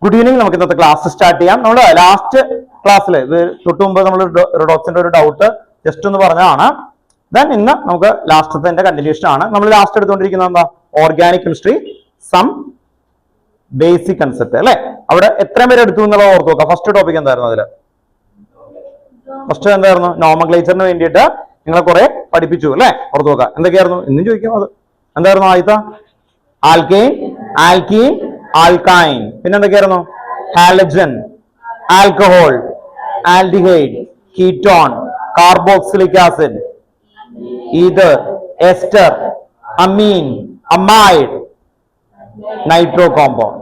Good evening. നമുക്ക് ഇന്നത്തെ class start ചെയ്യാം. നമ്മൾ ലാസ്റ്റ് ക്ലാസ്സിൽ തൊട്ട് മുമ്പ് നമ്മൾ റിഡോക്സിന്റെ ഒരു ഡൗട്ട് ജസ്റ്റ് ഒന്ന് പറഞ്ഞതാണ്. ദെൻ ഇന്ന് നമുക്ക് ലാസ്റ്റത്തെ കണ്ടിന്യൂഷൻ ആണ്. നമ്മൾ ലാസ്റ്റ് എടുത്തുകൊണ്ടിരിക്കുന്നത് എന്താ? Organic chemistry some basic concept അല്ലെ. അവിടെ എത്രയും പേര് എടുത്തു എന്നുള്ള ഓർത്ത് നോക്കാം. ഫസ്റ്റ് ടോപ്പിക് എന്തായിരുന്നു? അതില് ഫസ്റ്റ് എന്തായിരുന്നു? നോമൻക്ലേച്ചറിന് വേണ്ടിയിട്ട് നിങ്ങളെ കുറെ പഠിപ്പിച്ചു അല്ലെ. ഓർത്ത് നോക്കാം. എന്തൊക്കെയായിരുന്നു? ഇന്നും ചോദിക്കാം. അത് എന്തായിരുന്നു? ആദ്യത്തെ ആൽക്കെയിൻ, ആൽക്കീൻ, ആൽക്കൈൻ. പിന്നെ എന്തൊക്കെയായിരുന്നു? Halogen, alcohol, aldehyde, ketone, carboxylic acid, ether, ester, amine, amide, nitro compound,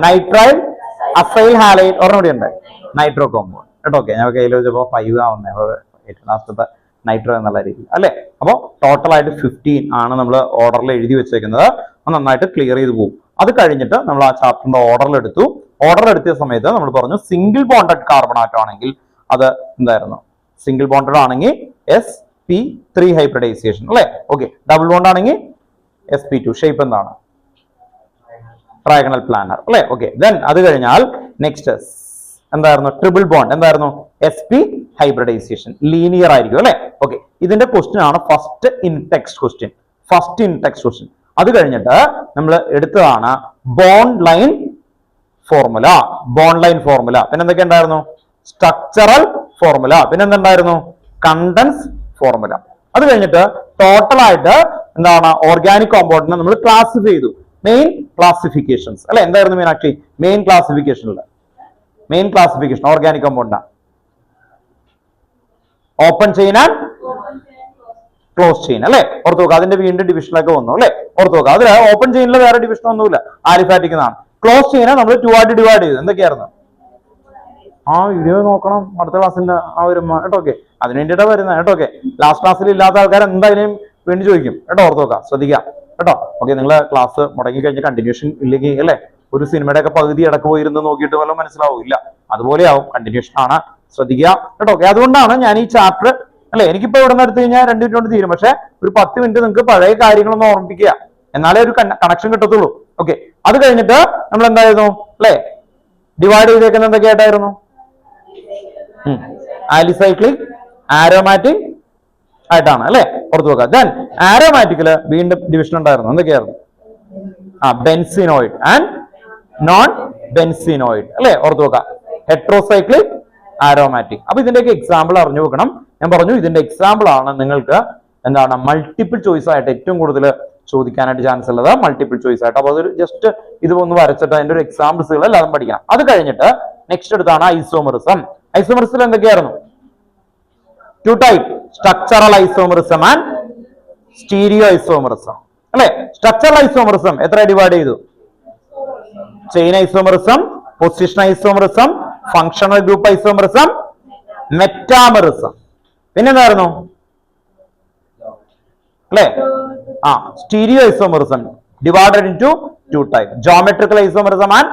nitrile, acyl halide. ഒരെണ്ണം കൂടി ഉണ്ട്, നൈട്രോ കോമ്പൗണ്ട് കേട്ടോ. ഓക്കെ, ഞാൻ കയ്യിൽ വെച്ചപ്പോ 5 ആവുന്നേ ഏറ്റവും ലാസ്റ്റത്തെ നൈട്രോ എന്നുള്ള രീതി അല്ലെ. അപ്പോൾ ടോട്ടൽ ആയിട്ട് 15 ആണ് നമ്മൾ ഓർഡറിൽ എഴുതി വെച്ചേക്കുന്നത്. അത് നന്നായിട്ട് ക്ലിയർ ചെയ്ത് പോകും. അത് കഴിഞ്ഞിട്ട് നമ്മൾ ആ ചാപ്റ്ററിന്റെ ഓർഡറിൽ എടുത്തു. ഓർഡർ എടുത്ത സമയത്ത് നമ്മൾ പറഞ്ഞു സിംഗിൾ ബോണ്ടഡ് കാർബൺ ആറ്റം ആണെങ്കിൽ അത് എന്തായിരുന്നു? സിംഗിൾ ബോണ്ടഡ് ആണെങ്കിൽ sp3 ഹൈബ്രിഡൈസേഷൻ അല്ലെ. ഓക്കെ, ഡബിൾ ബോണ്ട് ആണെങ്കിൽ sp2. ഷേപ്പ് എന്താണ്? ട്രയാഗണൽ പ്ലാനർ അല്ലെ. ഓക്കെ, ദെൻ അത് കഴിഞ്ഞാൽ നെക്സ്റ്റ് എന്തായിരുന്നു? ട്രിപ്പിൾ ബോണ്ട് എന്തായിരുന്നു? sp hybridisation. ലീനിയർ ആയിരിക്കും അല്ലെ. ഓക്കെ, ഇതിന്റെ ക്വസ്റ്റ്യൻ ആണ് first in text question. First in text question. അത് കഴിഞ്ഞിട്ട് നമ്മൾ എടുത്തതാണ് bond line formula. Bond line formula. പിന്നെ എന്തൊക്കെ ഉണ്ടായിരുന്നു? Structural formula. പിന്നെ എന്തുണ്ടായിരുന്നു? Contents formula. അത് കഴിഞ്ഞിട്ട് ടോട്ടൽ ആയിട്ട് എന്താണ്? ഓർഗാനിക് കോമ്പൗണ്ടിനെ നമ്മൾ ക്ലാസിഫൈ ചെയ്തു. മെയിൻ ക്ലാസിഫിക്കേഷൻസ് അല്ലെ. എന്തായിരുന്നു മെയിൻ? ആക്ച്വലി മെയിൻ ക്ലാസിഫിക്കേഷനിൽ മെയിൻ ക്ലാസിഫിക്കേഷൻ ഓർഗാനിക് കോമ്പൗണ്ടാണ് open chain and close chain അല്ലെ. ഓർത്ത് നോക്കുക. അതിന്റെ വീണ്ടും ഡിവിഷനിലൊക്കെ വന്നു അല്ലെ. ഓർത്ത് നോക്കുക. അതിൽ ഓപ്പൺ ചെയിനിൽ വേറെ ഡിവിഷൻ ഒന്നുമില്ല, ആലിഫാറ്റിക് എന്നാണ്. ക്ലോസ് ചെയിനെ നമ്മൾ 2 ആയിട്ട് ഡിവൈഡ് ചെയ്തു. എന്തൊക്കെയായിരുന്നു? ആ വീഡിയോ നോക്കണം, അടുത്ത ക്ലാസ്സിന്റെ ആ ഒരു കേട്ടോ. ഓക്കെ, അതിന് വേണ്ടിയിട്ടാണ് വരുന്നത് കേട്ടോ. ഓക്കെ, ലാസ്റ്റ് ക്ലാസ്സിൽ ഇല്ലാത്ത ആൾക്കാർ എന്തായാലും വേണ്ടി ചോദിക്കും കേട്ടോ. ഓർത്ത് നോക്കുക, ശ്രദ്ധിക്കാം കേട്ടോ. ഓക്കെ, നിങ്ങളെ ക്ലാസ് മുടങ്ങി കഴിഞ്ഞ് കണ്ടിന്യൂഷൻ ഇല്ലെങ്കിൽ അല്ലെ, ഒരു സിനിമയുടെ ഒക്കെ പകുതി ഇടക്ക് പോയിരുന്ന് നോക്കിയിട്ട് വല്ലതും മനസ്സിലാവില്ല. അതുപോലെയാവും. കണ്ടിന്യൂഷൻ ആണ്, ശ്രദ്ധിക്കുക കേട്ടോ. ഓക്കെ, അതുകൊണ്ടാണ് ഞാൻ ഈ ചാപ്റ്റർ അല്ലെ, എനിക്കിപ്പോ ഇവിടെ നിന്ന് എടുത്തു കഴിഞ്ഞാൽ 2 മിനിറ്റ് കൊണ്ട് തീരും. പക്ഷെ ഒരു 10 മിനിറ്റ് നിങ്ങൾക്ക് പഴയ കാര്യങ്ങളൊന്ന് ഓർമ്മിപ്പിക്കുക, എന്നാലേ ഒരു കണക്ഷൻ കിട്ടത്തുള്ളൂ. ഓക്കെ, അത് കഴിഞ്ഞിട്ട് നമ്മൾ എന്തായിരുന്നു അല്ലെ ഡിവൈഡ് ചെയ്തേക്കുന്നത് എന്തൊക്കെയായിട്ടായിരുന്നു? ആലിസൈക്ലിക്, ആരോമാറ്റിക് ആയിട്ടാണ് അല്ലെ. ഓർത്ത് നോക്കുക. ദെൻ ആരോമാറ്റിക്കില് വീണ്ടും ഡിവിഷൻ ഉണ്ടായിരുന്നു. എന്തൊക്കെയായിരുന്നു? ബെൻസിനോയിഡ് ആൻഡ് നോൺ ബെൻസിനോയിഡ് അല്ലെ. ഓർത്ത് നോക്കുക. Heterocyclic, aromatic. അപ്പൊ ഇതിന്റെയൊക്കെ എക്സാമ്പിൾ അറിഞ്ഞു വെക്കണം. ഞാൻ പറഞ്ഞു ഇതിന്റെ എക്സാമ്പിൾ ആണ് നിങ്ങൾക്ക് എന്താണ് മൾട്ടിപ്പിൾ ചോയ്സ് ആയിട്ട് ഏറ്റവും കൂടുതൽ ചോദിക്കാനായിട്ട് ചാൻസ് ഉള്ളത്. മൾട്ടിപ്പിൾ ചോയ്സ് ആയിട്ട്. അപ്പൊ അതൊരു ജസ്റ്റ് ഇത് ഒന്ന് വരച്ചിട്ട് അതിന്റെ ഒരു എക്സാമ്പിൾസുകൾ എല്ലാതും പഠിക്കണം. അത് കഴിഞ്ഞിട്ട് നെക്സ്റ്റ് എടുത്താണ് ഐസോമറിസം. ഐസോമറിസം എന്തൊക്കെയായിരുന്നു? 2 type, structural isomerism and stereo isomerism അല്ലെ. സ്ട്രക്ചറൽ ഐസോമറിസം എത്ര ഡിവൈഡ് ചെയ്തു? Chain isomerism, position isomerism, functional group isomerism, metamerism. പിന്നെന്തായിരുന്നു അല്ലെ? Stereo isomerism divided into 2 type, geometrical isomerism and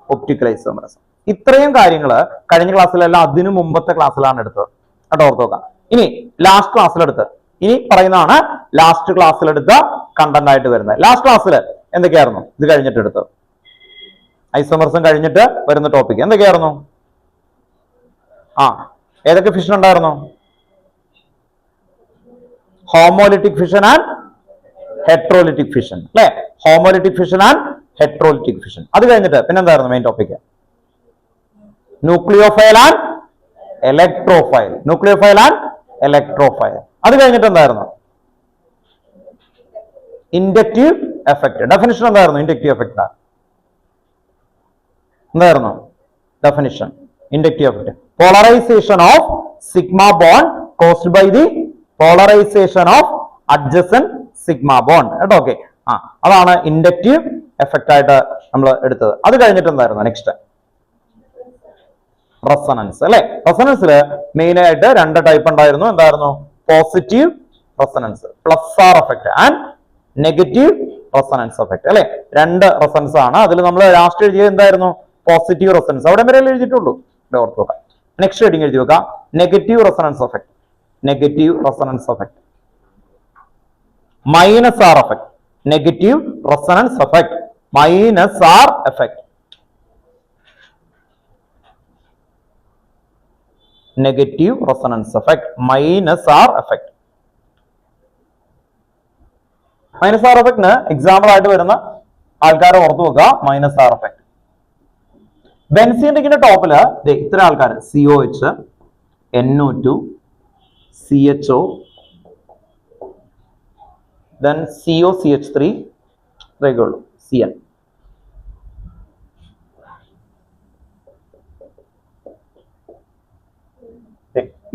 optical isomerism. ഇത്രയും കാര്യങ്ങൾ കഴിഞ്ഞ ക്ലാസ്സിലെല്ലാം അതിനു മുമ്പത്തെ ക്ലാസ്സിലാണ് എടുത്തത് കേട്ടോ. ഓർത്ത് നോക്കാം. ഇനി ലാസ്റ്റ് ക്ലാസ്സിലെടുത്ത് ഇനി പറയുന്നതാണ് ലാസ്റ്റ് ക്ലാസ്സിലെടുത്ത കണ്ടന്റ് ആയിട്ട് വരുന്നത്. ലാസ്റ്റ് ക്ലാസ്സിൽ എന്തൊക്കെയായിരുന്നു? ഇത് കഴിഞ്ഞിട്ട് എടുത്തത് ഐസോമറിസം കഴിഞ്ഞിട്ട് വരുന്ന ടോപ്പിക് എന്തൊക്കെയായിരുന്നു? ഏതൊക്കെ ഫിഷൻ ഉണ്ടായിരുന്നു? Homolytic fission and heterolytic fission അല്ലെ. Homolytic fission and heterolytic fission. അത് കഴിഞ്ഞിട്ട് പിന്നെന്തായിരുന്നു main topic? Nucleophile and electrophile. Nucleophile and electrophile. അത് കഴിഞ്ഞിട്ട് എന്തായിരുന്നു? Inductive effect. ഡെഫിനിഷൻ എന്തായിരുന്നു? ഇൻഡക്റ്റീവ് എഫക്ട് എന്തായിരുന്നു? Definition inductive effect polarisation of sigma bond caused by the polarisation of adjacent sigma bond കേട്ടോ. Okay, അതാണ് ഇൻഡക്റ്റീവ് എഫക്ട് ആയിട്ട് നമ്മൾ എടുത്തത്. അത് കഴിഞ്ഞിട്ട് എന്തായിരുന്നു നെക്സ്റ്റ്? റെസൊണൻസ് അല്ലെ. റെസൊണൻസില് മെയിൻ ആയിട്ട് 2 ടൈപ്പ് ഉണ്ടായിരുന്നു. എന്തായിരുന്നു? Positive resonance plus R effect and negative resonance effect അല്ലെ. 2 റെസൊണൻസ് ആണ്. അതിൽ നമ്മൾ ലാസ്റ്റ് എഴുതിയത് എന്തായിരുന്നു? Positive resonance. അവിടെ വരെ എഴുതിയിട്ടുള്ളൂ. ഓർത്ത് നോക്കാം. നെക്സ്റ്റ് ഹെഡിങ് എഴുതി വെക്കാം, negative resonance effect. Negative resonance effect minus R effect. Negative resonance effect minus R effect. Negative resonance effect minus R effect. Minus R എഫക്റ്റിന് എക്സാമ്പിൾ ആയിട്ട് വരുന്ന ആൾക്കാരെ ഓർത്തു വെക്കുക. Minus R effect. ബെൻസീൻ റിങ്ങിന്റെ ടോപ്പില് ഇത്ര ആൾക്കാർ COH, NO2, CHO, then COCH3, ഇത്രയൊക്കെ ഉള്ളൂ. CN.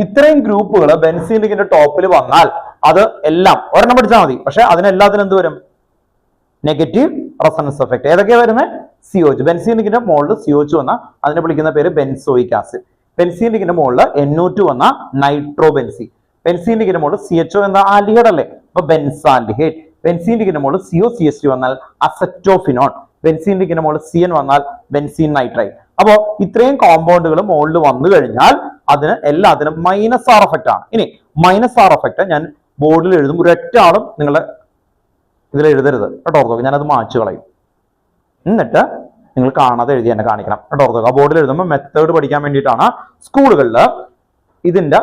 ഇത്രയും ഗ്രൂപ്പുകൾ ബെൻസീൻ റിങ്ങിന്റെ ടോപ്പിൽ വന്നാൽ അത് എല്ലാം ഒരെണ്ണം പഠിച്ചാൽ മതി. പക്ഷെ അതിനെല്ലാത്തിനും എന്ത് വരും? Negative resonance effect. ഏതൊക്കെയാ വരുന്നത്? COH. ബെൻസീൻ റിങ്ങിന്റെ മുകളിൽ COH വന്ന അതിനെ വിളിക്കുന്ന പേര് ബെൻസോയിക് ആസിഡ്. ബെൻസീൻ റിങ്ങിന്റെ മുകളിൽ NO2 വന്ന നൈട്രോ ബെൻസീൻ. ബെൻസീൻ റിങ്ങിന്റെ മുകളിൽ CHO എന്ന ആൽഡിഹൈഡ് അല്ലേ, അപ്പൊ ബെൻസാൽഡിഹൈഡ്. ബെൻസീൻ റിങ്ങിന്റെ മുകളിൽ COCH3 വന്നാൽ അസറ്റോഫിനോൺ. ബെൻസീൻ റിങ്ങിന്റെ മുകളിൽ CN വന്നാൽ ബെൻസീൻ നൈട്രൈഡ്. അപ്പോ ഇത്രയും കോമ്പൗണ്ടുകൾ മുകളിൽ വന്നു കഴിഞ്ഞാൽ അതിന് എല്ലാത്തിനും മൈനസ് ആർ എഫക്റ്റ് ആണ്. ഇനി മൈനസ് ആർ എഫക്റ്റ് ഞാൻ ബോർഡിൽ എഴുതും. ഒരൊറ്റ ആളും നിങ്ങളെ ഇതിൽ എഴുതരുത് കേട്ടോ. ഓർത്തോക്കെ ഞാനത് മാച്ചു കളയും. എന്നിട്ട് നിങ്ങൾ കാണാതെ എഴുതി എന്നെ കാണിക്കണം കേട്ടോ. ഓർത്തോക്കെ ആ ബോർഡിൽ എഴുതുമ്പോൾ മെത്തേഡ് പഠിക്കാൻ വേണ്ടിയിട്ടാണ്. സ്കൂളുകളിൽ ഇതിന്റെ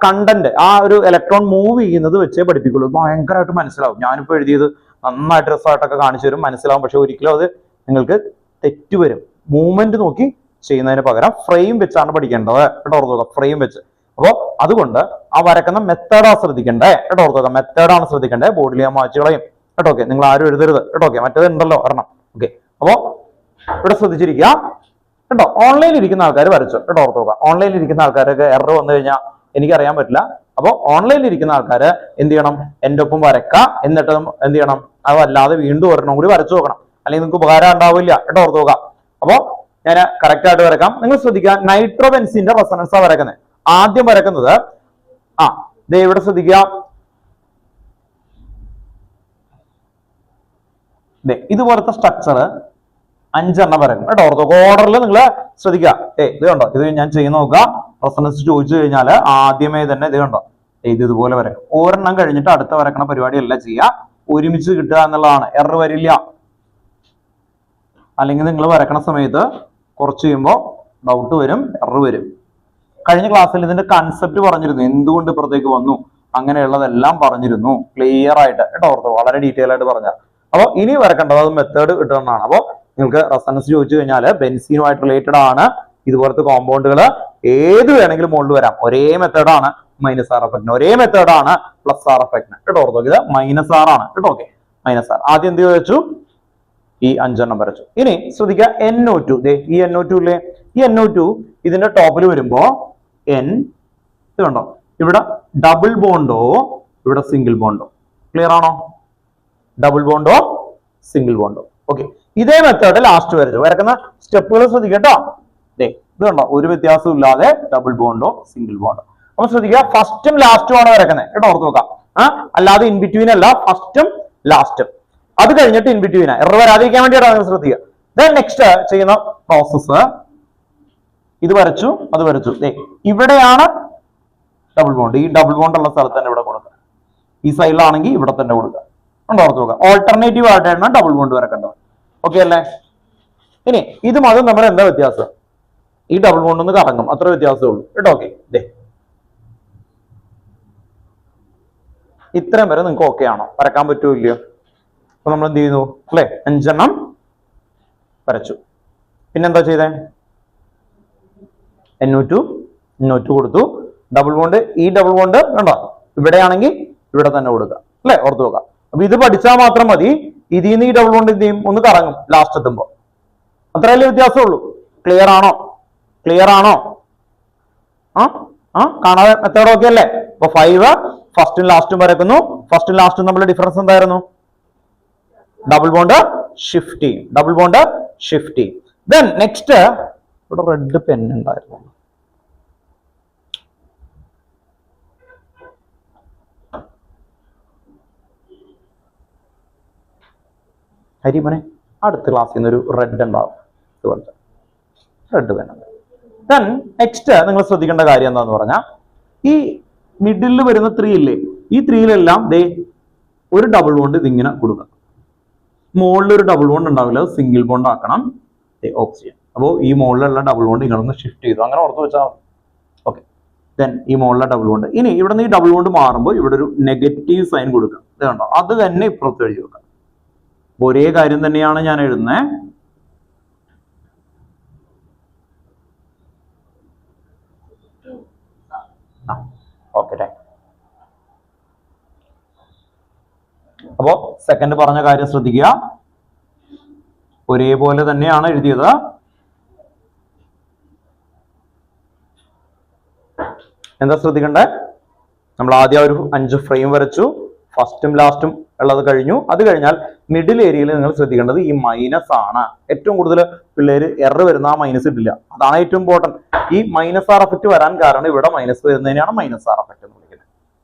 കണ്ടന്റ് ആ ഒരു ഇലക്ട്രോൺ മൂവ് ചെയ്യുന്നത് വെച്ചേ പഠിപ്പിക്കുള്ളൂ. ഭയങ്കരമായിട്ട് മനസ്സിലാവും. ഞാനിപ്പോ എഴുതിയത് നന്നായിട്ട് രസമായിട്ടൊക്കെ കാണിച്ചു തരും, മനസ്സിലാവും. പക്ഷെ ഒരിക്കലും അത് നിങ്ങൾക്ക് തെറ്റുവരും. മൂവ്മെന്റ് നോക്കി ചെയ്യുന്നതിന് പകരം ഫ്രെയിം വെച്ചാണ് പഠിക്കേണ്ടത് കേട്ടോ. ഓർത്തോക്കുക ഫ്രെയിം വെച്ച്. അപ്പോ അതുകൊണ്ട് ആ വരക്കുന്ന മെത്തേഡാണ് ശ്രദ്ധിക്കണ്ടേ കേട്ടോ. ഓർത്തോക്കുക മെത്തേഡാണ് ശ്രദ്ധിക്കേണ്ടത്. ബോർഡിൽ ഞാൻ മാച്ചു കളയും കേട്ടോ. ഓക്കെ, നിങ്ങൾ ആരും എഴുതരുത് കേട്ടോ. ഓക്കെ, മറ്റേത് ഉണ്ടല്ലോ ഒരെണ്ണം. ഓക്കെ, അപ്പോ ഇവിടെ ശ്രദ്ധിച്ചിരിക്കുക കേട്ടോ. ഓൺലൈനിൽ ഇരിക്കുന്ന ആൾക്കാർ വരച്ചു കേട്ടോ. ഓർത്തോക്കുക ഓൺലൈനിൽ ഇരിക്കുന്ന ആൾക്കാരൊക്കെ എറർ വന്നു കഴിഞ്ഞാൽ എനിക്കറിയാൻ പറ്റില്ല. അപ്പോൾ ഓൺലൈനിൽ ഇരിക്കുന്ന ആൾക്കാര് എന്ത് ചെയ്യണം? എൻ്റെ ഒപ്പം വരക്കുക. എന്നിട്ട് എന്ത് ചെയ്യണം? അതല്ലാതെ വീണ്ടും ഒരെണ്ണം കൂടി വരച്ചു നോക്കണം. അല്ലെങ്കിൽ നിങ്ങൾക്ക് ഉപകാരം ഉണ്ടാവില്ല കേട്ടോ. ഓർത്തോക്കുക. അപ്പോ ഞാൻ കറക്റ്റ് ആയിട്ട് വരക്കാം. നിങ്ങൾ ശ്രദ്ധിക്കുക, നൈട്രോബെൻസിന്റെ റെസൊണൻസാ വരക്കുന്നത്. ആദ്യം വരക്കുന്നത് ദേ ഇവിടെ ശ്രദ്ധിക്കുക. ഇതുപോലത്തെ സ്ട്രക്ചർ 5 എണ്ണം വരക്കും കേട്ടോ. ഓർഡറിൽ നിങ്ങൾ ശ്രദ്ധിക്കുക. ഇത് കണ്ടോ, ഇത് ഞാൻ ചെയ്യുന്ന നോക്കുക. റെസൊണൻസ് ചോദിച്ചു കഴിഞ്ഞാൽ ആദ്യമേ തന്നെ ഇത് കണ്ടോ, ഇതുപോലെ വരക്കും. ഒരെണ്ണം കഴിഞ്ഞിട്ട് അടുത്ത വരക്കണ പരിപാടിയല്ല ചെയ്യുക, ഒരുമിച്ച് കിട്ടുക എന്നുള്ളതാണ്. എറർ വരില്ല. അല്ലെങ്കിൽ നിങ്ങൾ വരക്കണ സമയത്ത് കുറച്ച് ചെയ്യുമ്പോൾ ഡൗട്ട് വരും, എറർ വരും. കഴിഞ്ഞ ക്ലാസ്സിൽ ഇതിന്റെ കൺസെപ്റ്റ് പറഞ്ഞിരുന്നു, എന്തുകൊണ്ട് ഇപ്പുറത്തേക്ക് വന്നു, അങ്ങനെയുള്ളതെല്ലാം പറഞ്ഞിരുന്നു ക്ലിയർ ആയിട്ട് കേട്ടോ. ഓർത്തോ, വളരെ ഡീറ്റെയിൽ ആയിട്ട് പറഞ്ഞ. അപ്പോൾ ഇനി വരക്കേണ്ടത് അത് മെത്തേഡ് കിട്ടണമെന്നാണ്. അപ്പോൾ നിങ്ങൾക്ക് റെസൊണൻസ് ചോദിച്ചു കഴിഞ്ഞാൽ ബെൻസീനുമായിട്ട് റിലേറ്റഡ് ആണ്. ഇതുപോലത്തെ കോമ്പൗണ്ടുകൾ ഏത് വേണമെങ്കിലും മുകളിൽ വരാം. ഒരേ മെത്തേഡാണ് മൈനസ് ആർ എഫക്റ്റിന്, ഒരേ മെത്തേഡാണ് പ്ലസ് ആർ എഫക്റ്റിന് കേട്ടോ. ഓർത്തോ, ഇത് മൈനസ് ആർ ആണ് കേട്ടോ. Okay, minus R. ആദ്യം എന്ത് ചോദിച്ചു? ഈ 5 എണ്ണം വരച്ചു. ഇനി ശ്രദ്ധിക്കുക, NO2. ഈ NO2 ഇല്ലേ, ഈ NO2 ഇതിന്റെ ടോപ്പിൽ വരുമ്പോ ഇത് കണ്ടോ, ഇവിടെ ഡബിൾ ബോണ്ടോ ഇവിടെ സിംഗിൾ ബോണ്ടോ. ക്ലിയർ ആണോ? ഡബിൾ ബോണ്ടോ സിംഗിൾ ബോണ്ടോ. ഓക്കെ, ഇതേ മെത്തേഡ് ലാസ്റ്റ് വരച്ചു. വരക്കുന്ന സ്റ്റെപ്പുകൾ ശ്രദ്ധിക്കട്ടോ. ഇത് കണ്ടോ, ഒരു വ്യത്യാസവും ഇല്ലാതെ ഡബിൾ ബോണ്ടോ സിംഗിൾ ബോണ്ടോ. അപ്പൊ ശ്രദ്ധിക്കുക, ഫസ്റ്റും ലാസ്റ്റും ആണ് വരക്കുന്നത് കേട്ടോ. ഓർത്ത് നോക്കാം. അല്ലാതെ ഇൻ ബിറ്റ്വീൻ അല്ല, ഫസ്റ്റും ലാസ്റ്റും. അത് കഴിഞ്ഞിട്ട് ഇൻ ബിറ്റ്വീൻ. എറർ വരാതിരിക്കാൻ വേണ്ടിയിട്ടാണ് ശ്രദ്ധിക്കുക. ദെൻ നെക്സ്റ്റ് ചെയ്യുന്ന പ്രോസസ്സ്, ഇത് വരച്ചു, അത് വരച്ചു. ഇവിടെയാണ് ഡബിൾ ബോണ്ട്. ഈ ഡബിൾ ബോണ്ട് ഉള്ള സ്ഥലത്ത് തന്നെ ഇവിടെ കൊടുക്കുക. ഈ സൈഡിലാണെങ്കിൽ ഇവിടെ തന്നെ കൊടുക്കുക. ഓർത്ത് നോക്കുക. ഓൾട്ടർനേറ്റീവ് ആയിട്ടാണ് ഡബിൾ ബോണ്ട് വരക്കേണ്ടത്. ഓക്കെ അല്ലേ? ഇനി ഇതും അതും നമ്മൾ എന്താ വ്യത്യാസം? ഈ ഡബിൾ ബോണ്ട് ഒന്ന് കറങ്ങും, അത്ര വ്യത്യാസമേ ഉള്ളൂ കേട്ടോ. ഓക്കെ, ഇത്രയും വരെ നിങ്ങൾക്ക് ഓക്കെ ആണോ? വരക്കാൻ പറ്റുമോ ഇല്ലയോ? അപ്പൊ നമ്മൾ എന്ത് ചെയ്യുന്നു അല്ലെ? 5 എണ്ണം വരച്ചു. പിന്നെന്താ ചെയ്തേ? NO2 കൊടുത്തു. ഡബിൾ ബോണ്ട്, ഈ ഡബിൾ ബോണ്ട് കണ്ടോ, ഇവിടെയാണെങ്കിൽ ഇവിടെ തന്നെ കൊടുക്കുക അല്ലെ? ഓർത്ത് നോക്കുക. അപ്പൊ ഇത് പഠിച്ചാൽ മാത്രം മതി. ഇതിൽ നിന്ന് ഈ ഡബിൾ ബോണ്ട് എന്ത് ചെയ്യും? ഒന്ന് കറങ്ങും ലാസ്റ്റ് എത്തുമ്പോ. അത്രയല്ലേ വ്യത്യാസമുള്ളൂ. ക്ലിയർ ആണോ? ക്ലിയർ ആണോ? കാണാതെ മെത്തേഡ് ഓക്കെ അല്ലേ? അപ്പൊ 5 ഫസ്റ്റും ലാസ്റ്റും വരക്കുന്നു. ഫസ്റ്റും ലാസ്റ്റും തമ്മിലുള്ള ഡിഫറൻസ് എന്തായിരുന്നു? ഡബിൾ ബോണ്ട് ഷിഫ്റ്റ് ചെയ്യും. ഡബിൾ ബോണ്ട് ഷിഫ്റ്റ് ചെയ്യും. ദെൻ നെക്സ്റ്റ്, ഇവിടെ റെഡ് പെൻ ഉണ്ടായിരുന്നു. ഹരിമനെ, അടുത്ത ക്ലാസ്സിൽ നിന്ന് ഒരു റെഡ് ഉണ്ടാവും, ഇതുപോലത്തെ റെഡ് പെൻ. ദെൻ നെക്സ്റ്റ് നിങ്ങൾ ശ്രദ്ധിക്കേണ്ട കാര്യം എന്താന്ന് പറഞ്ഞാൽ, ഈ മിഡിലിൽ വരുന്ന 3 ഇല്ലേ, ഈ 3-ലെല്ലാം ഒരു ഡബിൾ ബോണ്ട് ഇതിങ്ങനെ കൊടുക്കുക. മുകളിൽ ഒരു ഡബിൾ ബോണ്ട് ഉണ്ടാവില്ല, അത് സിംഗിൾ ബോണ്ട് ആക്കണം ഓക്സിജൻ. അപ്പോൾ ഈ മുകളിലുള്ള ഡബിൾ ബോണ്ട് നിങ്ങളൊന്ന് ഷിഫ്റ്റ് ചെയ്തു, അങ്ങനെ ഓർത്ത് വെച്ചാൽ ഓക്കെ. ദെൻ ഈ മുകളിലെ ഡബിൾ ബോണ്ട്, ഇനി ഇവിടെ നിന്ന് ഈ ഡബിൾ ബോണ്ട് മാറുമ്പോൾ ഇവിടെ ഒരു നെഗറ്റീവ് സൈൻ കൊടുക്കുക. ഇത് കണ്ടോ, അത് തന്നെ ഇപ്പുറത്ത് എഴുതി വെക്കാം. ഒരേ കാര്യം തന്നെയാണ് ഞാൻ എഴുതുന്നത്. ഓക്കെ. അപ്പോ സെക്കൻഡ് പറഞ്ഞ കാര്യം ശ്രദ്ധിക്കുക, ഒരേപോലെ തന്നെയാണ് എഴുതിയത്. എന്താ ശ്രദ്ധിക്കണ്ടേ? നമ്മൾ ആദ്യം ഒരു 5 ഫ്രെയിം വരച്ചു, ഫസ്റ്റും ലാസ്റ്റും ഉള്ളത് കഴിഞ്ഞു. അത് കഴിഞ്ഞാൽ മിഡിൽ ഏരിയയിൽ നിങ്ങൾ ശ്രദ്ധിക്കേണ്ടത് ഈ മൈനസ് ആണ്. ഏറ്റവും കൂടുതൽ പിള്ളേര് എറർ വരുന്ന ആ മൈനസ് ഇട്ടില്ല, അതാണ് ഏറ്റവും ഇമ്പോർട്ടന്റ്. ഈ മൈനസ് ആർ എഫക്റ്റ് വരാൻ കാരണം ഇവിടെ മൈനസ് വരുന്നതിനാണ് മൈനസ് ആർ എഫക്റ്റ് എന്ന് വിളിക്കുന്നത്.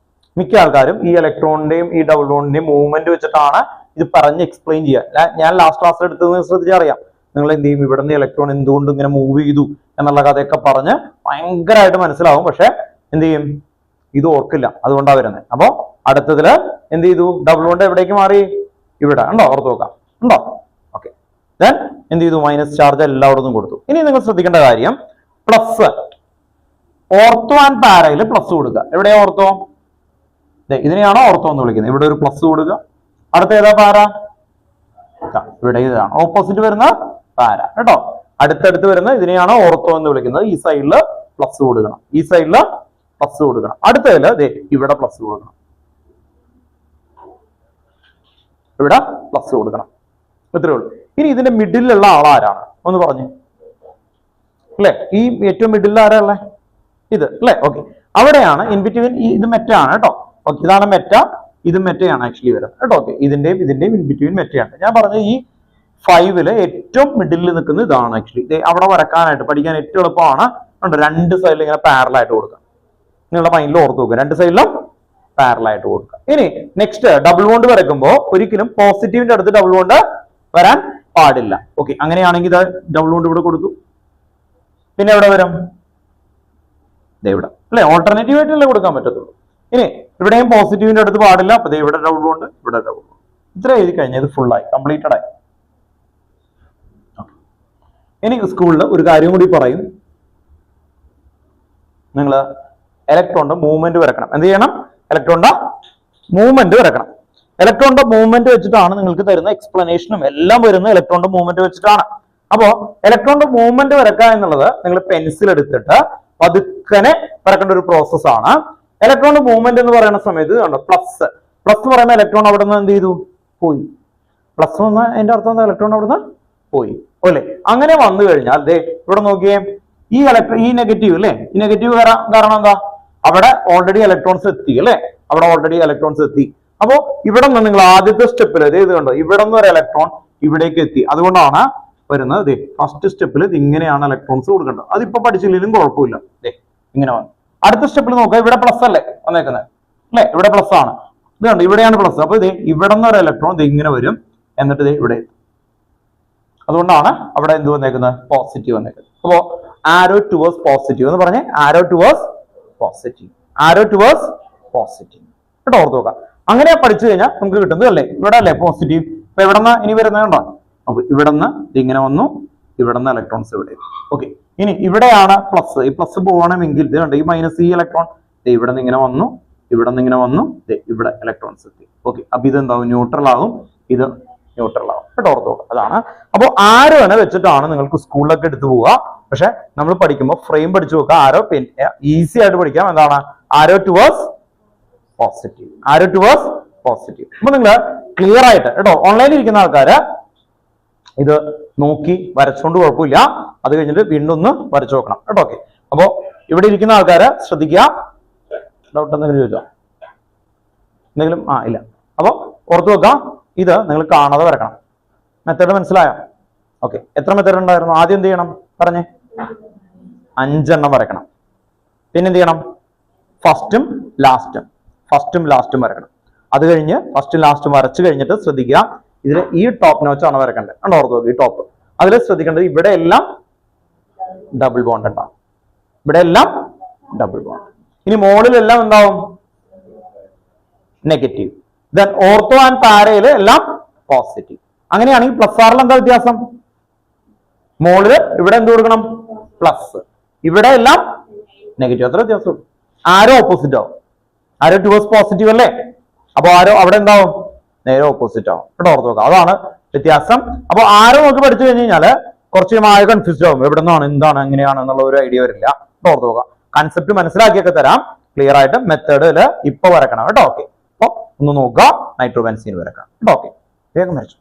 മിക്ക ആൾക്കാരും ഈ ഇലക്ട്രോണിന്റെയും ഈ ഡബിൾ ബോണ്ടിന്റെയും മൂവ്മെന്റ് വെച്ചിട്ടാണ് ഇത് പറഞ്ഞ് എക്സ്പ്ലെയിൻ ചെയ്യുക. ഞാൻ ലാസ്റ്റ് ക്ലാസ്സിൽ എടുത്തത് ശ്രദ്ധിച്ചറിയാം. നിങ്ങൾ എന്ത് ചെയ്യും, ഇവിടെ നിന്ന് ഇലക്ട്രോൺ എന്തുകൊണ്ട് ഇങ്ങനെ മൂവ് ചെയ്തു എന്നുള്ള കഥയൊക്കെ പറഞ്ഞ് ഭയങ്കരമായിട്ട് മനസ്സിലാവും. പക്ഷെ എന്ത് ചെയ്യും, ഇത് ഓർക്കില്ല, അതുകൊണ്ടാണ് വരുന്നത്. അപ്പൊ അടുത്തതില് എന്ത് ചെയ്തു, ഡബിൾ ബോണ്ട് എവിടേക്ക് മാറി, ഇവിടെ ഉണ്ടോ, ഓർത്ത് നോക്കാം, ഉണ്ടോ? ഓക്കെ. ദെൻ എന്ത് ചെയ്തു, മൈനസ് ചാർജ് എല്ലായിടത്തും കൊടുത്തു. ഇനി നിങ്ങൾ ശ്രദ്ധിക്കേണ്ട കാര്യം, പ്ലസ് ഓർത്തോ ആൻഡ് പാരയില് പ്ലസ് കൊടുക്കുക. എവിടെയാ ഓർത്തോ, ഇതിനെയാണോ ഓർത്തോ എന്ന് വിളിക്കുന്നത്, ഇവിടെ ഒരു പ്ലസ് കൊടുക്കുക. അടുത്ത ഏതാ പാര, ഇവിടെ ഇതാണ് ഓപ്പോസിറ്റ് വരുന്ന പാര കേട്ടോ. അടുത്തടുത്ത് വരുന്ന ഇതിനെയാണോ ഓർത്തോ എന്ന് വിളിക്കുന്നത്. ഈ സൈഡില് പ്ലസ് കൊടുക്കണം, ഈ സൈഡില് പ്ലസ് കൊടുക്കണം. അടുത്തതില് ഇവിടെ പ്ലസ് കൊടുക്കണം, ഇവിടെ പ്ലസ് കൊടുക്കണം. ഇത്രയേ ഉള്ളൂ. ഇനി ഇതിന്റെ മിഡിലുള്ള ആളാരാണ് ഒന്ന് പറഞ്ഞു അല്ലെ? ഈ ഏറ്റവും മിഡിൽ ആരാ ഉള്ളേ, ഇത് അല്ലെ? ഓക്കെ. അവിടെയാണ് ഇൻ ബിറ്റ്വീൻ, ഇത് മെറ്റയാണ് കേട്ടോ. ഓക്കെ, ഇതാണ് മെറ്റ, ഇത് മെറ്റയാണ് ആക്ച്വലി വരുന്നത് കേട്ടോ. ഓക്കെ, ഇതിന്റെയും ഇൻ ബിറ്റ്വീൻ മെറ്റയാണ്. ഞാൻ പറഞ്ഞ ഈ 5 ഏറ്റവും മിഡിലിൽ നിൽക്കുന്നത് ഇതാണ് ആക്ച്വലി. അവിടെ വരക്കാനായിട്ട് പഠിക്കാൻ ഏറ്റവും എളുപ്പമാണ്. രണ്ട് സൈഡിൽ ഇങ്ങനെ പാരലായിട്ട് കൊടുക്കുക. നിങ്ങളുടെ മൈൻഡിൽ ഓർത്ത് നോക്കുക, രണ്ട് സൈഡിലും പാരലായിട്ട് കൊടുക്കുക. ഇനി നെക്സ്റ്റ് ഡബിൾ ബോണ്ട് വരയ്ക്കുമ്പോൾ ഒരിക്കലും പോസിറ്റീവിന്റെ അടുത്ത് ഡബിൾ ബോണ്ട് വരാൻ പാടില്ല. ഓക്കെ, അങ്ങനെയാണെങ്കിൽ ഇത് ഡബിൾ ബോണ്ട് ഇവിടെ കൊടുത്തു, പിന്നെ എവിടെ വരും, ഇവിടെ അല്ലെ? ഓൾട്ടർനേറ്റീവ് ആയിട്ടല്ലേ കൊടുക്കാൻ പറ്റത്തുള്ളൂ. ഇനി ഇവിടെയും പോസിറ്റീവിന്റെ അടുത്ത് പാടില്ല, അപ്പൊ ഇവിടെ ഡബിൾ ബോണ്ട്, ഇവിടെ ഡബിൾ ബോണ്ട്. ഇത്ര എഴുതി കഴിഞ്ഞാൽ ഇത് ഫുള്ളായി, കംപ്ലീറ്റഡ് ആയി. ഇനി സ്കൂളിൽ ഒരു കാര്യം കൂടി പറയും, നിങ്ങൾ ഇലക്ട്രോണിന്റെ മൂവ്മെന്റ് വരക്കണം. എന്ത് ചെയ്യണം, ഇലക്ട്രോണിന്റെ മൂവ്മെന്റ് വരക്കണം. ഇലക്ട്രോണിന്റെ മൂവ്മെന്റ് വെച്ചിട്ടാണ് നിങ്ങൾക്ക് തരുന്ന എക്സ്പ്ലനേഷനും എല്ലാം വരുന്നത് ഇലക്ട്രോണിന്റെ മൂവ്മെന്റ് വെച്ചിട്ടാണ്. അപ്പോ ഇലക്ട്രോണിന്റെ മൂവ്മെന്റ് വരക്കുക എന്നുള്ളത് നിങ്ങൾ പെൻസിൽ എടുത്തിട്ട് പതുക്കനെ വരക്കേണ്ട ഒരു പ്രോസസ്സാണ്. ഇലക്ട്രോണിന്റെ മൂവ്മെന്റ് എന്ന് പറയുന്ന സമയത്ത് കണ്ടോ, പ്ലസ് എന്ന് പറയുന്ന ഇലക്ട്രോൺ അവിടെ നിന്ന് എന്ത് ചെയ്തു, പോയി. പ്ലസ് വന്ന അതിന്റെ അർത്ഥം എന്താ, ഇലക്ട്രോൺ അവിടെ നിന്ന് പോയി അല്ലേ? അങ്ങനെ വന്നു കഴിഞ്ഞാൽ ഇവിടെ നോക്കിയേ, ഈ നെഗറ്റീവ് അല്ലേ, ഈ നെഗറ്റീവ് വരാൻ കാരണം എന്താ, അവിടെ ഓൾറെഡി ഇലക്ട്രോൺസ് എത്തി അല്ലെ, അവിടെ ഓൾറെഡി ഇലക്ട്രോൺസ് എത്തി. അപ്പോ ഇവിടെ നിന്ന് നിങ്ങൾ ആദ്യത്തെ സ്റ്റെപ്പിൽ ഇത് കണ്ടോ, ഇവിടെ നിന്ന് ഒരു ഇലക്ട്രോൺ ഇവിടേക്ക് എത്തി. അതുകൊണ്ടാണ് വരുന്നത് ഫസ്റ്റ് സ്റ്റെപ്പിൽ ഇത് ഇങ്ങനെയാണ് ഇലക്ട്രോൺസ് കൊടുക്കേണ്ടത്. അതിപ്പോ പഠിച്ചില്ലെങ്കിലും കുഴപ്പമില്ല, ഇങ്ങനെ വന്നു. അടുത്ത സ്റ്റെപ്പിൽ നോക്കുക, ഇവിടെ പ്ലസ് അല്ലേ വന്നേക്കുന്നത് അല്ലെ, ഇവിടെ പ്ലസ് ആണ്. ഇത് കണ്ടോ, ഇവിടെയാണ് പ്ലസ്. അപ്പൊ ഇവിടെ നിന്ന് ഒരു ഇലക്ട്രോൺ ഇങ്ങനെ വരും, എന്നിട്ട് ഇവിടെ എത്തും. അതുകൊണ്ടാണ് അവിടെ എന്ത് വന്നേക്കുന്നത്, പോസിറ്റീവ് വന്നേക്കുന്നത്. അപ്പോ ആരോ ടുവേഴ്സ് പോസിറ്റീവ് എന്ന് പറഞ്ഞേ, ആരോ ടുവേഴ്സ് പോസിറ്റീവ്, ആരോ ടുവേഴ്സ് പോസിറ്റീവ് കേട്ടോ, ഓർത്ത് നോക്കാം. അങ്ങനെ പഠിച്ചു കഴിഞ്ഞാൽ നമുക്ക് കിട്ടുന്നത് അല്ലേ, ഇവിടെ അല്ലേ പോസിറ്റീവ്. അപ്പൊ ഇവിടെ നിന്ന് ഇനി വരുന്നതുണ്ടോ, അപ്പൊ ഇവിടെ നിന്ന് ഇങ്ങനെ വന്നു, ഇവിടെ നിന്ന് ഇലക്ട്രോൺസ് ഇവിടെ. ഓക്കെ, ഇനി ഇവിടെയാണ് പ്ലസ്. ഈ പ്ലസ് പോകണമെങ്കിൽ ഇത് കണ്ടോ, ഈ മൈനസ് ഈ ഇലക്ട്രോൺ ഇവിടെ നിന്ന് ഇങ്ങനെ വന്നു, ഇവിടെ നിന്ന് ഇങ്ങനെ വന്നു, ഇവിടെ ഇലക്ട്രോൺസ് എത്തി. ഓക്കെ, അപ്പൊ ഇത് എന്താവും, ന്യൂട്രൽ ആകും, ഇത് ന്യൂട്രൽ ആകും കേട്ടോ, ഓർത്ത് നോക്കാം. അതാണ്. അപ്പൊ ആരോ തന്നെ വെച്ചിട്ടാണ് നിങ്ങൾക്ക് സ്കൂളിലൊക്കെ എടുത്തു പോവുക. പക്ഷെ നമ്മൾ പഠിക്കുമ്പോൾ ഫ്രെയിം പഠിച്ചു നോക്കുക. ആരോ ഈസി ആയിട്ട് പഠിക്കാം. എന്താണ്, ആരോ ടുവേഴ്സ് പോസിറ്റീവ്, ആരോ ടുവേഴ്സ് പോസിറ്റീവ്. അപ്പൊ നിങ്ങൾ ക്ലിയർ ആയിട്ട് കേട്ടോ, ഓൺലൈനിൽ ഇരിക്കുന്ന ആൾക്കാര് ഇത് നോക്കി വരച്ചോണ്ട് കുഴപ്പമില്ല. അത് കഴിഞ്ഞിട്ട് വീണ്ടും ഒന്ന് വരച്ചു നോക്കണം കേട്ടോ. ഓക്കെ, അപ്പോ ഇവിടെ ഇരിക്കുന്ന ആൾക്കാര് ശ്രദ്ധിക്കുക. ഡൗട്ട് എന്തെങ്കിലും ചോദിച്ചോ, എന്തെങ്കിലും? ഇല്ല. അപ്പൊ ഓർത്തു വെക്കാം, ഇത് നിങ്ങൾ കാണാതെ വരക്കണം. മെത്തേഡ് മനസ്സിലായോ? ഓക്കെ, എത്ര മെത്തേഡ് ഉണ്ടായിരുന്നു? ആദ്യം എന്ത് ചെയ്യണം പറഞ്ഞേ, 5 എണ്ണം വരക്കണം. പിന്നെ എന്ത് ചെയ്യണം, ഫസ്റ്റും ലാസ്റ്റും വരക്കണം. അത് കഴിഞ്ഞ് ഫസ്റ്റും ലാസ്റ്റും വരച്ചു കഴിഞ്ഞിട്ട് ശ്രദ്ധിക്കുക, ഇതിൽ ഈ ടോപ്പ് നോച്ചാണ് വരക്കേണ്ടത്. കണ്ടോ, ഓർത്ത് നോക്കുക, ഈ ടോപ്പ്. അതിൽ ശ്രദ്ധിക്കേണ്ടത് ഇവിടെ എല്ലാം ഡബിൾ ബോണ്ട് ഉണ്ടാവും, ഇവിടെ എല്ലാം ഡബിൾ ബോണ്ട്. ഇനി മോളിലെല്ലാം എന്താവും, നെഗറ്റീവ്. ദെൻ ഓർത്തോ ആൻഡ് പാരയിൽ എല്ലാം പോസിറ്റീവ്. അങ്ങനെയാണെങ്കിൽ പ്ലസ് ആറിൽ എന്താ വ്യത്യാസം? മോളില് ഇവിടെ എന്ത് കൊടുക്കണം? പ്ലസ്. ഇവിടെ എല്ലാം നെഗറ്റീവ്. അത്ര വ്യത്യാസം. ആരോ ഓപ്പോസിറ്റ് ആവും. ആരോ ടുവേഴ്സ് പോസിറ്റീവ് അല്ലേ? അപ്പൊ ആരോ അവിടെ എന്താവും? നേരെ ഓപ്പോസിറ്റ് ആവും. ഇവിടെ ഓർത്ത് നോക്കാം. അതാണ് വ്യത്യാസം. അപ്പൊ ആരോ നോക്കി പഠിച്ചു കഴിഞ്ഞ് കഴിഞ്ഞാല് കുറച്ച് ആകെ കൺഫ്യൂസ്ഡ് ആവും. എവിടെ നിന്നാണ്, എന്താണ്, എങ്ങനെയാണ് എന്നുള്ള ഒരു ഐഡിയ വരില്ല. ഓർത്ത് നോക്കാം. കൺസെപ്റ്റ് മനസ്സിലാക്കിയൊക്കെ തരാം. ക്ലിയർ ആയിട്ട് മെത്തേഡില് ഇപ്പൊ വരക്കണം കേട്ടോ. ഓക്കെ, അപ്പൊ ഒന്ന് നോക്കുക. നൈട്രോബെൻസീൻ വരക്കാം കേട്ടോ. ഓക്കെ, വേഗം വരച്ചു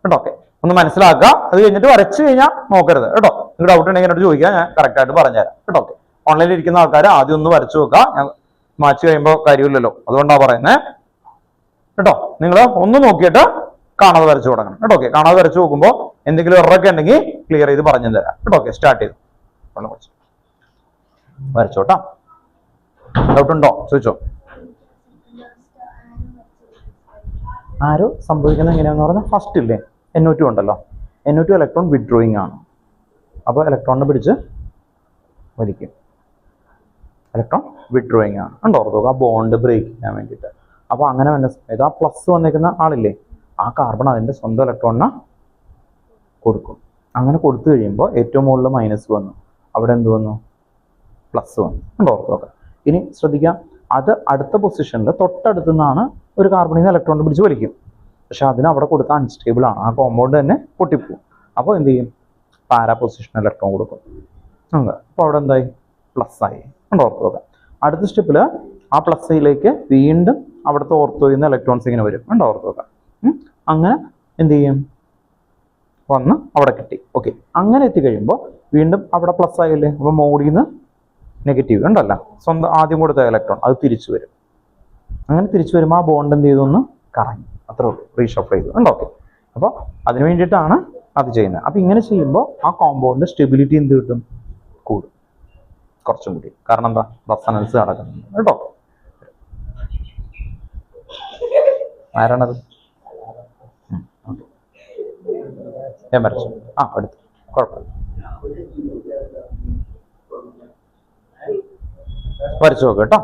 കേട്ടോ. ഓക്കെ, ഒന്ന് മനസ്സിലാക്കുക. അത് കഴിഞ്ഞിട്ട് വരച്ചു കഴിഞ്ഞാൽ നോക്കരുത് കേട്ടോ. നിങ്ങൾക്ക് ഡൗട്ട് ഉണ്ടെങ്കിൽ എന്നോട് ചോദിക്കുക, ഞാൻ കറക്റ്റ് ആയിട്ട് പറഞ്ഞുതരാം കേട്ടോ. ഓക്കെ, ഓൺലൈനിൽ ഇരിക്കുന്ന ആൾക്കാർ ആദ്യം ഒന്ന് വരച്ചു നോക്കുക. ഞാൻ മാച്ച് കഴിയുമ്പോൾ കാര്യമില്ലല്ലോ, അതുകൊണ്ടാണ് പറയുന്നത് കേട്ടോ. നിങ്ങൾ ഒന്ന് നോക്കിയിട്ട് കാണാതെ വരച്ചു തുടങ്ങണം കേട്ടോ. ഓക്കെ, കാണാതെ വരച്ചു നോക്കുമ്പോൾ എന്തെങ്കിലും എററൊക്കെ ഉണ്ടെങ്കിൽ ക്ലിയർ ചെയ്ത് പറഞ്ഞു തരാം കേട്ടോ. ഓക്കെ, സ്റ്റാർട്ട് ചെയ്തു വരച്ചോട്ടാ. ഡൗട്ട് ഉണ്ടോ? ചോദിച്ചോ. ആരോ സംഭവിക്കുന്നത് എങ്ങനെയാണെന്ന് പറഞ്ഞാൽ ഫസ്റ്റ് ഇല്ലേ NO2 ഉണ്ടല്ലോ, NO2 ഇലക്ട്രോൺ വിഡ്രോയിങ് ആണ്. അപ്പോൾ ഇലക്ട്രോണിനെ പിടിച്ച് വലിക്കും. ഇലക്ട്രോൺ വിഡ്രോയിങ് ആണ്. ഉണ്ടോ? ഓർത്തോക, ആ ബോണ്ട് ബ്രേക്ക് ചെയ്യാൻ വേണ്ടിയിട്ട്. അപ്പോൾ അങ്ങനെ വന്ന സമയത്ത് ആ പ്ലസ് വന്നേക്കുന്ന ആളില്ലേ, ആ കാർബൺ അതിൻ്റെ സ്വന്തം ഇലക്ട്രോണിനെ കൊടുക്കും. അങ്ങനെ കൊടുത്തു കഴിയുമ്പോൾ ഏറ്റവും മുകളിൽ മൈനസ് വന്നു, അവിടെ എന്ത് വന്നു? പ്ലസ് വന്നു. ഉണ്ടോ? ഓർത്തോക. ഇനി ശ്രദ്ധിക്കാം, അത് അടുത്ത പൊസിഷനിൽ തൊട്ടടുത്തു നിന്നാണ് ഒരു കാർബണിൽ നിന്ന് ഇലക്ട്രോൺ പിടിച്ച് വലിക്കും. പക്ഷെ അതിന് അവിടെ കൊടുക്കാൻ അൺസ്റ്റേബിൾ ആണ്. ആ കോമ്പൗണ്ട് തന്നെ പൊട്ടിപ്പോവും. അപ്പോൾ എന്ത് ചെയ്യും? പാരാ പൊസിഷൻ ഇലക്ട്രോൺ കൊടുക്കും. അപ്പോൾ അവിടെ എന്തായി? പ്ലസ് ആയി. ഉണ്ടോ? ഓർത്തോക. അടുത്ത സ്റ്റെപ്പിൽ ആ പ്ലസ്സിലേക്ക് വീണ്ടും അവിടുത്തെ ഓർത്തോയിൽ നിന്ന് ഇലക്ട്രോൺസ് ഇങ്ങനെ വരും. ഉണ്ടോ? ഓർത്തോക. അങ്ങനെ എന്ത് ചെയ്യും? വന്ന് അവിടെ കിട്ടി. ഓക്കെ, അങ്ങനെ എത്തിക്കഴിയുമ്പോൾ വീണ്ടും അവിടെ പ്ലസ് ആയില്ലേ, അപ്പോൾ മോഡിൽ നിന്ന് നെഗറ്റീവ് ഉണ്ടല്ല, സ്വന്തം ആദ്യം കൊടുത്ത ഇലക്ട്രോൺ അത് തിരിച്ചു വരും. അങ്ങനെ തിരിച്ചു വരുമ്പോൾ ആ ബോണ്ട് എന്ത് ചെയ്തു? ഒന്ന് കറങ്ങി. അത്രേ ഉള്ളൂ, റീഷഫിൾ ചെയ്തു. ഉണ്ടോ? ഓക്കെ, അപ്പോൾ അതിന് വേണ്ടിയിട്ടാണ് അത് ചെയ്യുന്നത്. അപ്പോൾ ഇങ്ങനെ ചെയ്യുമ്പോൾ ആ കോമ്പൗണ്ട് സ്റ്റെബിലിറ്റി എന്ത് കിട്ടും? കൂടും കുറച്ചും കൂടി. കാരണം എന്താ? റെസൊണൻസ് നടക്കുന്നുണ്ട് കേട്ടോ. ആരാണത്? ഞാൻ വരച്ചു. അടുത്ത് കുഴപ്പമില്ല, വരച്ചു നോക്ക് കേട്ടോ.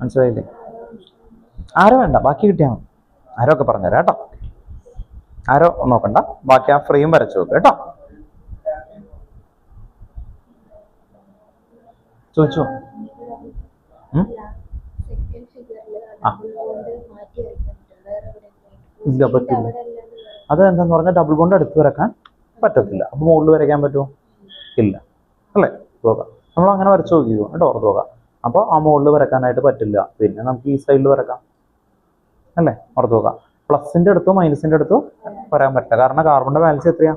മനസ്സിലായില്ലേ? ആരോ വേണ്ട, ബാക്കി കിട്ടിയാൽ മതി. ആരോ ഒക്കെ പറഞ്ഞുതരാം കേട്ടോ. ആരോ നോക്കണ്ട, ബാക്കി ആ ഫ്രെയിം വരച്ചു നോക്ക് കേട്ടോ. ചോദിച്ചോ. ഇല്ല, പറ്റില്ല. അത് എന്താന്ന് പറഞ്ഞാൽ ഡബിൾ ബോണ്ട് അടുത്ത് വരക്കാൻ പറ്റത്തില്ല. അപ്പൊ മുകളിൽ വരയ്ക്കാൻ പറ്റുമോ? ഇല്ല അല്ലേ? നോക്കാം, നമ്മൾ അങ്ങനെ വരച്ചു നോക്കിയോ കേട്ടോ. ഓർത്ത് നോക്കാം. അപ്പോൾ ആ മുകളിൽ വരക്കാനായിട്ട് പറ്റില്ല. പിന്നെ നമുക്ക് ഈ സൈഡിൽ വരക്കാം അല്ലേ? ഓർത്ത് നോക്കാം. പ്ലസിന്റെ അടുത്തോ മൈനസിന്റെ അടുത്തോ വരാൻ പറ്റില്ല. കാരണം കാർബണിന്റെ വാലൻസി എത്രയാ?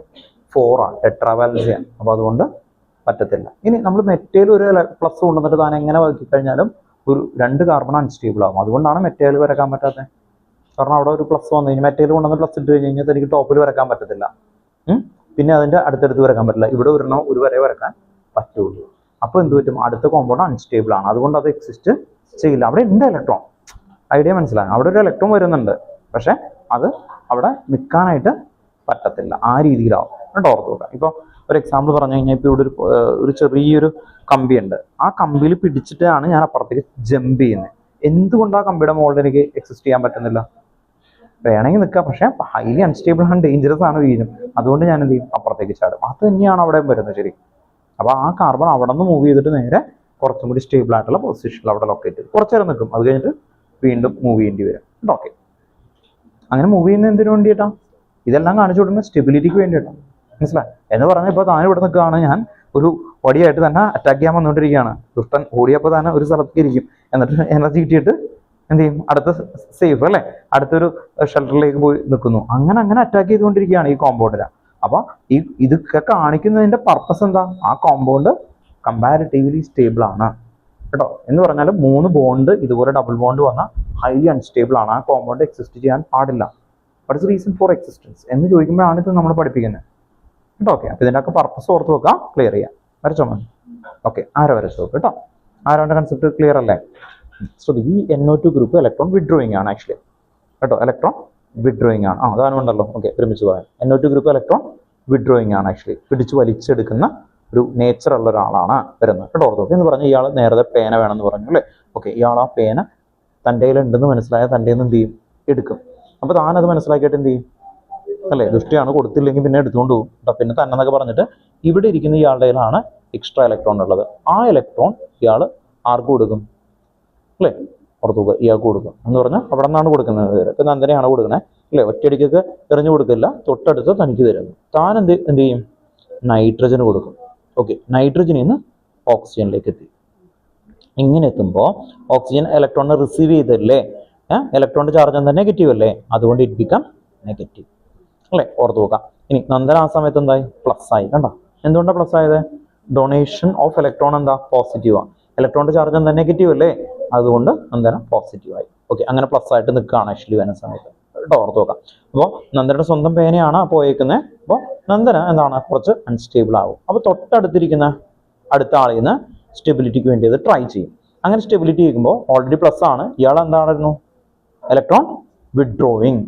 4 ആണ്, ടെട്രാ വാലൻസിയാണ്. അപ്പോൾ അതുകൊണ്ട് പറ്റത്തില്ല. ഇനി നമ്മൾ മെറ്റേൽ ഒരു പ്ലസ് കൊണ്ടുവന്നിട്ട് താൻ എങ്ങനെ വരക്കി കഴിഞ്ഞാലും ഒരു 2 കാർബൺ അൺസ്റ്റേബിൾ ആകും. അതുകൊണ്ടാണ് മെറ്റേൽ വരക്കാൻ പറ്റാത്തത്. കാരണം അവിടെ ഒരു പ്ലസ് വന്നു കഴിഞ്ഞാൽ മെറ്റേൽ കൊണ്ടുവന്ന് പ്ലസ് ഇട്ട് കഴിഞ്ഞ് കഴിഞ്ഞാൽ എനിക്ക് ടോപ്പിൽ വരക്കാൻ പറ്റത്തില്ല. പിന്നെ അതിന്റെ അടുത്തടുത്ത് വരക്കാൻ പറ്റില്ല. ഇവിടെ ഒരെണ്ണം ഒരു വരെ വരക്കാൻ പറ്റുള്ളൂ. അപ്പോൾ എന്ത് പറ്റും? അടുത്ത കോമ്പൗണ്ട് അൺസ്റ്റേബിൾ ആണ്. അതുകൊണ്ട് അത് എക്സിസ്റ്റ് ചെയ്യില്ല. അവിടെ ഉണ്ട് ഇലക്ട്രോൺ. ഐഡിയ മനസ്സിലാകും. അവിടെ ഒരു ഇലക്ട്രോൺ വരുന്നുണ്ട്, പക്ഷെ അത് അവിടെ നിൽക്കാനായിട്ട് പറ്റത്തില്ല. ആ രീതിയിലാവും കേട്ടോ. ഓർത്ത് നോക്കാം. ഇപ്പോൾ ഒരു എക്സാമ്പിൾ പറഞ്ഞു കഴിഞ്ഞാൽ ഇപ്പോൾ ഇവിടെ ഒരു ചെറിയൊരു കമ്പിയുണ്ട്. ആ കമ്പിയിൽ പിടിച്ചിട്ടാണ് ഞാൻ അപ്പുറത്തേക്ക് ജമ്പ് ചെയ്യുന്നത്. എന്തുകൊണ്ട് ആ കമ്പിയുടെ മുകളിൽ എനിക്ക് എക്സിസ്റ്റ് ചെയ്യാൻ പറ്റുന്നില്ല? വേണമെങ്കിൽ നിൽക്കാം, പക്ഷെ ഹൈലി അൺസ്റ്റേബിൾ ആണ്, ഡേഞ്ചറസ് ആണ്, വീഴും. അതുകൊണ്ട് ഞാൻ എന്ത് ചെയ്യും? അപ്പുറത്തേക്ക് ചാടും. അത് തന്നെയാണ് അവിടെ വരുന്നത്. ശരി. അപ്പോൾ ആ കാർബൺ അവിടെ നിന്ന് മൂവ് ചെയ്തിട്ട് നേരെ കുറച്ചും കൂടി സ്റ്റേബിൾ ആയിട്ടുള്ള പൊസിഷനിൽ അവിടെ ലൊക്കേറ്റ് ചെയ്ത് കുറച്ചു നേരം നിൽക്കും. അത് കഴിഞ്ഞിട്ട് വീണ്ടും മൂവ് ചെയ്യേണ്ടി വരും. ഓക്കെ, അങ്ങനെ മൂവ് ചെയ്യുന്നത് എന്തിനു വേണ്ടിയിട്ടാണ്? ഇതെല്ലാം കാണിച്ചു കൊടുക്കുന്നത് സ്റ്റെബിലിറ്റിക്ക് വേണ്ടിയിട്ടാണ്. മനസ്സിലായി? എന്ന് പറഞ്ഞാൽ ഇപ്പോൾ താൻ ഇവിടെ നിൽക്കുകയാണ്, ഞാൻ ഒരു വടിയായിട്ട് തന്നെ അറ്റാക്ക് ചെയ്യാൻ വന്നുകൊണ്ടിരിക്കുകയാണ്. ദുഷ്ടൻ ഓടിയപ്പോൾ തന്നെ ഒരു സ്ഥലത്തേക്ക് ഇരിക്കും. എന്നിട്ട് എനർജി കിട്ടിയിട്ട് എന്ത് ചെയ്യും? അടുത്ത സേഫ് അല്ലേ, അടുത്തൊരു ഷെൽട്ടറിലേക്ക് പോയി നിൽക്കുന്നു. അങ്ങനെ അറ്റാക്ക് ചെയ്തുകൊണ്ടിരിക്കുകയാണ് ഈ കോമ്പൗണ്ടിന്. അപ്പൊ ഇതൊക്കെ കാണിക്കുന്നതിന്റെ പർപ്പസ് എന്താ? ആ കോമ്പൗണ്ട് കമ്പാരിറ്റീവ്ലി സ്റ്റേബിൾ ആണ് കേട്ടോ. എന്ന് പറഞ്ഞാൽ 3 ബോണ്ട് ഇതുപോലെ ഡബിൾ ബോണ്ട് വന്നാൽ ഹൈലി അൺസ്റ്റേബിൾ ആണ്. ആ കോമ്പൗണ്ട് എക്സിസ്റ്റ് ചെയ്യാൻ പാടില്ല. What is reason for existence എന്ന് ചോദിക്കുമ്പോഴാണ് ഇത് നമ്മൾ പഠിപ്പിക്കുന്നത് കേട്ടോ. ഓക്കെ, അപ്പൊ ഇതിന്റെ ഒക്കെ പർപ്പസ് ഓർത്ത് വെക്കാം. ക്ലിയർ ചെയ്യാം. വരച്ചോ മതി. ഓക്കെ, ആരോ വരച്ചു നോക്ക് കേട്ടോ. ആരോന്റെ കൺസെപ്റ്റ് ക്ലിയർ അല്ലേ? സോ ഈ NO2 ഗ്രൂപ്പ് ഇലക്ട്രോൺ വിഡ്രോയിങ് ആണ് ആക്ച്വലി കേട്ടോ. ഇലക്ട്രോൺ വിഡ്രോയിങ് ആണ്. അതാണ് ഉണ്ടല്ലോ. ഓക്കെ, ഒരുമിച്ച് പോയാൽ NO2 ഗ്രൂപ്പ് ഇലക്ട്രോൺ വിഡ്രോയിങ് ആണ്. ആക്ച്വലി പിടിച്ച് വലിച്ചെടുക്കുന്ന ഒരു നേച്ചർ ഉള്ള ഒരാളാണ് വരുന്നത് കേട്ടോ. ഓർത്തോ എന്ന് പറഞ്ഞാൽ ഇയാൾ നേരത്തെ പേന വേണമെന്ന് പറഞ്ഞു അല്ലേ? ഓക്കെ, ഇയാൾ ആ പേന തൻ്റെ കയ്യിൽ ഉണ്ടെന്ന് മനസ്സിലായാൽ തൻ്റെ എന്ത് ചെയ്യും? എടുക്കും. അപ്പൊ താനത് മനസ്സിലാക്കിയിട്ട് എന്ത് ചെയ്യും അല്ലെ, ദൃഷ്ടിയാണ്, കൊടുത്തില്ലെങ്കിൽ പിന്നെ എടുത്തുകൊണ്ട് പോകും. പിന്നെ തന്നെന്നൊക്കെ പറഞ്ഞിട്ട് ഇവിടെ ഇരിക്കുന്ന ഇയാളുടെ കയ്യിലാണ് എക്സ്ട്രാ ഇലക്ട്രോൺ ഉള്ളത്. ആ ഇലക്ട്രോൺ ഇയാൾ ആർക്ക് കൊടുക്കും അല്ലെ, പുറത്തുക ഇയാൾക്ക് കൊടുക്കും എന്ന് പറഞ്ഞാൽ അവിടെ നിന്നാണ് കൊടുക്കുന്നത്. ഇപ്പൊ നന്ദനയാണ് കൊടുക്കണേ അല്ലെ, ഒറ്റയടിക്കൊക്കെ എറിഞ്ഞു കൊടുക്കില്ല, തൊട്ടടുത്ത് തനിക്ക് തരുന്നു. താൻ എന്ത് ചെയ്യും, നൈട്രജന് കൊടുക്കും. ഓക്കെ, നൈട്രജനിൽ നിന്ന് ഓക്സിജനിലേക്ക് എത്തി. ഇങ്ങനെ എത്തുമ്പോൾ ഓക്സിജൻ ഇലക്ട്രോണിനെ റിസീവ് ചെയ്തല്ലേ, ഇലക്ട്രോണിന്റെ ചാർജ് എന്താ നെഗറ്റീവ് അല്ലേ, അതുകൊണ്ട് ഇറ്റ് ബിക്കം നെഗറ്റീവ് അല്ലെ, ഓർത്ത് നോക്കാം. ഇനി നന്ദന ആ സമയത്ത് എന്തായി, പ്ലസ് ആയി. കണ്ടോ, എന്തുകൊണ്ടാണ് പ്ലസ് ആയത്, ഡൊണേഷൻ ഓഫ് ഇലക്ട്രോൺ എന്താ പോസിറ്റീവാണ്, ഇലക്ട്രോണിന്റെ ചാർജ് എന്താ നെഗറ്റീവ് അല്ലേ, അതുകൊണ്ട് നന്ദന പോസിറ്റീവ് ആയി. ഓക്കെ, അങ്ങനെ പ്ലസ് ആയിട്ട് നിൽക്കുകയാണ് ആക്ച്വലി വരുന്ന സമയത്ത് കേട്ടോ, ഓർത്ത് നോക്കാം. അപ്പോൾ നന്ദനയുടെ സ്വന്തം പേനയാണ് പോയേക്കുന്നത്. അപ്പോൾ നന്ദന എന്താണ് കുറച്ച് അൺസ്റ്റേബിൾ ആവും. അപ്പോൾ തൊട്ടടുത്തിരിക്കുന്ന അടുത്ത ആളിൽ നിന്ന് സ്റ്റെബിലിറ്റിക്ക് വേണ്ടി അത് ട്രൈ ചെയ്യും. അങ്ങനെ സ്റ്റെബിലിറ്റി ചെയ്യുമ്പോൾ ഓൾറെഡി പ്ലസ് ആണ്, ഇയാൾ എന്തായിരുന്നു ഇലക്ട്രോൺ വിഡ്രോയിങ്.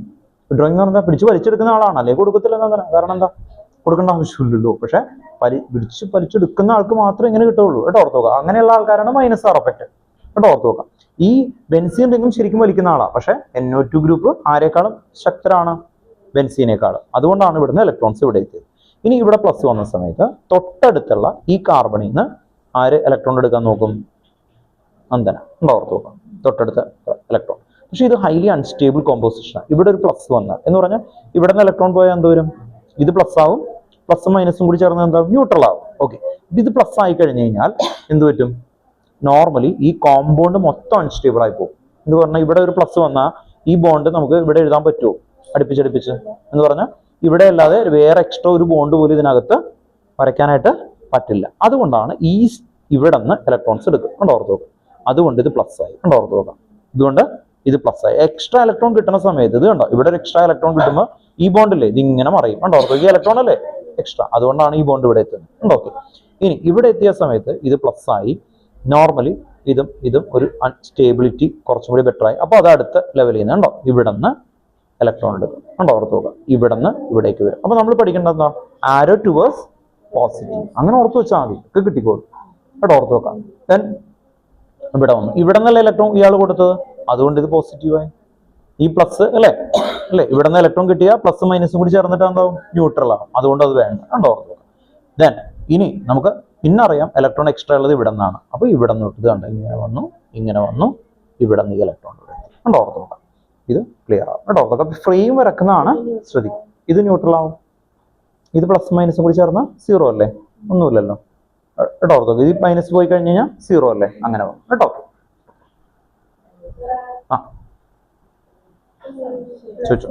വിഡ്രോയിങ് എന്ന് പറഞ്ഞാൽ പിടിച്ച് വലിച്ചെടുക്കുന്ന ആളാണ്, അല്ലേ കൊടുക്കത്തില്ല നന്ദന. കാരണം എന്താ, കൊടുക്കേണ്ട ആവശ്യമില്ലല്ലോ. പക്ഷെ വലിച്ചെടുക്കുന്ന ആൾക്ക് മാത്രമേ ഇങ്ങനെ കിട്ടുള്ളൂ കേട്ടോ, ഓർത്ത് നോക്കാം. അങ്ങനെയുള്ള ആൾക്കാരാണ് -R എഫക്റ്റ് കേട്ടോ, ഓർത്ത് നോക്കാം. ഈ ബെൻസീൻ റിംഗും ശരിക്കും വലിക്കുന്ന ആളാണ്. പക്ഷെ NO2 ഗ്രൂപ്പ് ആരെക്കാളും ശക്തരാണ്, ബെൻസീനേക്കാളും. അതുകൊണ്ടാണ് ഇവിടുന്ന് ഇലക്ട്രോൺസ് ഇവിടെ എത്തിയത്. ഇനി ഇവിടെ പ്ലസ് വന്ന സമയത്ത് തൊട്ടടുത്തുള്ള ഈ കാർബണിൽ നിന്ന് ആര് ഇലക്ട്രോൺ എടുക്കാൻ നോക്കും, നന്ദന. ഓർത്ത് നോക്കാം, തൊട്ടടുത്ത ഇലക്ട്രോൺ. പക്ഷെ ഇത് ഹൈലി അൺസ്റ്റേബിൾ കോമ്പോസിഷൻ. ഇവിടെ ഒരു പ്ലസ് വന്ന എന്ന് പറഞ്ഞാൽ ഇവിടെ നിന്ന് ഇലക്ട്രോൺ പോയാൽ എന്ത് വരും, ഇത് പ്ലസ് ആവും, പ്ലസും മൈനസും കൂടി ചേർന്ന് എന്താവും, ന്യൂട്രൽ ആവും. ഓക്കെ, ഇത് പ്ലസ് ആയി കഴിഞ്ഞ് കഴിഞ്ഞാൽ എന്ത് പറ്റും, നോർമലി ഈ കോമ്പൗണ്ട് മൊത്തം അൺസ്റ്റേബിൾ ആയി പോകും. എന്ന് പറഞ്ഞാൽ ഇവിടെ ഒരു പ്ലസ് വന്നാൽ ഈ ബോണ്ട് നമുക്ക് ഇവിടെ എഴുതാൻ പറ്റുമോ, അടുപ്പിച്ചടുപ്പിച്ച് എന്ന് പറഞ്ഞാൽ ഇവിടെ അല്ലാതെ വേറെ എക്സ്ട്രാ ഒരു ബോണ്ട് പോലും ഇതിനകത്ത് വരയ്ക്കാനായിട്ട് പറ്റില്ല. അതുകൊണ്ടാണ് ഈ ഇവിടെ നിന്ന് ഇലക്ട്രോൺസ് എടുക്കും. ഓർത്ത് നോക്കാം, അതുകൊണ്ട് ഇത് പ്ലസ് ആയി. ഓർത്ത് നോക്കാം, ഇതുകൊണ്ട് ഇത് പ്ലസ് ആയി. എക്സ്ട്രാ ഇലക്ട്രോൺ കിട്ടുന്ന സമയത്ത് ഇത് കണ്ടോ, ഇവിടെ ഒരു എക്സ്ട്രാ ഇലക്ട്രോൺ കിട്ടുമ്പോൾ ഈ ബോണ്ടില്ലേ ഇത് ഇങ്ങനെ മറയും. ഓർത്ത് നോക്കി, ഈ ഇലക്ട്രോൺ അല്ലേ എക്സ്ട്രാ, അതുകൊണ്ടാണ് ഈ ബോണ്ട് ഇവിടെ എത്തുന്നത്. ഓക്കെ, ഇനി ഇവിടെ എത്തിയ സമയത്ത് ഇത് പ്ലസ് ആയി. നോർമലി ഇതും ഒരു സ്റ്റേബിലിറ്റി കുറച്ചും കൂടി ബെറ്റർ ആയി. അപ്പോൾ അത് അടുത്ത ലെവലിൽ നിന്ന് കണ്ടോ, ഇവിടെ നിന്ന് ഇലക്ട്രോൺ എടുക്കും. കണ്ടോ, ഓർത്ത് നോക്കുക, ഇവിടെ നിന്ന് ഇവിടേക്ക് വരും. അപ്പോൾ നമ്മൾ പഠിക്കേണ്ടത് എന്താ, ആരോ ടുവേഴ്സ് പോസിറ്റീവ്. അങ്ങനെ ഓർത്ത് വെച്ചാൽ മതി, ഒക്കെ കിട്ടിക്കോളും കേട്ടോ, ഓർത്ത് നോക്കാം. ദെൻ ഇവിടെ വന്നു, ഇവിടെ നിന്നല്ല ഇലക്ട്രോൺ ഇയാൾ കൊടുത്തത്, അതുകൊണ്ട് ഇത് പോസിറ്റീവായി. ഈ പ്ലസ് അല്ലേ, ഇവിടെ നിന്ന് ഇലക്ട്രോൺ കിട്ടിയ പ്ലസ് മൈനസും കൂടി ചേർന്നിട്ട് എന്താവും, ന്യൂട്രൽ ആവും. അതുകൊണ്ട് അത് വേണ്ട. കണ്ടോ, ഓർത്ത് നോക്കാം. ദെൻ ഇനി നമുക്ക് പിന്നെ അറിയാം ഇലക്ട്രോൺ എക്സ്ട്രാ ഉള്ളത് ഇവിടെ നിന്നാണ്. അപ്പൊ ഇവിടെ നിന്ന് ഇത് കണ്ട ഇങ്ങനെ വന്നു ഇവിടെ നിന്ന് ഇലക്ട്രോൺ കണ്ടോ, ഓർത്ത് നോക്കാം. ഇത് ക്ലിയർ ആവും കേട്ടോ, ഓർത്ത് നോക്കാം. ഫ്രെയിം വരക്കുന്നതാണ് ശ്രദ്ധിക്കും. ഇത് ന്യൂട്രൽ ആവും, ഇത് പ്ലസ് മൈനസും കൂടി ചേർന്ന് 0 അല്ലേ, ഒന്നുമില്ലല്ലോ കേട്ടോ, ഓർത്ത് നോക്കാം. ഇത് മൈനസ് പോയി കഴിഞ്ഞ് കഴിഞ്ഞാൽ 0 അല്ലേ, അങ്ങനെ പോകും കേട്ടോ. ആ ചോദിച്ചോ,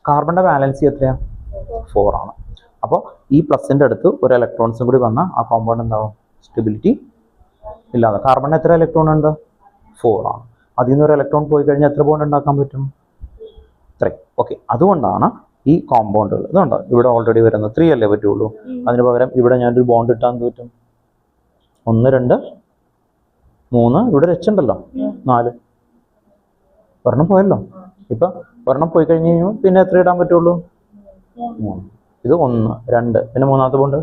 കാർബണിന്റെ വാലൻസി എത്രയാ, 4 ആണ്. അപ്പോൾ ഈ പ്ലസിന്റെ അടുത്ത് ഒരു ഇലക്ട്രോൺസും കൂടി വന്നാൽ ആ കോമ്പൗണ്ട് എന്താവും, സ്റ്റെബിലിറ്റി ഇല്ലാതെ. കാർബണിന് എത്ര ഇലക്ട്രോൺ ഉണ്ട്, 4 ആണ്. അതിൽ നിന്ന് ഒരു ഇലക്ട്രോൺ പോയി കഴിഞ്ഞാൽ എത്ര ബോണ്ട് ഉണ്ടാക്കാൻ പറ്റും, 3. ഓക്കെ, അതുകൊണ്ടാണ് ഈ കോമ്പൗണ്ടുകൾ ഇതുണ്ടോ, ഇവിടെ ഓൾറെഡി വരുന്നത് 3 അല്ലേ പറ്റുള്ളൂ. അതിന് പകരം ഇവിടെ ഞാനൊരു ബോണ്ട് ഇട്ടാൻ പറ്റും, 1 2 3, ഇവിടെ ഉണ്ടല്ലോ 4, ഒരെണ്ണം പോയല്ലോ. ഇപ്പൊ ഒരെണ്ണം പോയി കഴിഞ്ഞ് കഴിഞ്ഞാൽ പിന്നെ എത്ര ഇടാൻ പറ്റുള്ളൂ, 3. ഇത് 1 2, പിന്നെ മൂന്നാമത്തെ ബോണ്ട്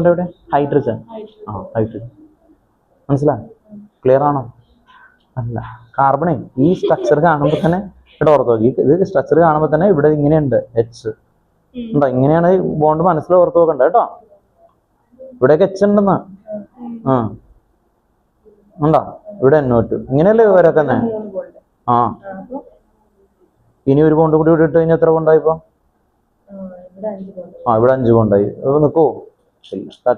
എവിടെ, ഹൈഡ്രജൻ. ഹൈഡ്രജൻ മനസ്സിലായി, ക്ലിയർ ആണോ? അല്ല, കാർബണേ ഈ സ്ട്രക്ചർ കാണുമ്പോൾ തന്നെ ഇവിടെ ഓർത്ത് നോക്കി, ഇത് സ്ട്രക്ചർ കാണുമ്പോൾ തന്നെ ഇവിടെ ഇങ്ങനെയുണ്ട് H ഉണ്ടോ, ഇങ്ങനെയാണ് ബോണ്ട് മനസ്സിൽ ഓർത്ത് നോക്കണ്ട കേട്ടോ. ഇവിടെയൊക്കെ H ഉണ്ടെന്നാ, ഉണ്ടോ, ഇവിടെ NO2 ഇങ്ങനെയല്ലേ ഇവരൊക്കെ തന്നെ. ഇനി ഒരു ബോണ്ട് കൂടി ഇട്ട് കഴിഞ്ഞാൽ എത്ര ബോണ്ടായി ഇപ്പൊ, ഇവിടെ 5 ബോണ്ടായി. നിൽക്കുവോ, ഇല്ല.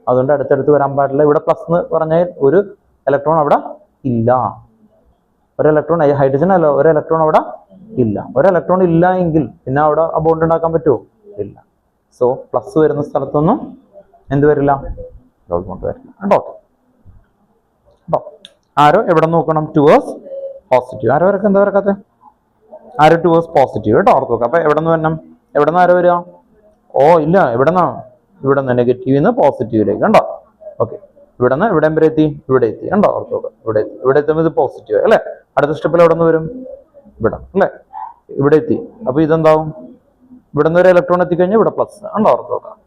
അതുകൊണ്ട് അടുത്തടുത്ത് വരാൻ പാടില്ല. ഇവിടെ പ്ലസ് എന്ന് പറഞ്ഞാൽ ഒരു ഇലക്ട്രോൺ അവിടെ ഇല്ല, ഒരു ഇലക്ട്രോൺ ഹൈഡ്രജൻ അല്ല, ഒരു ഇലക്ട്രോൺ അവിടെ ഇല്ല. ഒരു ഇലക്ട്രോൺ ഇല്ല എങ്കിൽ പിന്നെ അവിടെ ആ ബോണ്ട് ഉണ്ടാക്കാൻ പറ്റുമോ, ഇല്ല. സോ പ്ലസ് വരുന്ന സ്ഥലത്തൊന്നും എന്ത് വരില്ല, ബോണ്ട് വരില്ല കേട്ടോ. ആരോ എവിടെ നോക്കണം, ടുവേഴ്സ് പോസിറ്റീവ്. ആരോ വരക്ക എന്താ വരക്കാത്ത, ആരോ ടുവേഴ്സ് പോസിറ്റീവ് കേട്ടോ, ഓർത്ത് നോക്കാം. അപ്പൊ എവിടെ നിന്ന് വരണം, എവിടെ നിന്ന് ആരോ വരിക, ഇല്ല, എവിടെ നിന്നാണ്, ഇവിടെ നിന്ന് നെഗറ്റീവിൽ നിന്ന് പോസിറ്റീവിലേക്ക് കണ്ടോ. ഓക്കെ, ഇവിടെ നിന്ന് ഇവിടെ വരെ എത്തി, ഇവിടെ എത്തി കണ്ടോ, ഓർത്ത് നോക്കാം. ഇവിടെ എത്തുമ്പോൾ ഇത് പോസിറ്റീവ് അല്ലേ. അടുത്ത സ്റ്റെപ്പിൽ എവിടെ നിന്ന് വരും, ഇവിടെ അല്ലേ, ഇവിടെ എത്തി. അപ്പൊ ഇതെന്താവും, ഇവിടെ നിന്ന് ഒരു ഇലക്ട്രോൺ എത്തിക്കഴിഞ്ഞാൽ ഇവിടെ പ്ലസ് കണ്ടോ, ഓർത്ത് നോക്കാം.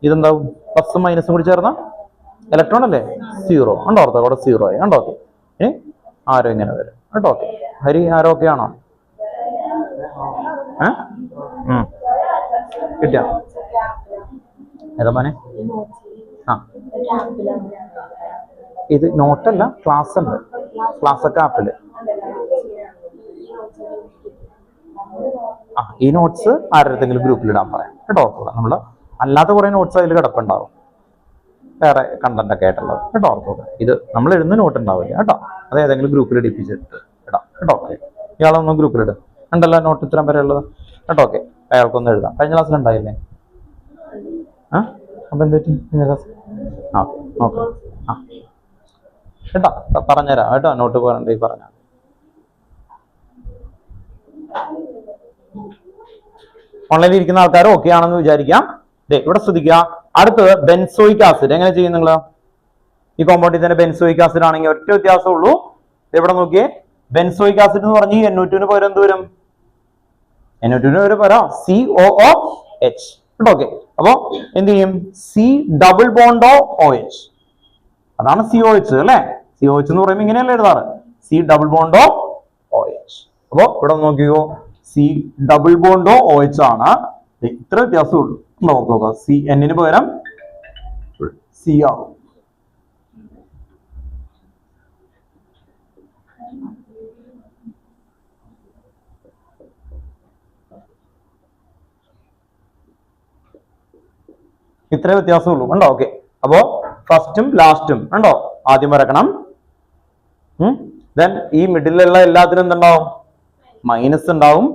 ഇതെന്താവും, പ്ലസും മൈനസും കൂടി ചേർന്ന ഇലക്ട്രോൺ അല്ലേ, 0 കണ്ടോ, ഓർത്ത് അവിടെ 0 ആയി കണ്ടോ. ഇനി ആരോ ഇങ്ങനെ വരും കേട്ടോ. ഓക്കെ, ഹരി ആരോ ഒക്കെ ആണോ? കിട്ടിയ ഏതാ മോനെ? ആ, ഇത് നോട്ടല്ല, ക്ലാസ് ഉണ്ട്. ക്ലാസ് ഒക്കെ ആപ്പില്. ആ, ഈ നോട്ട്സ് ആരുടെങ്കിലും ഗ്രൂപ്പിൽ ഇടാൻ പറയാം കേട്ടോ. നമ്മള് അല്ലാത്ത കുറെ നോട്ട്സ് അതിൽ കിടപ്പുണ്ടാവും, വേറെ കണ്ടന്റ് ഒക്കെ ആയിട്ടുള്ളത് കേട്ടോ. ഓർത്തോളൂ, ഇത് നമ്മൾ എഴുതുന്ന നോട്ട് ഉണ്ടാവില്ല കേട്ടോ. അത് ഏതെങ്കിലും ഗ്രൂപ്പിൽ ഇടിപ്പിച്ചിട്ട് ഇടാം കേട്ടോ. ഓക്കെ, ഇയാളൊന്നും ഗ്രൂപ്പിലിടും ഉണ്ടല്ലോ നോട്ട് ഇത്രയും വരെ ഉള്ളത് കേട്ടോ. ഓക്കെ, അയാൾക്കൊന്നും എഴുതാം. കഴിഞ്ഞ ക്ലാസ്സിൽ ഉണ്ടായില്ലേ? ആ, അപ്പൊ എന്ത് പറ്റി കഴിഞ്ഞ ക്ലാസ്? ആ, ഓക്കെ, ആ കേട്ടോ, പറഞ്ഞുതരാം കേട്ടോ. നോട്ട് പറഞ്ഞിട്ട് പറഞ്ഞാൽ ഓൺലൈനിൽ ഇരിക്കുന്ന ആൾക്കാർ ഓക്കെ ആണെന്ന് വിചാരിക്കാം. ഇവിടെ ശ്രദ്ധിക്കുക, അടുത്തത് ബെൻസോയിക് ആസിഡ്. എങ്ങനെ ചെയ്യും നിങ്ങൾ? ഈ കോമ്പൗണ്ടിൽ തന്നെ ബെൻസോയിക് ആസിഡ് ആണെങ്കിൽ ഒറ്റ വ്യത്യാസമേ ഉള്ളൂ. ഇവിടെ നോക്കിയേ, ബെൻസോയിക് ആസിഡ് എന്ന് പറഞ്ഞ് NO2 പകരം എന്ത് വരും? NO2 പകരം COOH കേട്ടോ. ഓക്കെ, അപ്പൊ എന്ത് ചെയ്യും? C ഡബിൾ ബോണ്ടോ OH, അതാണ് COH അല്ലെ. COH എന്ന് പറയുമ്പോൾ ഇങ്ങനെയല്ലേ എഴുതാറ്? C ഡബിൾ ബോണ്ടോ OH. അപ്പൊ ഇവിടെ നോക്കിയോ, C ഡബിൾ ബോണ്ടോ OH ആണ്. ഇത്ര വ്യത്യാസമേ ഉള്ളൂ. നോക്കാം, C N പകരം C ആവും. ഇത്രേ വ്യത്യാസമുള്ളൂ ഉണ്ടോ. ഓക്കെ, അപ്പോ ഫസ്റ്റും ലാസ്റ്റും ഉണ്ടോ ആദ്യം വരക്കണം. ദെൻ ഈ മിഡിലുള്ള എല്ലാത്തിനും എന്തുണ്ടാവും? മൈനസ് ഉണ്ടാവും,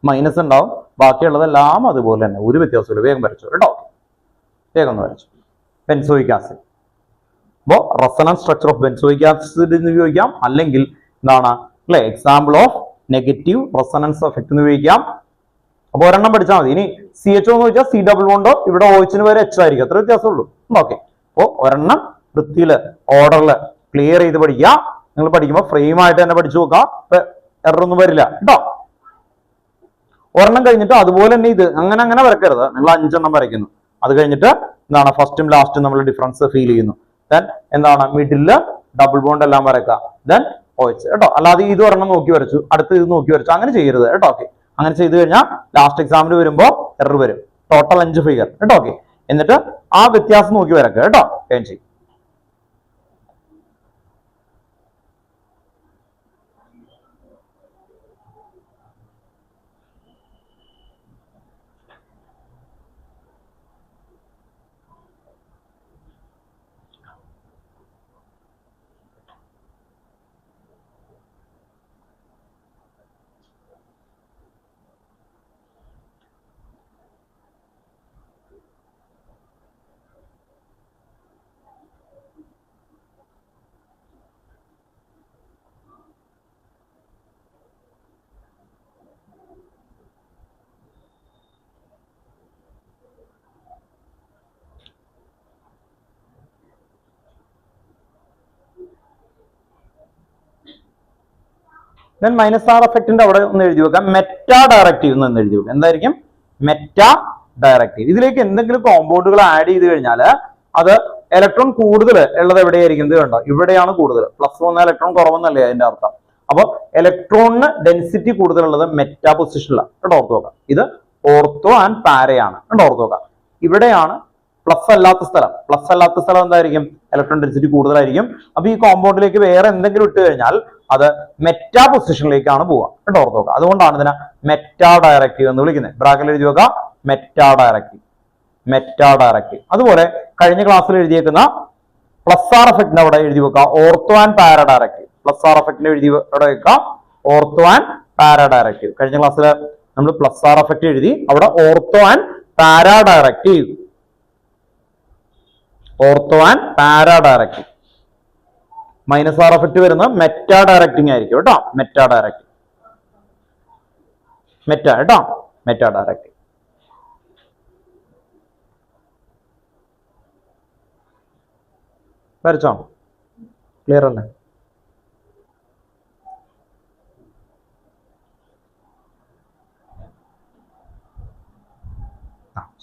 മൈനസ് ഉണ്ടാവും. ബാക്കിയുള്ളതെല്ലാം അതുപോലെ തന്നെ, ഒരു വ്യത്യാസമില്ല. വേഗം വരച്ചു കേട്ടോ, വേഗം ഒന്ന് വരച്ചു. Benzoic acid. അപ്പോ resonance structure of benzoic acid എന്ന് ഉപയോഗിക്കാം, അല്ലെങ്കിൽ എന്താണ് അല്ലെ example of negative resonance effect എന്ന് ഉപയോഗിക്കാം. അപ്പൊ ഒരെണ്ണം പഠിച്ചാൽ മതി. ഇനി CHO എന്ന് വെച്ചാൽ C ഡബിൾ ബോണ്ടോ, ഇവിടെ OH വരെ H ആയിരിക്കും. അത്ര വ്യത്യാസമുള്ളൂ. ഓക്കെ, അപ്പോ ഒരെണ്ണം വൃത്തിയില് ഓർഡറില് ക്ലിയർ ചെയ്ത് പഠിക്കുക. നിങ്ങൾ പഠിക്കുമ്പോൾ ഫ്രെയിം ആയിട്ട് തന്നെ പഠിച്ചു നോക്കാം, എറർ ഒന്നും വരില്ല കേട്ടോ. ഒരെണ്ണം കഴിഞ്ഞിട്ട് അതുപോലെ തന്നെ ഇത് അങ്ങനെ വരക്കരുത്. നിങ്ങൾ 5 എണ്ണം വരയ്ക്കുന്നു. അത് കഴിഞ്ഞിട്ട് എന്താണ് ഫസ്റ്റും ലാസ്റ്റും നമ്മൾ ഡിഫറൻസ് ഫീൽ ചെയ്യുന്നു. ദെൻ എന്താണ് മിഡില് ഡബിൾ ബോണ്ട് എല്ലാം വരക്കുക. ദെൻ OH കേട്ടോ. അല്ലാതെ ഇത് ഒരെണ്ണം നോക്കി വരച്ചു, അടുത്ത് ഇത് നോക്കി വരച്ചു, അങ്ങനെ ചെയ്യരുത് കേട്ടോ. ഓക്കെ, അങ്ങനെ ചെയ്തു കഴിഞ്ഞാൽ ലാസ്റ്റ് എക്സാമിന് വരുമ്പോ എറർ വരും. ടോട്ടൽ 5 ഫിഗർ കേട്ടോ. ഓക്കെ, എന്നിട്ട് ആ വ്യത്യാസം നോക്കി വരക്കുക കേട്ടോ. ചെയ്യും. ദെൻ മൈനസ് ആർ എഫക്റ്റിന്റെ അവിടെ ഒന്ന് എഴുതി വെക്കാം, മെറ്റാ ഡയറക്റ്റീവ് എന്ന് എഴുതി വെക്കാം. എന്തായിരിക്കും? Meta directive. ഇതിലേക്ക് എന്തെങ്കിലും കോമ്പൗണ്ടുകൾ ആഡ് ചെയ്ത് കഴിഞ്ഞാൽ അത് ഇലക്ട്രോൺ കൂടുതൽ ഉള്ളത് എവിടെയായിരിക്കും? ഇത് കണ്ടോ, ഇവിടെയാണ് കൂടുതൽ. +1 ഇലക്ട്രോൺ കുറവെന്നല്ലേ അതിന്റെ അർത്ഥം. അപ്പൊ ഇലക്ട്രോണിന് ഡെൻസിറ്റി കൂടുതലുള്ളത് മെറ്റാ പൊസിഷനിലാണ് കേട്ടോ. ഓർത്ത് നോക്കാം, ഇത് ഓർത്തോ ആൻഡ് പാരയാണ് കേട്ടോ. ഓർത്ത് നോക്കാം, ഇവിടെയാണ് പ്ലസ് അല്ലാത്ത സ്ഥലം. പ്ലസ് അല്ലാത്ത സ്ഥലം എന്തായിരിക്കും? ഇലക്ട്രോൺ ഡെൻസിറ്റി കൂടുതലായിരിക്കും. അപ്പൊ ഈ കോമ്പൗണ്ടിലേക്ക് വേറെ എന്തെങ്കിലും ഇട്ട് കഴിഞ്ഞാൽ അത് മെറ്റാ പൊസിഷനിലേക്കാണ് പോവുക കേട്ടോ. ഓർത്ത് നോക്കുക, അതുകൊണ്ടാണ് ഇതിനെ മെറ്റാ ഡയറക്റ്റീവ് എന്ന് വിളിക്കുന്നത്. ബ്രാക്കറ്റിൽ എഴുതി നോക്കുക, മെറ്റാ ഡയറക്റ്റീവ്, മെറ്റാ ഡയറക്റ്റീവ്. അതുപോലെ കഴിഞ്ഞ ക്ലാസ്സിൽ എഴുതിയേക്കുന്ന പ്ലസ് ആർ എഫക്റ്റിന്റെ അവിടെ എഴുതി വെക്കുക ഓർത്തോ ആൻഡ് പാര ഡയറക്റ്റീവ്. പ്ലസ് ആർ എഫക്റ്റിന്റെ എഴുതി അവിടെ വെക്കുക ഓർത്തോ ആൻഡ് പാര ഡയറക്റ്റീവ്. കഴിഞ്ഞ ക്ലാസ്സിൽ നമ്മൾ പ്ലസ് ആർ എഫക്റ്റ് എഴുതി, അവിടെ ഓർത്തോ ആൻഡ് പാര ഡയറക്റ്റീവ്, ഓർത്തോ ആൻഡ് പാര ഡയറക്റ്റീവ്. മൈനസ് ആർ എഫക്റ്റ് വരുന്നത് മെറ്റാ ഡയറക്റ്റിംഗ് ആയിരിക്കും കേട്ടോ. മെറ്റാ ഡയറക്റ്റിംഗ്, മെറ്റാ കേട്ടോ, മെറ്റാ ഡയറക്റ്റിംഗ്. വരച്ചോ? ക്ലിയർ അല്ലേ?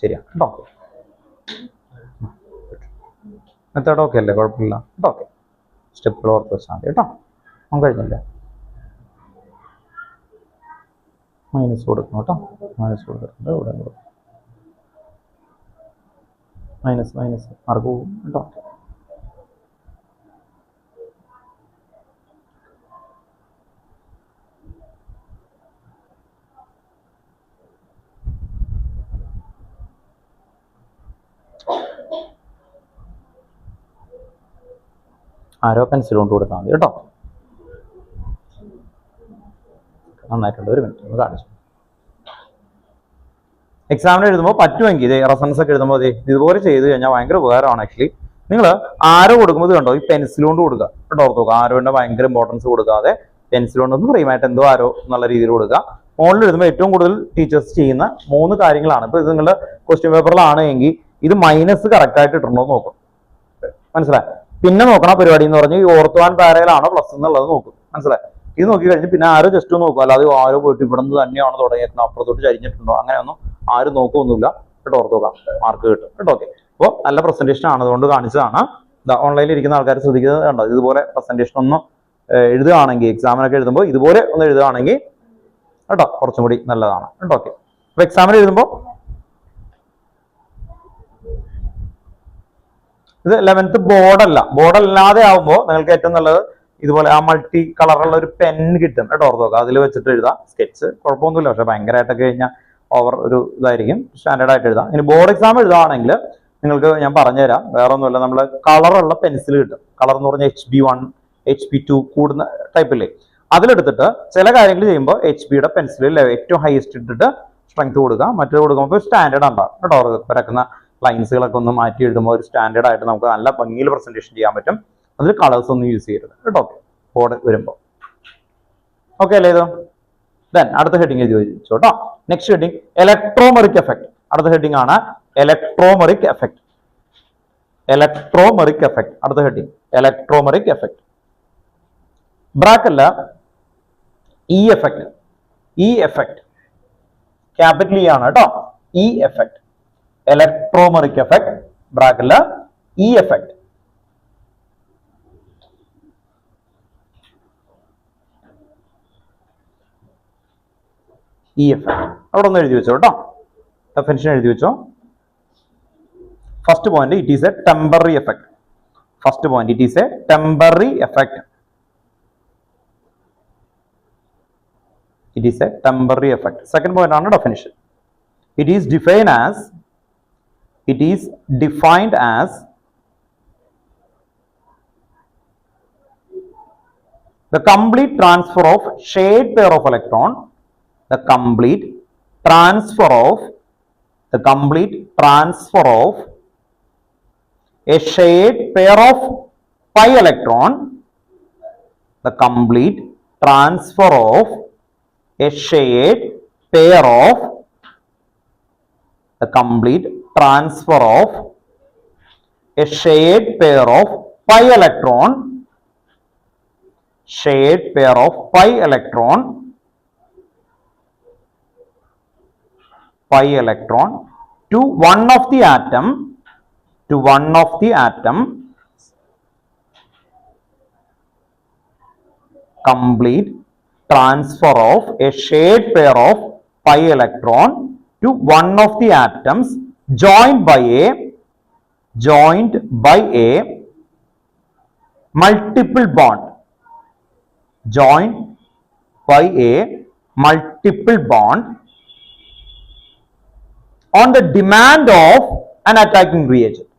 ശരിയാ കേട്ടോ. മെത്തേഡ് ഓക്കെ അല്ലേ? കുഴപ്പമില്ല കേട്ടോ. ഓക്കെ, സ്റ്റെപ്പുകൾ ഓർത്ത് വെച്ചാൽ മതി കേട്ടോ. നമുക്ക് കഴിഞ്ഞില്ല, മൈനസ് കൊടുക്കണം കേട്ടോ. മൈനസ് കൊടുത്തിട്ടുണ്ട്, ഇവിടെ മൈനസ് മാർക്ക് പോകും കേട്ടോ. ആരോ പെൻസിൽ കൊണ്ട് കൊടുത്താൽ മതി കേട്ടോ. നന്നായിട്ടുണ്ട്. ഒരു മിനിറ്റ് ഒന്ന് കാണിച്ചു. എക്സാമിന് എഴുതുമ്പോൾ പറ്റുമെങ്കിൽ ഇതേ റെഫറൻസ് ഒക്കെ എഴുതുമ്പോൾ ഇതുപോലെ ചെയ്ത് കഴിഞ്ഞാൽ ഭയങ്കര ഉപകാരമാണ്. ആക്ച്വലി നിങ്ങൾ ആരോ കൊടുക്കുമ്പോൾ കണ്ടോ, ഈ പെൻസിൽ കൊണ്ട് കൊടുക്കുക കേട്ടോ. ഓർത്ത് നോക്കുക, ആരോന്റെ ഭയങ്കര ഇമ്പോർട്ടൻസ് കൊടുക്കാതെ പെൻസിൽ കൊണ്ടൊന്ന് ഫ്രീമായിട്ട് എന്തോ ആരോ എന്നുള്ള രീതിയിൽ കൊടുക്കുക. മോളിൽ എഴുതുമ്പോൾ ഏറ്റവും കൂടുതൽ ടീച്ചേഴ്സ് ചെയ്യുന്ന 3 കാര്യങ്ങളാണ്. ഇപ്പൊ ഇത് നിങ്ങളുടെ ക്വസ്റ്റ്യൻ പേപ്പറിലാണ് എങ്കിൽ ഇത് മൈനസ് കറക്റ്റ് ആയിട്ട് ഇട്ടുണ്ടോ എന്ന് നോക്കും. മനസ്സിലായി? പിന്നെ നോക്കണ പരിപാടി എന്ന് പറഞ്ഞാൽ ഈ ഓർത്തുവാൻ പാരയിലാണോ പ്ലസ് എന്നുള്ളത് നോക്കും. മനസ്സിലായി? ഇത് നോക്കി കഴിഞ്ഞ് പിന്നെ ആരോ ജസ്റ്റ് ഒന്ന് നോക്കും. അല്ലാതെ ആരോ പോയിട്ട് ഇവിടെ നിന്ന് തന്നെയാണ് തുടങ്ങിയിട്ടുണ്ടോ, അപ്പുറത്തോട്ട് ചരിഞ്ഞിട്ടുണ്ടോ, അങ്ങനെയൊന്നും ആരും നോക്കൊന്നുമില്ല കേട്ടോ. ഓർത്ത് നോക്കാം, മാർക്ക് കിട്ടും കേട്ടോ. ഓക്കെ, അപ്പോൾ നല്ല പ്രസന്റേഷൻ ആണ്, അതുകൊണ്ട് കാണിച്ചതാണ്. ഓൺലൈനിൽ ഇരിക്കുന്ന ആൾക്കാർ ശ്രദ്ധിക്കുന്നത് കണ്ടോ, ഇതുപോലെ പ്രസന്റേഷൻ ഒന്ന് എഴുതുകയാണെങ്കിൽ, എക്സാമിനൊക്കെ എഴുതുമ്പോൾ ഇതുപോലെ ഒന്ന് എഴുതുകയാണെങ്കിൽ കേട്ടോ കുറച്ചും കൂടി നല്ലതാണ് കേട്ടോ. ഓക്കെ, അപ്പൊ എക്സാമിന് എഴുതുമ്പോൾ ഇത് 11th ബോർഡല്ല, ബോർഡല്ലാതെ ആവുമ്പോൾ നിങ്ങൾക്ക് ഏറ്റവും നല്ലത് ഇതുപോലെ ആ മൾട്ടി കളറുള്ള ഒരു പെൻ കിട്ടും കേട്ടോ. ഓർത്ത് നോക്കുക, അതിൽ വെച്ചിട്ട് എഴുതാം. സ്കെച്ച് കുഴപ്പമൊന്നുമില്ല, പക്ഷെ ഭയങ്കരമായിട്ടൊക്കെ കഴിഞ്ഞാൽ ഓവർ ഒരു ഇതായിരിക്കും. സ്റ്റാൻഡേർഡ് ആയിട്ട് എഴുതാം. ഇനി ബോർഡ് എക്സാം എഴുതുകയാണെങ്കിൽ നിങ്ങൾക്ക് ഞാൻ പറഞ്ഞുതരാം, വേറെ ഒന്നുമില്ല, നമ്മൾ കളറുള്ള പെൻസിൽ കിട്ടും. കളർ എന്ന് പറഞ്ഞാൽ HB1 HB2 കൂടുന്ന ടൈപ്പില്ലേ, അതിലെടുത്തിട്ട് ചില കാര്യങ്ങൾ ചെയ്യുമ്പോൾ HBയുടെ പെൻസിലിൽ ഏറ്റവും ഹൈസ്റ്റ് ഇട്ടിട്ട് സ്ട്രെങ്ത് കൊടുക്കുക. മറ്റേ കൊടുക്കുമ്പോൾ സ്റ്റാൻഡേർഡ് ഉണ്ടാവും കേട്ടോ. വരക്കുന്ന ലൈൻസുകളൊക്കെ ഒന്ന് മാറ്റി എഴുതുമ്പോൾ ഒരു സ്റ്റാൻഡേർഡ് ആയിട്ട് നമുക്ക് നല്ല ഭംഗിയിൽ പ്രസന്റേഷൻ ചെയ്യാൻ പറ്റും. അതിൽ കളേഴ്സ് ഒന്നും യൂസ് ചെയ്യരുത് കേട്ടോ. ബോർഡ് വരുമ്പോൾ ഓക്കെ അല്ലേ ഇത്? ദെൻ അടുത്ത ഹെഡിങ് എഴുതി വെച്ചു കേട്ടോ. Next heading electromeric effect. അടുത്ത ഹെഡിങ് ആണ് ഇലക്ട്രോമെറിക് എഫക്ട്. ഇലക്ട്രോമെറിക് എഫക്ട് അടുത്ത ഹെഡിങ് ഇലക്ട്രോമെറിക് എഫക്ട്. ബ്രാക്കല്ല E effect. E effect capital E ആണ് കേട്ടോ. ഇ എഫക്ട് ഇലക്ട്രോമെറിക് എഫക്ട് ബ്രാക്കല്ല ഇ എഫക്ട്. ഇ എഫക്ട് അവിടെ ഒന്ന് എഴുതി വെച്ചോ കേട്ടോ. ഡെഫിനിഷൻ എഴുതി വെച്ചോ. First point, it is a temporary effect. First point, it is a temporary effect. It is a temporary effect. Second point on definition. It is defined as the complete transfer of shared pair of electron. The complete transfer of a shared pair of pi electron. The complete transfer of a shared pair of pi electron to one of the atom complete transfer of a shared pair of pi electron to one of the atoms joined by a multiple bond. Joined by a multiple bond on the demand of an attacking reagent.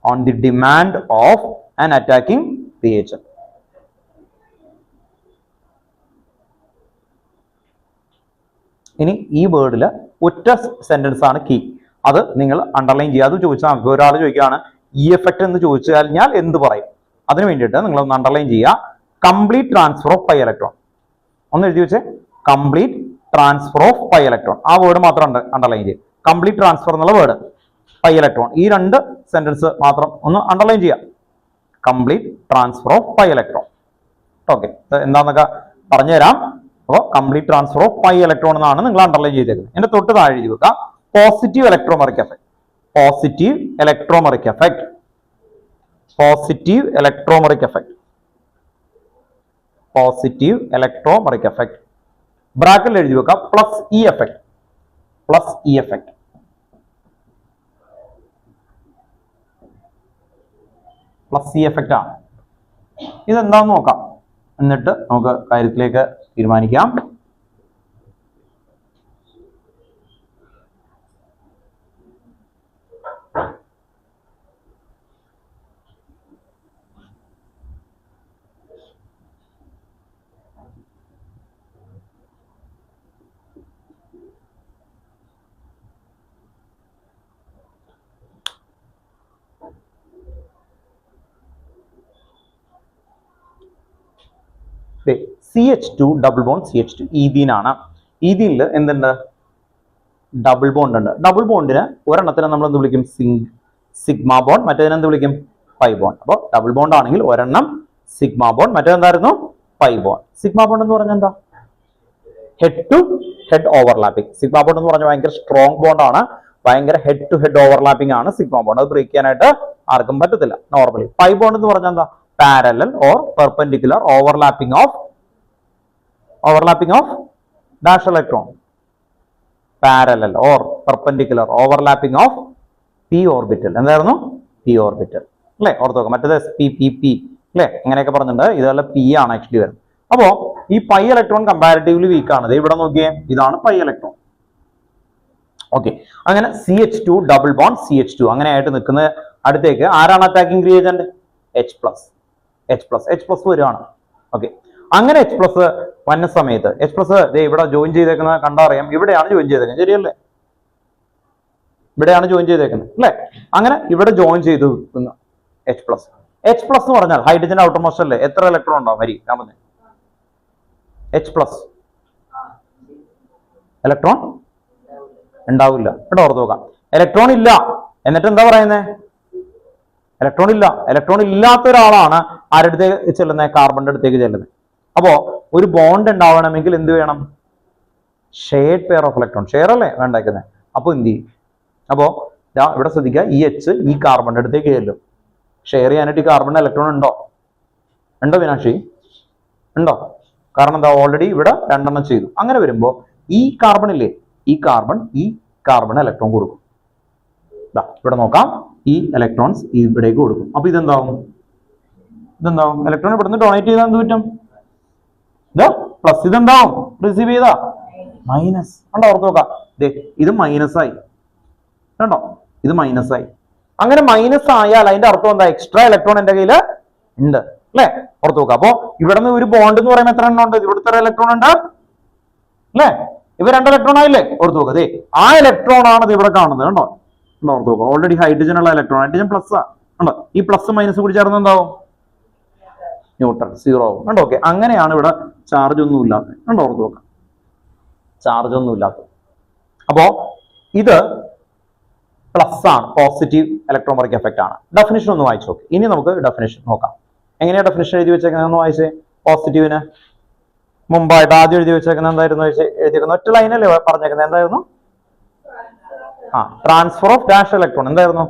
On the demand of an attacking reagent. ഇനി ഈ വേർഡിൽ ഒറ്റ sentence ആണ് key. അത് നിങ്ങൾ underline ചെയ്യുക. അത് ചോദിച്ചാൽ ഒരാൾ ചോദിക്കുകയാണ് ഇ എഫക്ട് എന്ന് ചോദിച്ചു കഴിഞ്ഞാൽ എന്ത് പറയും? അതിന് വേണ്ടിയിട്ട് നിങ്ങൾ ഒന്ന് അണ്ടർലൈൻ ചെയ്യുക. Complete transfer of pi electron. ഒന്ന് എഴുതി വെച്ചേ, complete transfer of pi electron. ആ വേർഡ് മാത്രം അണ്ടർലൈൻ ചെയ്യുക. കംപ്ലീറ്റ് ട്രാൻസ്ഫർ എന്നുള്ള വേർഡ്, പൈ ഇലക്ട്രോൺ, ഈ രണ്ട് സെന്റൻസ് മാത്രം ഒന്ന് അണ്ടർലൈൻ ചെയ്യാം. Complete transfer of pi electron. Okay, എന്താന്നൊക്കെ പറഞ്ഞുതരാം. അപ്പോൾ complete transfer of pi electron എന്നാണ് നിങ്ങൾ അണ്ടർലൈൻ ചെയ്തേക്കുന്നത്. എന്റെ തൊട്ട് താഴെ എഴുതി വെക്കുക. Positive electromeric effect. Positive electromeric effect. Positive electromeric effect. Positive electromeric effect. ബ്രാക്കറ്റിൽ എഴുതി വെക്കാം plus E effect. Plus E effect. Plus E effect ആണ്. ഇതെന്താന്ന് നോക്കാം, എന്നിട്ട് നമുക്ക് കാര്യത്തിലേക്ക് തീരുമാനിക്കാം. CH2 ഡബിൾ ബോണ്ട് CH2 ഈഥീനാണ്. ഈഥീനിൽ എന്തുണ്ട്? ഡബിൾ ബോണ്ട് ഉണ്ട്. ഡബിൾ ബോണ്ടിന് ഒരെണ്ണത്തിന് നമ്മൾ എന്ത് വിളിക്കും? സിഗ്മ ബോണ്ട്, മറ്റേതിനെ എന്ത് വിളിക്കും? Pi bond. അപ്പോൾ ഡബിൾ ബോണ്ട് ആണെങ്കിൽ ഒരെണ്ണം സിഗ്മ ബോണ്ട്, മറ്റേതെന്തായിരുന്നു? Pi bond. സിഗ്മ ബോണ്ട് എന്ന് പറഞ്ഞാൽ എന്താ? Head to head overlapping. Sigma bond എന്ന് പറഞ്ഞാൽ ഭയങ്കര സ്ട്രോങ് ബോണ്ട് ആണ്, ഭയങ്കര ഹെഡ് ടു ഹെഡ് ഓവർലാപ്പിംഗ് ആണ് സിഗ്മ ബോണ്ട്. അത് ബ്രേക്ക് ചെയ്യാനായിട്ട് ആർക്കും പറ്റത്തില്ല നോർമലി. പൈ ബോണ്ട് എന്ന് പറഞ്ഞാൽ എന്താ? Parallel or perpendicular overlapping of dash electron. Parallel or perpendicular overlapping of p orbital. എന്തായിരുന്നു? p orbital അല്ലേ? ഓർത്ത് നോക്കാം. മറ്റേത് p അല്ലേ? അങ്ങനെയൊക്കെ പറഞ്ഞിട്ടുണ്ട്. ഇതെല്ലാം p ആണ് ആക്ച്വലി വരുന്നത്. അപ്പോ ഈ പൈ ഇലക്ട്രോൺ കമ്പാരിറ്റീവ്ലി വീക്ക് ആണ്. ഇവിടെ നോക്കിയേ, ഇതാണ് പൈ ഇലക്ട്രോൺ. ഓക്കെ, അങ്ങനെ CH2 ഡബിൾ ബോണ്ട് CH2 അങ്ങനെ ആയിട്ട് നിൽക്കുന്ന അടുത്തേക്ക് ആരാണ് അറ്റാക്കിംഗ് റിയേജന്റ്? H പ്ലസ് വരുവാണ്. ഓക്കെ, അങ്ങനെ H പ്ലസ് വന്ന സമയത്ത് H പ്ലസ് ഇവിടെ ജോയിൻ ചെയ്തേക്കുന്നത് കണ്ടറിയാം. ഇവിടെയാണ് ജോയിൻ ചെയ്തേക്കുന്നത്, ശരിയല്ലേ? ഇവിടെയാണ് ജോയിൻ ചെയ്തേക്കുന്നത് അല്ലേ? അങ്ങനെ ഇവിടെ ജോയിൻ ചെയ്തു H പ്ലസ്. H പ്ലസ് എന്ന് പറഞ്ഞാൽ ഹൈഡ്രജൻ ഔട്ടർ മോസ്റ്റ് അല്ലേ? എത്ര ഇലക്ട്രോൺ ഉണ്ടാവും? വരി ഞാൻ പറഞ്ഞു. H പ്ലസ് ഇലക്ട്രോൺ ഉണ്ടാവില്ല. ഇവിടെ ഓർത്ത് നോക്കാം, ഇലക്ട്രോൺ ഇല്ല. എന്നിട്ട് എന്താ പറയുന്നത്? ഇലക്ട്രോൺ ഇല്ല. ഇലക്ട്രോൺ ഇല്ലാത്ത ഒരാളാണ് ആരുടെ അടുത്തേക്ക് ചെല്ലുന്നത്? കാർബണിന്റെ അടുത്തേക്ക് ചെല്ലുന്നത്. അപ്പോ ഒരു ബോണ്ട് ഉണ്ടാവണമെങ്കിൽ എന്ത് വേണം? Shared pair of electron. Share അല്ലേ വേണ്ടാക്കുന്നത്? അപ്പൊ എന്ത് ചെയ്യും? അപ്പോ ഇവിടെ ശ്രദ്ധിക്കുക, ഈ H ഈ കാർബണിന്റെ അടുത്തേക്ക് ചെല്ലും. ഷെയർ ചെയ്യാനായിട്ട് ഈ കാർബണിന് ഇലക്ട്രോൺ ഉണ്ടോ? മീനാക്ഷി? ഉണ്ടോ? കാരണം എന്താ? ഓൾറെഡി ഇവിടെ രണ്ടെണ്ണം ചെയ്തു. അങ്ങനെ വരുമ്പോ ഈ കാർബൺ ഇല്ലേ, ഈ കാർബൺ ഇലക്ട്രോൺ കൊടുക്കും. ഇവിടെ നോക്കാം, ഈ ഇലക്ട്രോൺസ് ഇവിടേക്ക് കൊടുക്കും. അപ്പൊ ഇതെന്താവും? ഇലക്ട്രോൺ ഇവിടുന്ന് ഡൊണേറ്റ് ചെയ്താൽ എന്ത് പറ്റും? പ്ലസ്. ഇതെന്താവും? റിസീവ് ചെയ്താ മൈനസ്. കണ്ടോ? ഓർത്ത് നോക്കാം, ഇത് മൈനസ് ആയി. കണ്ടോ? ഇത് മൈനസ് ആയി. അങ്ങനെ മൈനസ് ആയാൽ അതിന്റെ അർത്ഥം എന്താ? എക്സ്ട്രാ ഇലക്ട്രോൺ എന്റെ കയ്യിൽ ഉണ്ട് അല്ലെ? ഓർത്ത് നോക്കാം. അപ്പൊ ഇവിടെ നിന്ന് ഒരു ബോണ്ട് എന്ന് പറയുമ്പോൾ എത്ര എണ്ണം ഉണ്ട്? ഇവിടുത്തെ ഇലക്ട്രോൺ ഉണ്ട് അല്ലെ? ഇവ 2 ഇലക്ട്രോൺ ആയില്ലേ? ഓർത്ത് നോക്കാം, ആ ഇലക്ട്രോൺ ആണ് ഇവിടെ കാണുന്നത്. കണ്ടോ? ഓർത്ത് നോക്കാം, ഓൾറെഡി ഹൈഡ്രജൻ ഉള്ള ഇലക്ട്രോൺ, ഹൈഡ്രജൻ പ്ലസ് കണ്ടോ? ഈ പ്ലസ് മൈനസ് കൂടി ചേർന്ന് എന്താവും? ന്യൂട്രൽ, 0 ആവും. കണ്ടോ? ഓക്കെ, അങ്ങനെയാണ് ഇവിടെ ചാർജ് ഒന്നും ഇല്ലാത്തത്. കണ്ടോ? ഓർത്ത് നോക്കാം, ചാർജ് ഒന്നും ഇല്ലാത്തത്. അപ്പോ ഇത് പ്ലസ് ആണ്, പോസിറ്റീവ് ഇലക്ട്രോമെറിക് എഫക്റ്റ് ആണ്. ഡെഫിനിഷൻ ഒന്ന് വായിച്ചു നോക്കി. ഇനി നമുക്ക് ഡെഫിനിഷൻ നോക്കാം. എങ്ങനെയാ ഡെഫിനിഷൻ എഴുതി വെച്ചേക്കുന്നത്? ഒന്ന് വായിച്ചേ. പോസിറ്റീവിന് മുമ്പായിട്ട് ആദ്യം എഴുതി വെച്ചേക്കുന്നത് എന്തായിരുന്നു? എഴുതിയേക്കുന്നത് ഒറ്റ ലൈനല്ലേ പറഞ്ഞേക്കുന്നത്? എന്തായിരുന്നു? Transfer of dash electron. എന്തായിരുന്നു?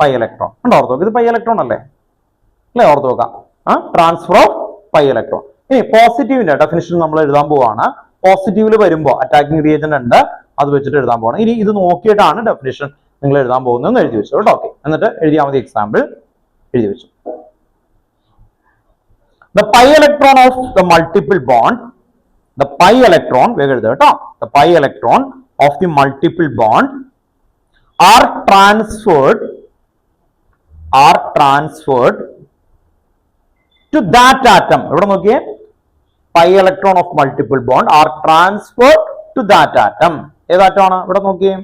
Pi electron. കണ്ടോ? ഓർത്ത് നോക്കാം, ഇത് പൈ ഇലക്ട്രോൺ അല്ലേ? ഓർത്ത് നോക്കാം, ട്രാൻസ്ഫർ ഓഫ് പൈ ഇലക്ട്രോൺ. ഇനി പോസിറ്റീവിന്റെ ഡെഫിനിഷൻ നമ്മൾ എഴുതാൻ പോവാണ്. പോസിറ്റീവില് വരുമ്പോൾ അറ്റാക്കിംഗ് റിയേജന്റ് ഉണ്ട്, അത് വെച്ചിട്ട് എഴുതാൻ പോവാണ്. ഇനി ഇത് നോക്കിയിട്ടാണ് ഡെഫിനിഷൻ നിങ്ങൾ എഴുതാൻ പോകുന്നതെന്ന് എഴുതി വെച്ചു കേട്ടോ. ഓക്കെ, എന്നിട്ട് എഴുതിയാൽ മതി. എക്സാമ്പിൾ എഴുതി വെച്ചു. The pi electron of the multiple bond, the pi electron, the pi electron of the multiple bond are transferred to that atom. ഇവിടെ നോക്കിയേ, pi electron of multiple bond are transferred to that atom. ഏത് atom ആണ്? ഇവിടെ നോക്കിയേ,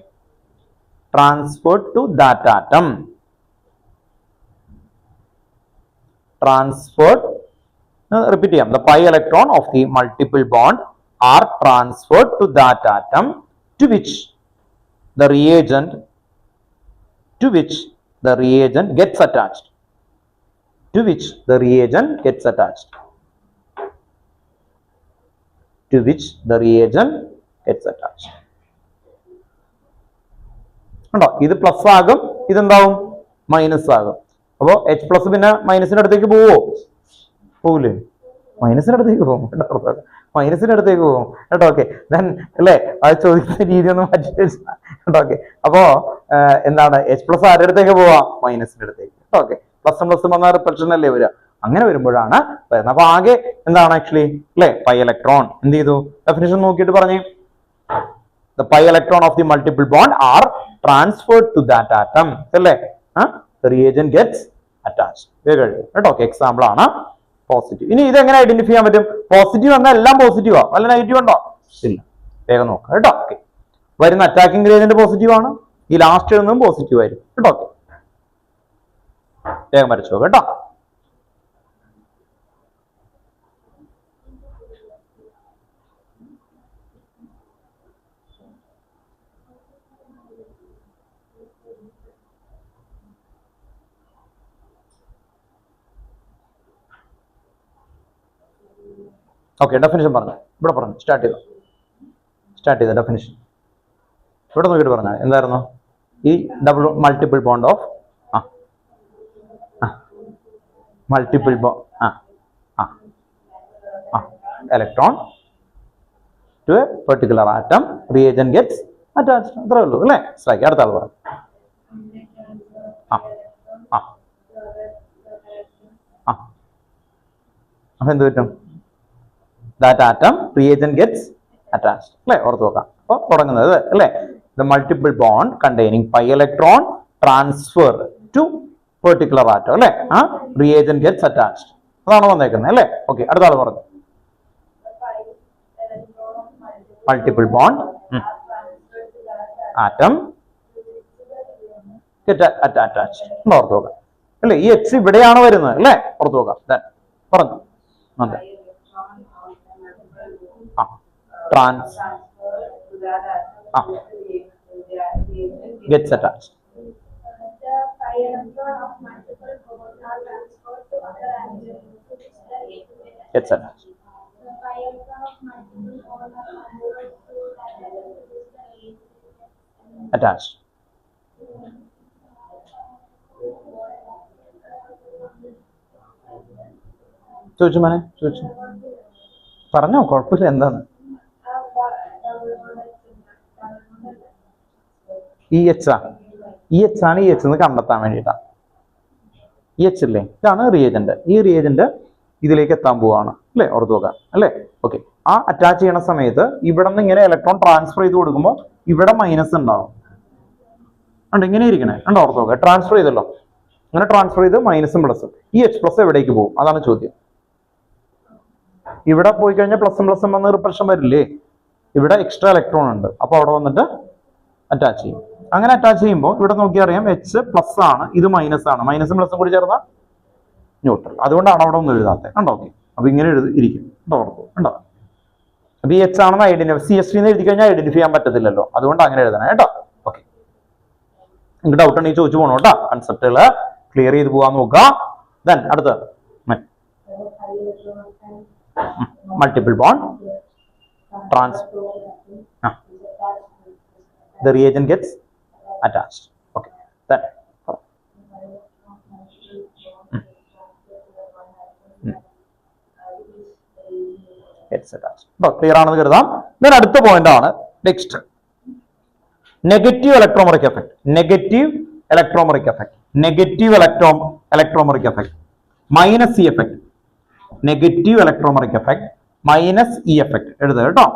transferred to that atom. Transferred, repeat ചെയ്യാം. The pi electron of the multiple bond are transferred to that atom to which the reagent gets attached. To which the reagent gets attached. To which the reagent gets attached. ഉണ്ടോ? ഇത് plus ആകും, ഇതെന്താവും minus ആകും. അപ്പോ H plus പിന്നെ മൈനസിന്റെ അടുത്തേക്ക് പോവോ? പോവില്ലേ? മൈനസിന്റെ അടുത്തേക്ക് പോകും കേട്ടോ, മൈനസിന്റെ അടുത്തേക്ക് പോകും കേട്ടോ. ഓക്കെ, ദെൻ അല്ലേ, അത് ചോദിക്കുന്ന രീതി ഒന്ന് മാറ്റി കേട്ടോ. ഓക്കെ, അപ്പോ എന്താണ് എച്ച് പ്ലസ് ആരുടെ അടുത്തേക്ക് പോവാ? മൈനസിന്റെ അടുത്തേക്ക്. ഓക്കെ, പ്ലസും പ്ലസും വന്നാൽ റിപ്പൽഷൻ അല്ലേ വരിക, അങ്ങനെ വരുമ്പോഴാണ് വരുന്നത്. അപ്പൊ ആകെ എന്താണ് ആക്ച്വലി അല്ലെ, പൈ ഇലക്ട്രോൺ എന്ത് ചെയ്തു? ഡെഫിനിഷൻ നോക്കിയിട്ട് പറഞ്ഞേ. The pi electron of the multiple bond are transferred to that atom. അല്ലേ? The reagent gets attached. കേട്ടോ, എക്സാമ്പിൾ ആണ് പോസിറ്റീവ്. ഇനി ഇത് എങ്ങനെ ഐഡന്റിഫൈ ചെയ്യാൻ പറ്റും? പോസിറ്റീവ് എന്നാൽ എല്ലാം പോസിറ്റീവാ, വല്ല നെഗറ്റീവ് ഉണ്ടോ? ഇല്ല. വേഗം നോക്കാം കേട്ടോ. ഓക്കെ, വരുന്ന അറ്റാക്കിംഗ് റിയേജന്റ് പോസിറ്റീവ് ആണ്, ഈ ലാസ്റ്റ് എഴുതുന്നതും പോസിറ്റീവ് ആയിരിക്കും കേട്ടോ. ഓക്കെ, വേഗം വരച്ചോ കേട്ടോ. ഓക്കെ, ഡെഫിനിഷൻ പറഞ്ഞു, ഇവിടെ പറഞ്ഞു, സ്റ്റാർട്ട് ചെയ്ത ഡെഫിനിഷൻ ഇവിടെ നോക്കിയിട്ട് പറഞ്ഞ എന്തായിരുന്നു? ഈ double multiple bond of multiple electron to a particular atom, reagent gets attached. അത്രേ ഉള്ളൂ അല്ലേ? സ്ട്രൈക്ക്. അടുത്ത ആൾ പറഞ്ഞു. അപ്പൊ എന്ത് പറ്റും? That atom reagent gets attached. അല്ലേ? ഓർത്ത് നോക്കാം. അപ്പൊ തുടങ്ങുന്നത് അല്ലേ, the multiple bond containing pi electron transfer to particular atom അല്ലേ, reagent gets attached. അതാണ് വന്നേക്കുന്നത് അല്ലേ? ഓക്കെ, അടുത്ത ആൾ പറഞ്ഞു. Multiple bond atom get attached. ഓർത്ത് നോക്കാം അല്ലേ? ഈ എച്ച് ഇവിടെയാണ് വരുന്നത് അല്ലേ? ഓർത്ത് നോക്കാം. പറഞ്ഞു അതെ. Gets attached. Gets attached. Attached. ചോദിച്ചു മോനെ, ചോദിച്ചു, പറഞ്ഞോ, കുഴപ്പമില്ല. എന്താണ് ഈ എച്ച്? ഈ എച്ച് ആണ് ഈ എച്ച് എന്ന് കണ്ടെത്താൻ വേണ്ടിയിട്ടാണ്. ഈ എച്ച് ഇല്ലേ, ഇതാണ് റിയേജന്റ്. ഈ റിയേജന്റ് ഇതിലേക്ക് എത്താൻ പോവാണ് അല്ലേ? ഓർത്ത് നോക്കാം അല്ലേ? ഓക്കെ, ആ അറ്റാച്ച് ചെയ്യണ സമയത്ത് ഇവിടെ നിന്ന് ഇങ്ങനെ ഇലക്ട്രോൺ ട്രാൻസ്ഫർ ചെയ്ത് കൊടുക്കുമ്പോൾ ഇവിടെ മൈനസ് ഉണ്ടാവും. ഉണ്ട്, ഇങ്ങനെ ഇരിക്കണേ ഉണ്ടോ? ഓർത്ത് നോക്കാം. ട്രാൻസ്ഫർ ചെയ്തല്ലോ, അങ്ങനെ ട്രാൻസ്ഫർ ചെയ്ത് മൈനസും പ്ലസും. ഈ എച്ച് പ്ലസ് എവിടേക്ക് പോകും? അതാണ് ചോദ്യം. ഇവിടെ പോയി കഴിഞ്ഞാൽ പ്ലസും പ്ലസും വന്ന് റിപ്പൽഷൻ വരില്ലേ? ഇവിടെ എക്സ്ട്രാ ഇലക്ട്രോൺ ഉണ്ട്, അപ്പൊ അവിടെ വന്നിട്ട് അറ്റാച്ച് ചെയ്യും. അങ്ങനെ അറ്റാച്ച് ചെയ്യുമ്പോൾ ഇവിടെ നോക്കി അറിയാം, എച്ച് പ്ലസ് ആണ്, ഇത് മൈനസ് ആണ്. മൈനസും പ്ലസും കൂടി ചേർന്നാൽ ന്യൂട്രൽ. അതുകൊണ്ടാണ് അവിടെ ഒന്നും എഴുതാത്തത്. കണ്ടോ? ഓക്കെ, അപ്പൊ ഇങ്ങനെ ഇരിക്കും കേട്ടോ. ഉണ്ടോ? അപ്പൊ ഈ എച്ച് ആണെന്ന് ഐഡന്റിഫൈ, CH3 എന്ന് എഴുതി കഴിഞ്ഞാൽ ഐഡന്റിഫൈ ചെയ്യാൻ പറ്റത്തില്ലല്ലോ, അതുകൊണ്ട് അങ്ങനെ എഴുതണം കേട്ടോ. ഓക്കെ, നിങ്ങൾക്ക് ഡൗട്ട് ഉണ്ടെങ്കിൽ ചോദിച്ചു പോകണം കേട്ടോ. കൺസെപ്റ്റുകള് ക്ലിയർ ചെയ്ത് പോകാൻ നോക്കുക. ദെൻ അടുത്ത multiple bond the reagent gets attached. Okay, then gets attached. Clear ആണെന്ന് കരുതാം. then അടുത്ത പോയിന്റ് ആണ് next, negative electromeric effect. Negative electromeric effect, negative electromeric effect, minus E effect. Negative electromeric effect minus E effect എഴുതുക കേട്ടോ.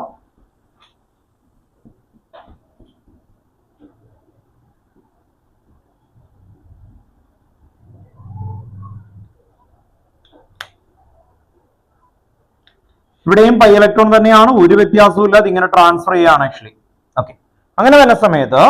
ഇവിടെയും pi electron തന്നെയാണ്, ഒരു വ്യത്യാസവും ഇല്ല. അതിങ്ങനെ ട്രാൻസ്ഫർ ചെയ്യാണ് ആക്ച്വലി. ഓക്കെ, അങ്ങനെ വരുന്ന സമയത്ത്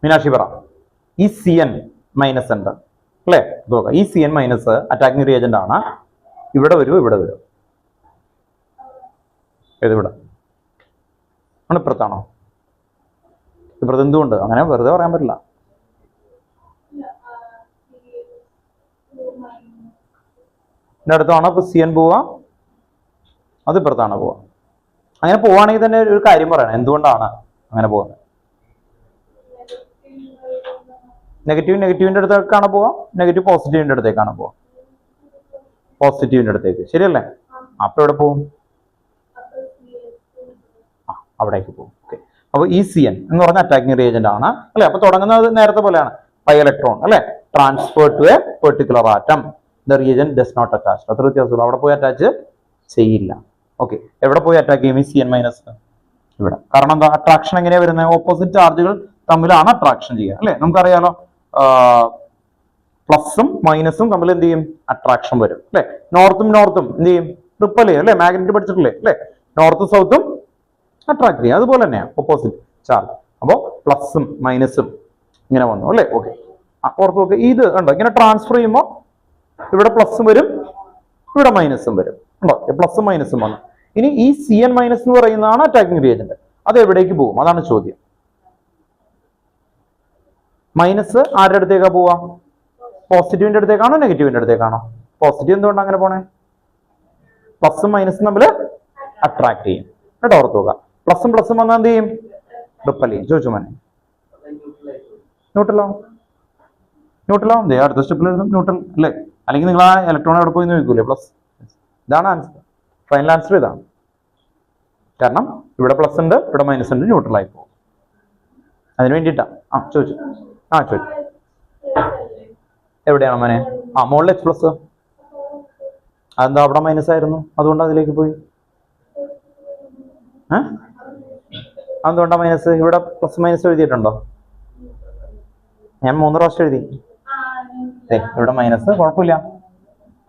മീനാക്ഷി പറ, ഈ CN മൈനസ് ഉണ്ട് അല്ലേ? ഈ CN മൈനസ് അറ്റാക്കിംഗ് റിയേജന്റ് ആണ്. ഇവിടെ വരും, ഇവിടെ വരും. ഏത് ഇവിടെ ആണ്? ഇപ്പുറത്താണോ? ഇപ്പുറത്ത് എന്തുകൊണ്ട് അങ്ങനെ വെറുതെ പറയാൻ പറ്റില്ല. ഇതിന്റെ അടുത്താണ് ഇപ്പൊ CN പോവാ, അത് ഇപ്പുറത്താണ് പോവാ. അങ്ങനെ പോവാണെങ്കിൽ തന്നെ ഒരു കാര്യം പറയണം, എന്തുകൊണ്ടാണ് അങ്ങനെ പോകുന്നത്. നെഗറ്റീവിന്റെ അടുത്തേക്കാണ് പോവാ, നെഗറ്റീവ് പോസിറ്റീവിന്റെ അടുത്തേക്കാണ് പോവാ, പോസിറ്റീവിന്റെ അടുത്തേക്ക്, ശരിയല്ലേ? അപ്പൊ എവിടെ പോകും? അവിടേക്ക് പോകും. ഓക്കെ, അപ്പൊ ഈ CN എന്ന് പറഞ്ഞ അറ്റാക്കിംഗ് റിയേജന്റ് ആണ് അല്ലെ. അപ്പൊ തുടങ്ങുന്നത് നേരത്തെ പോലെയാണ്, പൈ ഇലക്ട്രോൺ അല്ലെ, transfer to a particular atom, the reagent does not attach. അത്ര വ്യത്യാസമുള്ളൂ, അവിടെ പോയി അറ്റാച്ച് ചെയ്യില്ല. ഓക്കെ, എവിടെ പോയി അറ്റാക്ക് ചെയ്യും ഈ CN മൈനസ്? ഇവിടെ. കാരണം എന്താ, അട്രാക്ഷൻ എങ്ങനെയാ വരുന്നത്? ഓപ്പോസിറ്റ് ചാർജുകൾ തമ്മിലാണ് അട്രാക്ഷൻ ചെയ്യുക അല്ലെ. നമുക്കറിയാലോ, പ്ലസും മൈനസും തമ്മിൽ എന്ത് ചെയ്യും? അട്രാക്ഷൻ വരും അല്ലെ. നോർത്തും എന്ത് ചെയ്യും? റിപ്പൽ ചെയ്യും അല്ലെ. മാഗ്നറ്റ് പഠിച്ചിട്ടില്ലേ അല്ലെ? നോർത്തും സൗത്തും അട്രാക്ട് ചെയ്യും. അതുപോലെ തന്നെയാണ് ഓപ്പോസിറ്റ് ചാർജ്. അപ്പോൾ പ്ലസും മൈനസും ഇങ്ങനെ വന്നു അല്ലെ. ഓക്കെ, ഓർത്ത് നോക്ക്, ഇത് ഉണ്ടോ ഇങ്ങനെ ട്രാൻസ്ഫർ ചെയ്യുമ്പോൾ ഇവിടെ പ്ലസും വരും, ഇവിടെ മൈനസും വരും, ഉണ്ടോ? പ്ലസും മൈനസും വന്നു. ഇനി ഈ CN മൈനസ് എന്ന് പറയുന്നതാണ് അറ്റാക്കിംഗ് റിയേജന്റ്. അത് എവിടേക്ക് പോകും? അതാണ് ചോദ്യം. മൈനസ് ആരുടെ അടുത്തേക്കാ പോവാ? പോസിറ്റീവിന്റെ അടുത്തേക്കാണോ നെഗറ്റീവിന്റെ അടുത്തേക്കാണോ? പോസിറ്റീവ്. എന്തുകൊണ്ടാണ് അങ്ങനെ പോണേ? പ്ലസും മൈനസും തമ്മിൽ അട്രാക്ട് ചെയ്യും കേട്ടോ, ഓർത്ത് നോക്കുക. പ്ലസും വന്നാൽ എന്ത് ചെയ്യും? റിപ്പൽ ചെയ്യും. ചോദിച്ചു മോനെ, ന്യൂട്രലാവും. അടുത്ത സ്റ്റെപ്പിൽ എഴുതും ന്യൂട്രൽ അല്ലേ. അല്ലെങ്കിൽ നിങ്ങൾ ആ ഇലക്ട്രോൺ എവിടെ പോയി നോക്കൂലേ? പ്ലസ്. ഇതാണ് ആൻസർ, ഫൈനൽ ആൻസർ ഇതാണ്. കാരണം ഇവിടെ പ്ലസ് ഉണ്ട്, ഇവിടെ മൈനസ് ഉണ്ട്, ന്യൂട്രൽ ആയി പോകും. അതിന് വേണ്ടിയിട്ടാ. ചോദിച്ചു. എവിടെയാണ് മോനെ? മുകളിൽ H പ്ലസ്. അതെന്താ, അവിടെ മൈനസ് ആയിരുന്നു, അതുകൊണ്ട് അതിലേക്ക് പോയി. അതെന്തുകൊണ്ടാ മൈനസ്? ഇവിടെ പ്ലസ് മൈനസ് എഴുതിയിട്ടുണ്ടോ? ഞാൻ 3 പ്രാവശ്യം എഴുതി. ഇവിടെ മൈനസ്, കുഴപ്പമില്ല,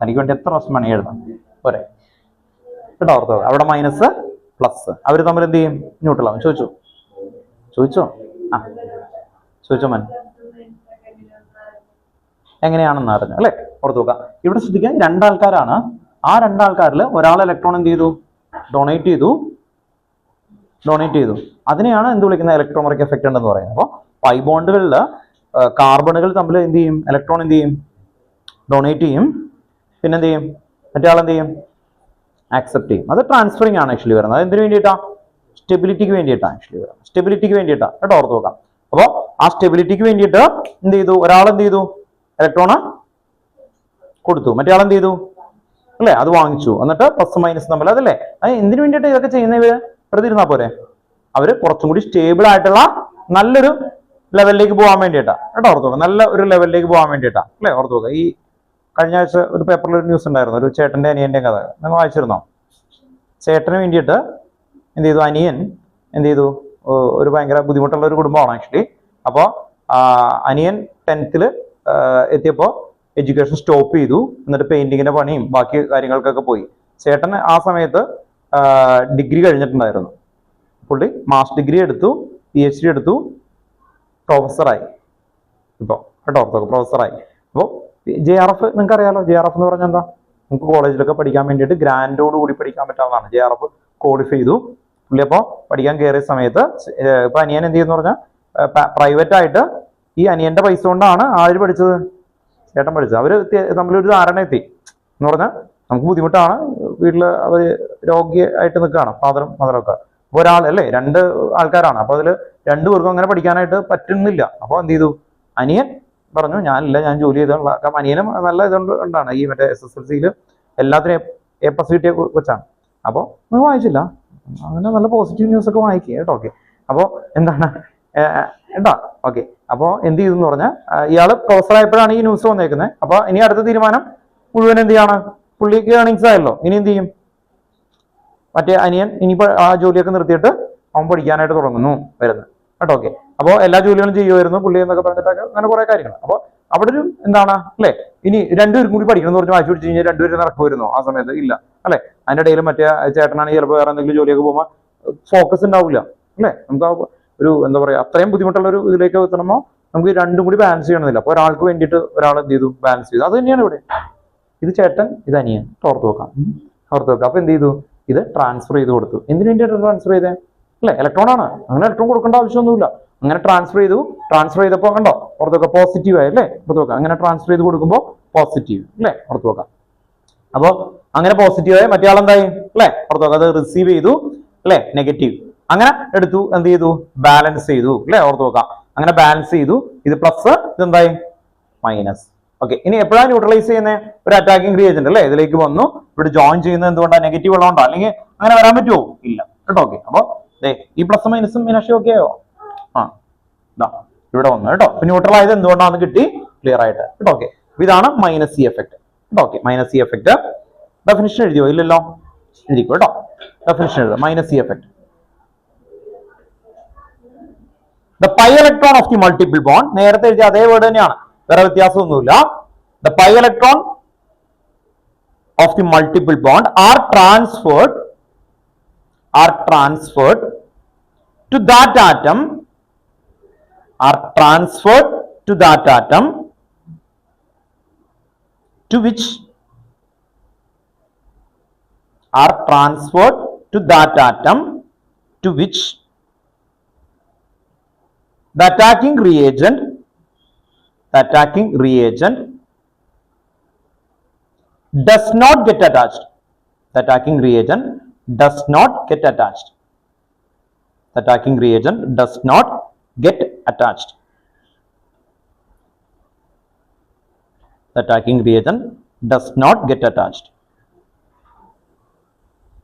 തനിക്ക് വേണ്ടി എത്ര പ്രാവശ്യം വേണമെങ്കിൽ എഴുതാം, പോരെ കേട്ടോ, ഓർത്തോ. അവിടെ മൈനസ് പ്ലസ് അവർ തമ്മിൽ എന്ത് ചെയ്യും? ന്യൂട്രൽ ആവും. ചോദിച്ചോ മോൻ, എങ്ങനെയാണെന്ന് അറിഞ്ഞു അല്ലെ. ഓർത്ത് നോക്കാം. ഇവിടെ ശ്രദ്ധിക്കാൻ, രണ്ടാൾക്കാരാണ്. ആ രണ്ടാൾക്കാരിൽ ഒരാൾ ഇലക്ട്രോൺ എന്ത് ചെയ്തു? ഡൊണേറ്റ് ചെയ്തു. അതിനെയാണ് എന്ത് വിളിക്കുന്നത്? ഇലക്ട്രോമെറിക് എഫക്റ്റ് ഉണ്ടെന്ന് പറയുന്നത്. അപ്പോൾ പൈ ബോണ്ടുകളിൽ കാർബണുകൾ തമ്മിൽ എന്ത് ചെയ്യും? ഇലക്ട്രോൺ എന്ത് ചെയ്യും? ഡൊണേറ്റ് ചെയ്യും. പിന്നെ എന്ത് ചെയ്യും? മറ്റേ ആൾ എന്ത് ചെയ്യും? ആക്സെപ്റ്റ് ചെയ്യും. അത് ട്രാൻസ്ഫറിങ് ആണ് ആക്ച്വലി വരുന്നത്. അത് എന്തിനു വേണ്ടിയിട്ടാ? സ്റ്റെബിലിറ്റിക്ക് വേണ്ടിയിട്ടാണ് ആക്ച്വലി വരുന്നത്. സ്റ്റെബിലിറ്റിക്ക് വേണ്ടിയിട്ടാണ് കേട്ടോ, ഓർത്ത് നോക്കാം. അപ്പോൾ ആ സ്റ്റെബിലിറ്റിക്ക് വേണ്ടിയിട്ട് എന്ത് ചെയ്തു? ഒരാൾ എന്ത് ചെയ്തു? ഇലക്ട്രോണ് കൊടുത്തു, മറ്റേ ആൾ എന്ത് ചെയ്തു അല്ലെ? അത് വാങ്ങിച്ചു. എന്നിട്ട് പ്ലസ് മൈനസ് തമ്മിൽ, അതല്ലേ. അത് എന്തിനു വേണ്ടിയിട്ട് ഇതൊക്കെ ചെയ്യുന്നവര്? വെറുതെ ഇരുന്നാ പോരെ? അവര് കുറച്ചും കൂടി സ്റ്റേബിൾ ആയിട്ടുള്ള നല്ലൊരു ലെവലിലേക്ക് പോകാൻ വേണ്ടിയിട്ടാ കേട്ടോ, ഓർത്ത് നോക്കാം. നല്ല ഒരു ലെവലിലേക്ക് പോകാൻ വേണ്ടിയിട്ടാ അല്ലെ, ഓർത്ത് നോക്കാം. ഈ കഴിഞ്ഞ ആഴ്ച ഒരു പേപ്പറിൽ ഒരു ന്യൂസ് ഉണ്ടായിരുന്നു, ഒരു ചേട്ടന്റെ അനിയന്റെയും കഥ. നിങ്ങൾ വായിച്ചിരുന്നോ? ചേട്ടന് വേണ്ടിയിട്ട് എന്ത് ചെയ്തു? അനിയൻ എന്ത് ചെയ്തു? ഒരു ഭയങ്കര ബുദ്ധിമുട്ടുള്ള ഒരു കുടുംബമാണ് ആക്ച്വലി. അപ്പോൾ അനിയൻ 10th എത്തിയപ്പോൾ എഡ്യൂക്കേഷൻ സ്റ്റോപ്പ് ചെയ്തു. എന്നിട്ട് പെയിന്റിങ്ങിന്റെ പണിയും ബാക്കി കാര്യങ്ങൾക്കൊക്കെ പോയി. ചേട്ടൻ ആ സമയത്ത് ഡിഗ്രി കഴിഞ്ഞിട്ടുണ്ടായിരുന്നു. പുള്ളി മാസ്റ്റർ ഡിഗ്രി എടുത്തു, PhD എടുത്തു, പ്രൊഫസറായി. ഇപ്പോൾ കേട്ടോ, പ്രൊഫസറായി. അപ്പോൾ JRF നിങ്ങൾക്ക് അറിയാലോ. JRF എന്ന് പറഞ്ഞാൽ എന്താ? നമുക്ക് കോളേജിലൊക്കെ പഠിക്കാൻ വേണ്ടിയിട്ട് ഗ്രാൻഡോട് കൂടി പഠിക്കാൻ പറ്റാവുന്നതാണ്. JRF ക്വാളിഫൈ ചെയ്തു പുള്ളി. അപ്പോൾ പഠിക്കാൻ കയറിയ സമയത്ത് ഇപ്പൊ അനിയൻ എന്ത് ചെയ്യുന്ന പറഞ്ഞാൽ പ്രൈവറ്റ് ആയിട്ട് ഈ അനിയന്റെ പൈസ കൊണ്ടാണ് ആര് പഠിച്ചത്? ചേട്ടൻ പഠിച്ചത്. അവര് തമ്മിലൊരു ധാരണ എത്തി എന്ന് പറഞ്ഞാൽ നമുക്ക് ബുദ്ധിമുട്ടാണ്, വീട്ടില് അവര് രോഗിയായിട്ട് നിൽക്കുകയാണ്, ഫാദറും മദറൊക്കെ. അപ്പൊ ഒരാൾ അല്ലേ, 2 ആൾക്കാരാണ്. അപ്പൊ അതില് 2 പേർക്കും അങ്ങനെ പഠിക്കാനായിട്ട് പറ്റുന്നില്ല. അപ്പൊ എന്ത് ചെയ്തു? അനിയൻ പറഞ്ഞു, ഞാൻ ജോലി ചെയ്തോളാം. കാരണം അനിയനും നല്ല ഇതുകൊണ്ടാണ്, ഈ മറ്റേ SSLC എല്ലാത്തിനും A+ കിട്ടിയ കൊച്ചാണ്. അപ്പോൾ നിങ്ങൾ വായിച്ചില്ല, അങ്ങനെ നല്ല പോസിറ്റീവ് ന്യൂസ് ഒക്കെ വായിക്കുക കേട്ടോ. ഓക്കെ, അപ്പോൾ എന്താണ് കേട്ടോ. ഓക്കെ, അപ്പോൾ എന്ത് ചെയ്തു എന്ന് പറഞ്ഞാൽ ഇയാള് പ്രൊഫസർ ആയപ്പോഴാണ് ഈ ന്യൂസ് വന്നേക്കുന്നത്. അപ്പൊ ഇനി അടുത്ത തീരുമാനം മുഴുവൻ എന്ത് ചെയ്യാണ്? പുള്ളിക്ക് ഏണിങ്സ് ആയല്ലോ. ഇനി എന്ത് ചെയ്യും? മറ്റേ അനിയൻ ഇനിയിപ്പോ ആ ജോലിയൊക്കെ നിർത്തിയിട്ട് അവൻ പഠിക്കാനായിട്ട് തുടങ്ങുന്നു വരുന്നത് കേട്ടോ. ഓക്കെ, അപ്പോൾ എല്ലാ ജോലികളും ചെയ്യുമായിരുന്നു പുള്ളി എന്നൊക്കെ പറഞ്ഞിട്ടൊക്കെ അങ്ങനെ കുറെ കാര്യങ്ങൾ. അപ്പോൾ അവിടെ ഒരു എന്താണ് അല്ലെ, ഇനി 2 പേരും കൂടി പഠിക്കണം എന്ന് പറഞ്ഞ് വായിച്ചു പിടിച്ച് കഴിഞ്ഞാൽ 2 പേരും നടക്കുമായിരുന്നോ ആ സമയത്ത്? ഇല്ല അല്ലെ. അതിന്റെ ഇടയിൽ മറ്റേ ചേട്ടനാണെങ്കിൽ ചിലപ്പോൾ വേറെ എന്തെങ്കിലും ജോലിയൊക്കെ പോകുമ്പോൾ ഫോക്കസ് ഉണ്ടാവില്ല അല്ലെ. നമുക്ക് ഒരു എന്താ പറയാ, അത്രയും ബുദ്ധിമുട്ടുള്ള ഒരു ഇതിലേക്ക് എത്തണമോ നമുക്ക് 2ഉം കൂടി ബാലൻസ് ചെയ്യണമെന്നില്ല. അപ്പൊ ഒരാൾക്ക് വേണ്ടിയിട്ട് ഒരാൾ എന്ത് ചെയ്തു? ബാലൻസ് ചെയ്തു. അത് തന്നെയാണ് ഇവിടെ. ഇത് ചേട്ടൻ, ഇത് അനിയൻ. ഓർത്ത് വെക്കാം. അപ്പൊ എന്ത് ചെയ്തു? ഇത് ട്രാൻസ്ഫർ ചെയ്ത് കൊടുത്തു. എന്തിനു വേണ്ടിയിട്ട് ട്രാൻസ്ഫർ ചെയ്തേ അല്ലെ? ഇലക്ട്രോൺ ആണ്. അങ്ങനെ ഇലക്ട്രോൺ കൊടുക്കേണ്ട ആവശ്യമൊന്നുമില്ല. അങ്ങനെ ട്രാൻസ്ഫർ ചെയ്തപ്പോൾ കണ്ടോ ഓർത്ത് വെക്കാം പോസിറ്റീവ് ആയി അല്ലേ, ഓർത്ത് വെക്കാം. അങ്ങനെ ട്രാൻസ്ഫർ ചെയ്ത് കൊടുക്കുമ്പോൾ പോസിറ്റീവ് അല്ലേ, ഓർത്ത് വെക്കാം. അപ്പൊ അങ്ങനെ പോസിറ്റീവ് ആയി മറ്റേ ആളെന്തായി അല്ലെ, ഓർത്ത് വെക്കാം. അത് റിസീവ് ചെയ്തു അല്ലെ, നെഗറ്റീവ്. അങ്ങനെ എടുത്തു, എന്ത് ചെയ്തു, ബാലൻസ് ചെയ്തു അല്ലെ, ഓർത്ത് വെക്കാം. അങ്ങനെ ബാലൻസ് ചെയ്തു, ഇത് പ്ലസ്, ഇതെന്തായി മൈനസ്. ഓക്കെ, ഇനി എപ്പോഴാണ് ന്യൂട്രലൈസ് ചെയ്യുന്നത്? ഒരു അറ്റാക്കിംഗ് റിയേജന്റ് അല്ലേ ഇതിലേക്ക് വന്നു, ഇവിടെ ജോയിൻ ചെയ്യുന്നത് എന്തുകൊണ്ടാണ്? നെഗറ്റീവ് ഉള്ളതുകൊണ്ടോ? അല്ലെങ്കിൽ അങ്ങനെ വരാൻ പറ്റുമോ? ഇല്ല കേട്ടോ. ഓക്കെ, അപ്പൊ ഈ പ്ലസ് മൈനസും മീനാക്ഷി ഓക്കെ ആയോ? ഇവിടെ വന്നു കേട്ടോ. ന്യൂട്രൽ ആയത് എന്തുകൊണ്ടാണെന്ന് കിട്ടി ക്ലിയർ ആയിട്ട് കേട്ടോ. ഓക്കെ, ഇതാണ് മൈനസ് സി എഫക്ട് കേട്ടോ. Okay, minus C effect definition എഴുതിയോ? ഇല്ലല്ലോ, എഴുതിക്കോ കേട്ടോ. ഡെഫിനിഷൻ എഴുതുക, minus C effect. The pi electron of the multiple bond, നേരത്തെ എഴുതിയ അതേ വേർഡ് തന്നെയാണ്, വേറെ വ്യത്യാസമൊന്നുമില്ല. The pi electron of the multiple bond are transferred to that atom, to which the attacking reagent does not get attached. The attacking reagent does not get attached.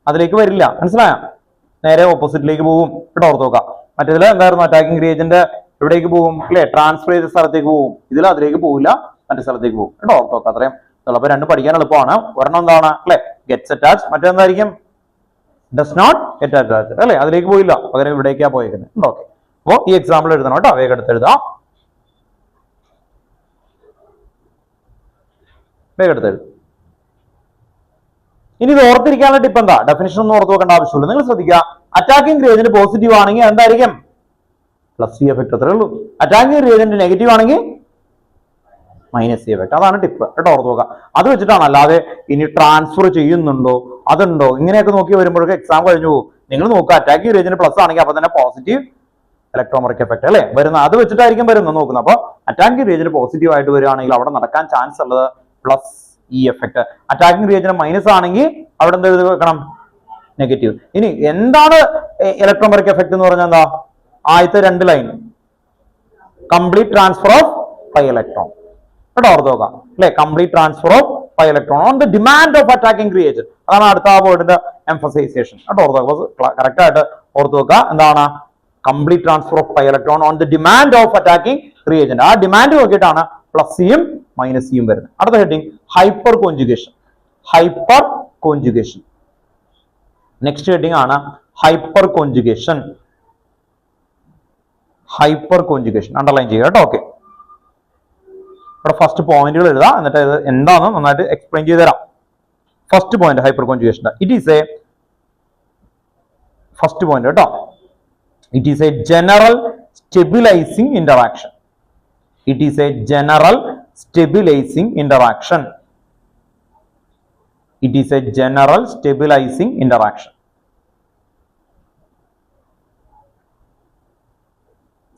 അതിലേക്ക് വരില്ല, മനസ്സിലായോ? നേരെ ഓപ്പോസിറ്റിലേക്ക് പോകും കേട്ടോ, ഓർത്ത് നോക്കാം. മറ്റേതിൽ എന്തായിരുന്നു? അറ്റാക്കിംഗ് റിയേജന്റ് എവിടേക്ക് പോകും അല്ലെ, ട്രാൻസ്ഫർ ചെയ്ത സ്ഥലത്തേക്ക് പോകും. ഇതിൽ അതിലേക്ക് പോകില്ല, മറ്റേ സ്ഥലത്തേക്ക് പോകും കേട്ടോ, ഓർത്ത് നോക്കാം. അത്രയും അപ്പൊ രണ്ട് പഠിക്കാൻ എളുപ്പമാണ്. ഒരെണ്ണം എന്താണ് അല്ലെ, ഗെറ്റ്സ് അറ്റാച്ച്, മറ്റേന്തായിരിക്കും ഡസ് നോട്ട് ഗെറ്റ് അറ്റാച്ച് അല്ലെ, അതിലേക്ക് പോയില്ല, പകരം ഇവിടേക്കാ പോയിരിക്കുന്നത്. ഓക്കെ, അപ്പോ ഈ എക്സാമ്പിൾ എഴുതണം കേട്ടോ, വേഗം എടുത്ത് എഴുതാം, വേഗം എടുത്ത് എഴുതും. ഇനി ഇത് ഓർത്തിരിക്കാനുള്ള ടിപ്പ് എന്താ? ഡെഫിനിഷൻ ഒന്നും ഓർത്ത് നോക്കേണ്ട ആവശ്യമില്ല. നിങ്ങൾ ശ്രദ്ധിക്കുക, അറ്റാക്കിംഗ് റിയേജന്റ് പോസിറ്റീവ് ആണെങ്കിൽ എന്തായിരിക്കും? പ്ലസ് സി എഫക്ട്, അത്രേ ഉള്ളൂ. അറ്റാക്കിംഗ് റിയേജന്റ് നെഗറ്റീവ് ആണെങ്കിൽ മൈനസ് സി എഫക്ട്. അതാണ് ടിപ്പ് കേട്ടോ, ഓർത്ത് നോക്കുക. അത് വെച്ചിട്ടാണ്, അല്ലാതെ ഇനി ട്രാൻസ്ഫർ ചെയ്യുന്നുണ്ടോ അതുണ്ടോ ഇങ്ങനെയൊക്കെ നോക്കി വരുമ്പോഴൊക്കെ എക്സാം കഴിഞ്ഞു പോകും. നിങ്ങൾ നോക്കുക, അറ്റാക്കിംഗ് റിയേജന്റ് പ്ലസ് ആണെങ്കിൽ അപ്പൊ തന്നെ പോസിറ്റീവ് ഇലക്ട്രോമെറിക് എഫക്ട് അല്ലെ വരുന്ന, അത് വെച്ചിട്ടായിരിക്കും വരുന്നത് നോക്കുന്നത്. അപ്പൊ അറ്റാക്കിംഗ് റിയേജന്റ് പോസിറ്റീവ് ആയിട്ട് വരികയാണെങ്കിൽ അവിടെ നടക്കാൻ ചാൻസ് ഉള്ളത് പ്ലസ് ഈ എഫക്ട്. അറ്റാക്കിംഗ് റിയേജന്റ് മൈനസ് ആണെങ്കിൽ അവിടെ എന്ത് എഴുതി വെക്കണം? നെഗറ്റീവ്. ഇനി എന്താണ് ഇലക്ട്രോമെറിക് എഫക്ട് എന്ന് പറഞ്ഞാൽ എന്താ? ആദ്യത്തെ രണ്ട് line complete transfer of pi electron കേട്ടോ, ഓർത്ത് നോക്കാം അല്ലെ, complete transfer of pi electron on the demand of attacking reagent. അതാണ് അടുത്ത ആ വേർഡിന്റെ എംഫസൈസേഷൻ കേട്ടോ, ഓർത്ത് നോക്കുക. കറക്റ്റ് ആയിട്ട് ഓർത്ത് നോക്കുക, എന്താണ് complete transfer of pi electron on the demand of attacking reagent. ആ ഡിമാൻഡ് നോക്കിയിട്ടാണ് പ്ലസ് സിയും മൈനസ് സിയും വരുന്നത്. അടുത്ത heading hyper conjugation. Next heading ആണ് ഹൈപ്പർ കോൺജുഗേഷൻ. അണ്ടർലൈൻ ചെയ്യുക കേട്ടോ. ഓക്കെ, ഇവിടെ ഫസ്റ്റ് പോയിന്റുകൾ എഴുതാം, എന്നിട്ട് ഇത് എന്താണെന്ന് നന്നായിട്ട് എക്സ്പ്ലെയിൻ ചെയ്ത് തരാം. First point hyperconjugation, it is a first point കേട്ടോ, it is a general stabilising interaction.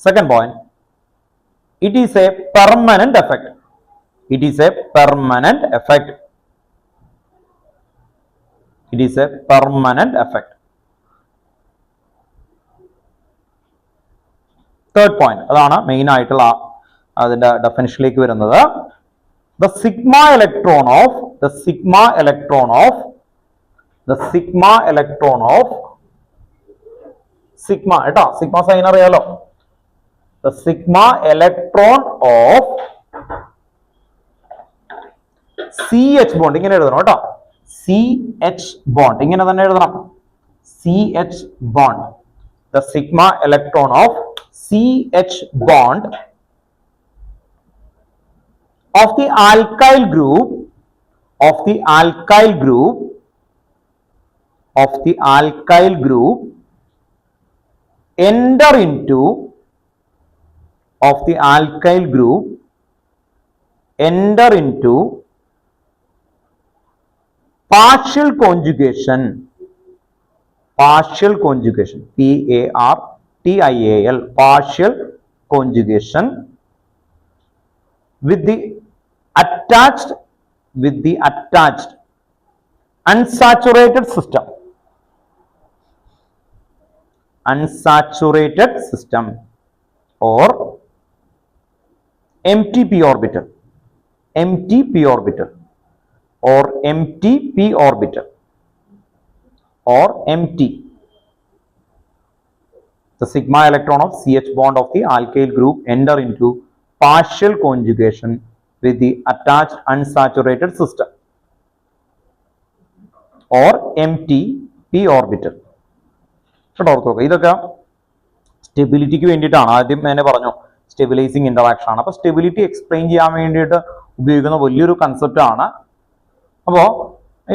Second point, it is a permanent effect. Third point, അതാണ് മെയിൻ ആയിട്ടുള്ള അതിന്റെ ഡെഫിനിഷനിലേക്ക് വരുന്നത്. The sigma electron of sigma കേട്ടോ, sigma sign അറിയാലോ. The sigma electron of CH bond ഇങ്ങനെ എഴുതണം കേട്ടോ, CH bond ഇങ്ങനെ തന്നെ എഴുതണം, CH bond. The sigma electron of CH bond of the alkyl group enter into partial conjugation, PAR TIAL, partial conjugation with the attached unsaturated system. Unsaturated system or empty p orbital. Empty p orbital or empty p orbital or empty. The sigma electron of CH bond of the alkyl group enter into partial conjugation with the attached unsaturated system or empty p orbital. ഓർത്തോക്കുക, ഇതൊക്കെ സ്റ്റെബിലിറ്റിക്ക് വേണ്ടിയിട്ടാണ്. ആദ്യം തന്നെ പറഞ്ഞു stabilising interaction ആണ്. അപ്പൊ stability explain ചെയ്യാൻ വേണ്ടിയിട്ട് ഉപയോഗിക്കുന്ന വലിയൊരു കൺസെപ്റ്റ് ആണ്. അപ്പോൾ